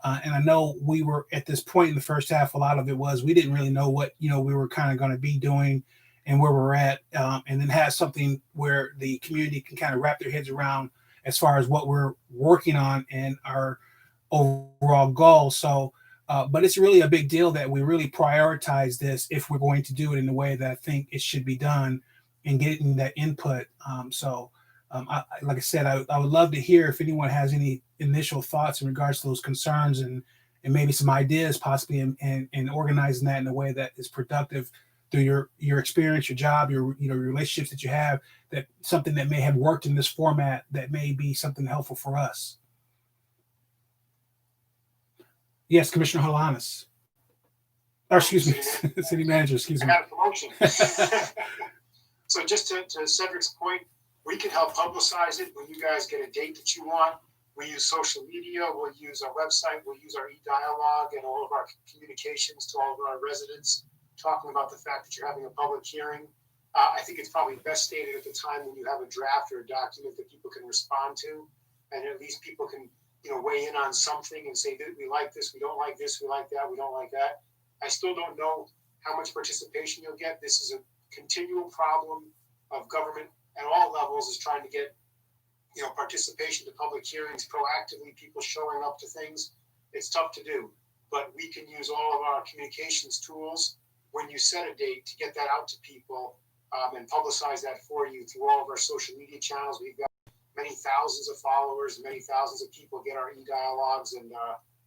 I know we were at this point in the first half, a lot of it was, we didn't really know what, we were kind of going to be doing and where we're at, and then have something where the community can kind of wrap their heads around as far as what we're working on and our overall goal. So, but it's really a big deal that we really prioritize this if we're going to do it in the way that I think it should be done and getting that input. Like I said, I would love to hear if anyone has any initial thoughts in regards to those concerns and maybe some ideas possibly in organizing that in a way that is productive through your experience, your job, your relationships that you have, that something that may have worked in this format that may be something helpful for us. Yes, Commissioner Holanis. Or excuse me, City Manager, excuse me. I got a promotion. So just to Cedric's point, we can help publicize it when you guys get a date that you want. We use social media, we'll use our website, we'll use our e-dialogue and all of our communications to all of our residents, talking about the fact that you're having a public hearing. I think it's probably best stated at the time when you have a draft or a document that people can respond to, and at least people can weigh in on something and say that we like this, we don't like this, we like that, we don't like that. I still don't know how much participation you'll get. This is a continual problem of government at all levels, is trying to get participation to public hearings proactively, people showing up to things. It's tough to do, but we can use all of our communications tools when you set a date to get that out to people and publicize that for you through all of our social media channels. We've got many thousands of followers, many thousands of people get our e-dialogues and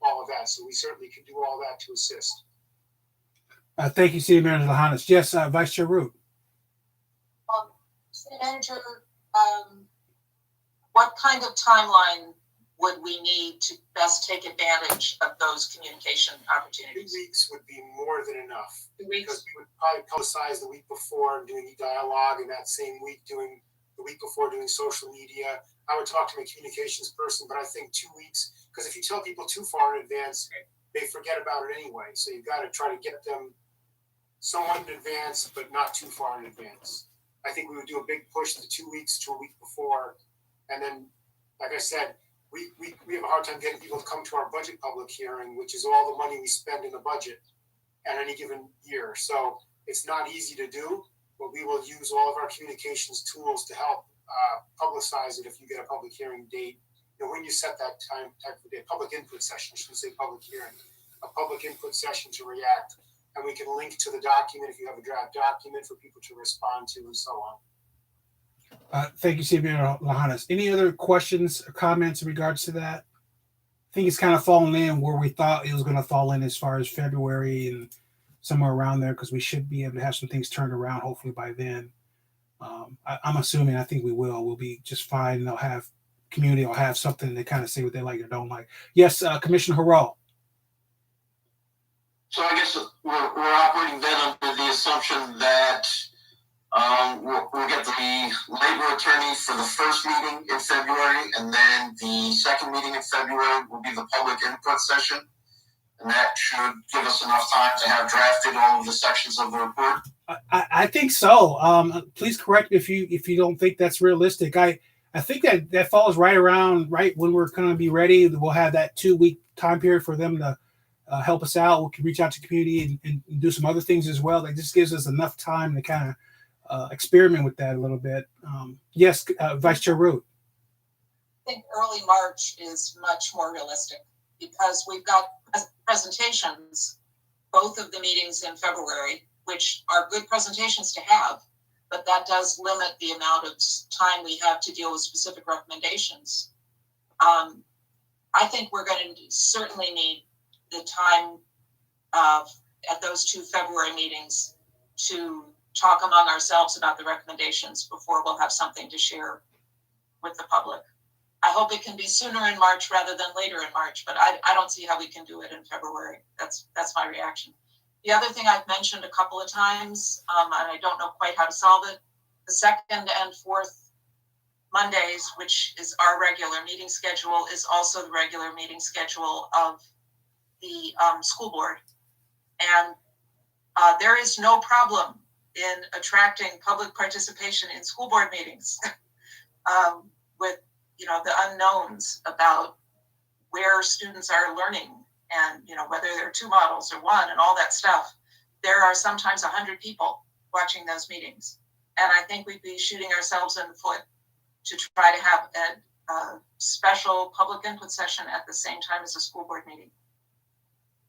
all of that. So we certainly can do all that to assist. Thank you, City Manager Lahanis. Yes, Vice Chair Root. City Manager, what kind of timeline would we need to best take advantage of those communication opportunities? 2 weeks would be more than enough. 2 weeks? Because we would probably publicize the week before and doing e-dialogue, and that same week doing the week before doing social media. I would talk to my communications person, but I think 2 weeks, because if you tell people too far in advance, they forget about it anyway. So you've got to try to get them somewhat in advance, but not too far in advance. I think we would do a big push the 2 weeks to a week before. And then, like I said, we have a hard time getting people to come to our budget public hearing, which is all the money we spend in the budget at any given year. So it's not easy to do, but we will use all of our communications tools to help publicize it if you get a public hearing date. When you set that time, type of day, public input session, I shouldn't say public hearing, a public input session to react. And we can link to the document if you have a draft document for people to respond to and so on. Thank you, City Manager Lahanis. Any other questions or comments in regards to that? I think it's kind of fallen in where we thought it was going to fall in as far as February and somewhere around there, because we should be able to have some things turned around hopefully by then. I'm assuming, I think we will. We'll be just fine. And they'll have community will have something to kind of say what they like or don't like. Yes, Commissioner Harrell. So I guess we're operating then under the assumption that we'll get the labor attorney for the first meeting in February, and then the second meeting in February will be the public input session. And that should give us enough time to have drafted all of the sections of the report. I think so. Please correct me if you don't think that's realistic. I think that falls right around when we're going to be ready. We'll have that 2 week time period for them to help us out. We can reach out to community and do some other things as well. That just gives us enough time to kind experiment with that a little bit. Yes, Vice Chair Root. I think early March is much more realistic because we've got presentations, both of the meetings in February, which are good presentations to have, but that does limit the amount of time we have to deal with specific recommendations. I think we're going to certainly need the time at those 2 February meetings to talk among ourselves about the recommendations before we'll have something to share with the public. I hope it can be sooner in March rather than later in March, but I don't see how we can do it in February. That's my reaction. The other thing I've mentioned a couple of times, and I don't know quite how to solve it, the 2nd and 4th Mondays, which is our regular meeting schedule, is also the regular meeting schedule of the school board. And there is no problem in attracting public participation in school board meetings with the unknowns about where students are learning and whether there are 2 models or 1 and all that stuff. There are sometimes 100 people watching those meetings, and I think we'd be shooting ourselves in the foot to try to have a special public input session at the same time as a school board meeting.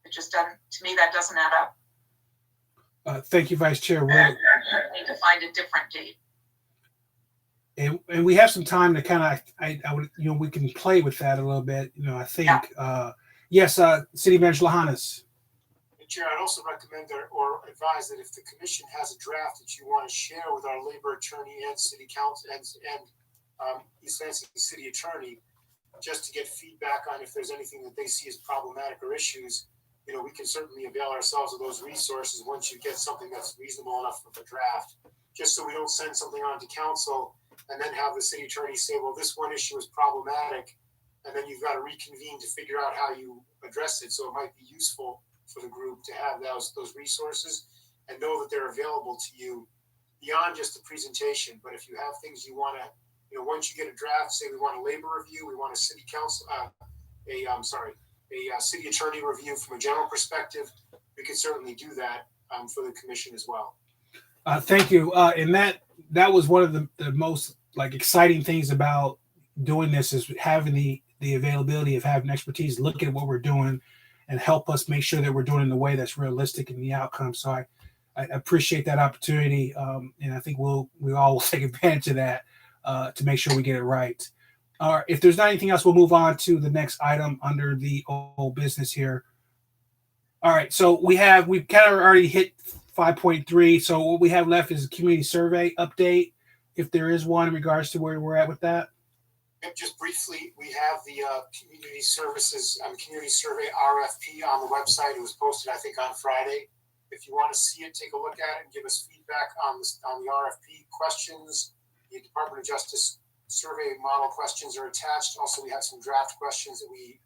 It just doesn't, to me, that doesn't add up. Thank you, Vice Chair Root. We need to find a different date. And we have some time to kind of, I would, we can play with that a little bit. I think, yes, City Manager Lahanas. Chair, I'd also recommend or advise that if the commission has a draft that you want to share with our labor attorney and city council and East Lansing city attorney, just to get feedback on if there's anything that they see as problematic or issues, we can certainly avail ourselves of those resources once you get something that's reasonable enough for the draft, just so we don't send something on to council and then have the city attorney say, well, this one issue is problematic, and then you've got to reconvene to figure out how you address it. So it might be useful for the group to have those resources and know that they're available to you beyond just the presentation. But if you have things you want to, once you get a draft, say we want a labor review, we want a city council, a city attorney review from a general perspective, we could certainly do that for the commission as well. Thank you. And that was one of the most exciting things about doing this is having the availability of having expertise, look at what we're doing and help us make sure that we're doing it in a way that's realistic in the outcome. So I appreciate that opportunity. And I think we all will take advantage of that to make sure we get it right. All right. If there's not anything else, we'll move on to the next item under the old business here. All right. So we've kind of already hit 5.3. So what we have left is a community survey update, if there is one, in regards to where we're at with that. Just briefly, we have the community services community survey RFP on the website. It was posted, I think, on Friday. If you want to see it, take a look at it and give us feedback on the RFP questions. The Department of Justice survey model questions are attached. Also, we have some draft questions that we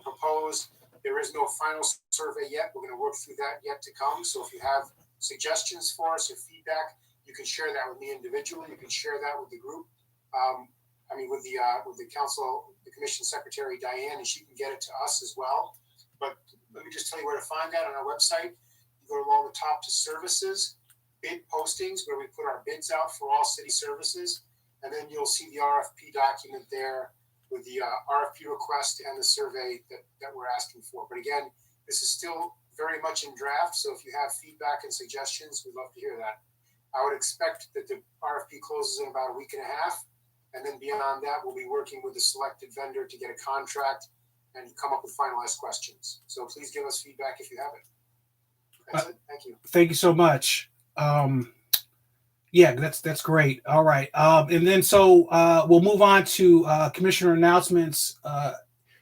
proposed. There is no final survey yet. We're going to work through that yet to come. So if you have suggestions for us or feedback, you can share that with me individually. You can share that with the group. With the council, the commission secretary, Diane, and she can get it to us as well. But let me just tell you where to find that on our website. You go along the top to services, bid postings, where we put our bids out for all city services. And then you'll see the RFP document there with the RFP request and the survey that we're asking for. But again, this is still very much in draft. So if you have feedback and suggestions, we'd love to hear that. I would expect that the RFP closes in about a week and a half. And then beyond that, we'll be working with the selected vendor to get a contract and come up with finalized questions. So please give us feedback if you have it. That's it. Thank you. Thank you so much. Yeah, that's great. All right. And then we'll move on to commissioner announcements.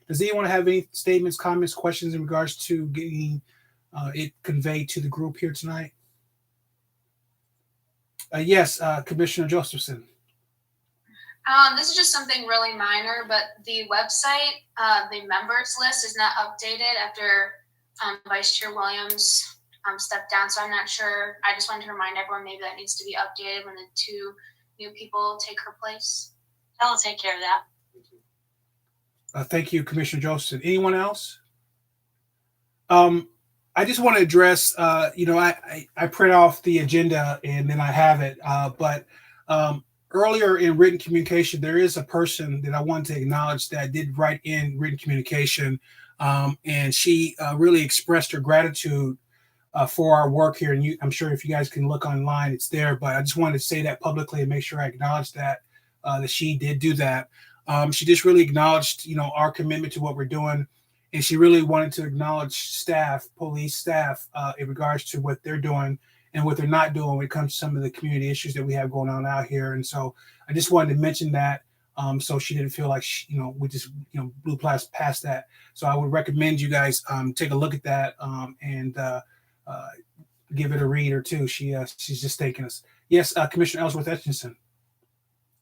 Does anyone have any statements, comments, questions in regards to getting it conveyed to the group here tonight? Yes, Commissioner Josephson. This is just something really minor, but the website, the members list is not updated after Vice Chair Williams stepped down. So I'm not sure. I just wanted to remind everyone maybe that needs to be updated when the 2 new people take her place. I'll take care of that. Thank you, Commissioner Josephson. Anyone else? I just want to address, I print off the agenda and then I have it. But earlier in written communication, there is a person that I want to acknowledge that did write in written communication. And she really expressed her gratitude for our work here. And I'm sure if you guys can look online, it's there. But I just wanted to say that publicly and make sure I acknowledge that she did do that. She just really acknowledged, our commitment to what we're doing. And she really wanted to acknowledge staff, police staff, in regards to what they're doing and what they're not doing when it comes to some of the community issues that we have going on out here. And so I just wanted to mention that so she didn't feel like, we just, blew past that. So I would recommend you guys take a look at that and give it a read or two. She's just thanking us. Yes, Commissioner Ellsworth Etchinson.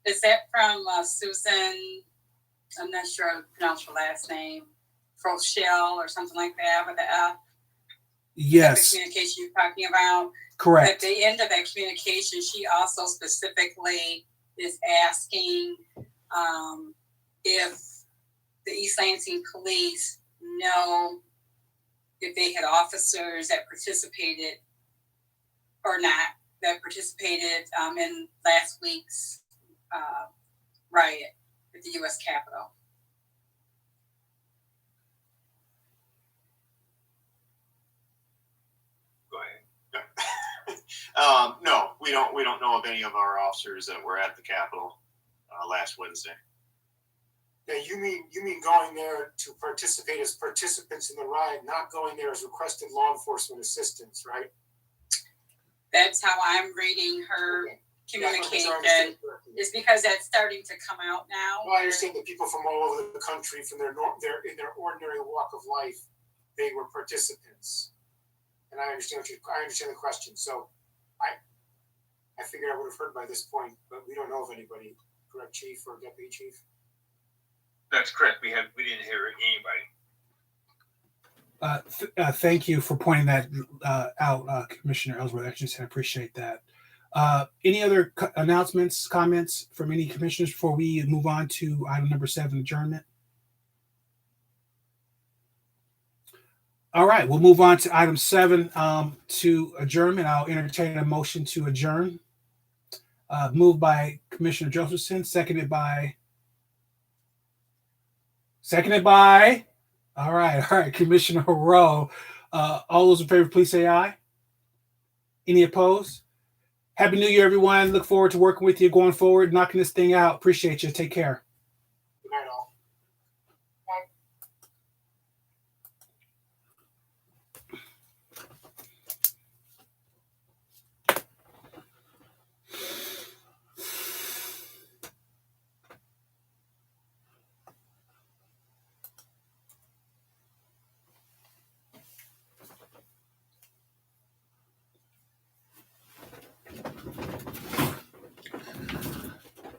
Is that from Susan? I'm not sure how to pronounce her last name. Froschel or something like that with the F. Yes. The communication you're talking about. Correct. At the end of that communication, she also specifically is asking if the East Lansing Police know if they had officers that participated or not, that participated in last week's riot at the U.S. Capitol. No, we don't know of any of our officers that were at the Capitol last Wednesday. Yeah, you mean going there to participate as participants in the riot, not going there as requested law enforcement assistance, right? That's how I'm reading her communication. Is because that's starting to come out now. Well, I understand that people from all over the country, from in their ordinary walk of life, they were participants. And I understand the question. So I figured I would have heard by this point, but we don't know of anybody. Correct, Chief or Deputy Chief? That's correct. We didn't hear anybody. Thank you for pointing that out, Commissioner Ellsworth. I appreciate that. Any other announcements, comments from any commissioners before we move on to item number 7, adjournment? All right, we'll move on to item 7, to adjournment. I'll entertain a motion to adjourn. Moved by Commissioner Josephson, seconded by. All right, Commissioner Rowe. All those in favor, please say aye. Any opposed? Happy New Year, everyone. Look forward to working with you going forward, knocking this thing out. Appreciate you. Take care. Good night, all.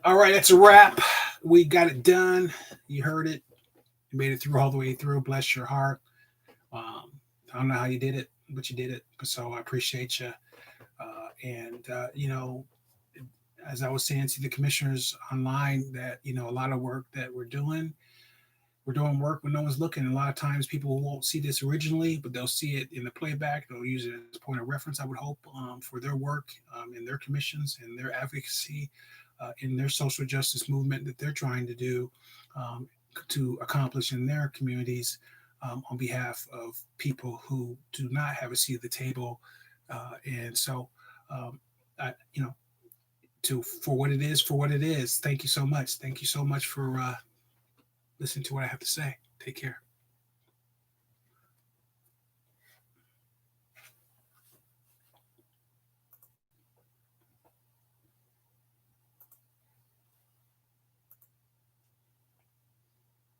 All right, that's a wrap. We got it done. You heard it. You made it through all the way through. Bless your heart. I don't know how you did it, but you did it. So I appreciate you. As I was saying to the commissioners online, that a lot of work that we're doing work when no one's looking. And a lot of times people won't see this originally, but they'll see it in the playback. They'll use it as a point of reference, I would hope, for their work in their commissions and their advocacy in their social justice movement that they're trying to do to accomplish in their communities on behalf of people who do not have a seat at the table. For what it is. Thank you so much. Thank you so much for listening to what I have to say. Take care.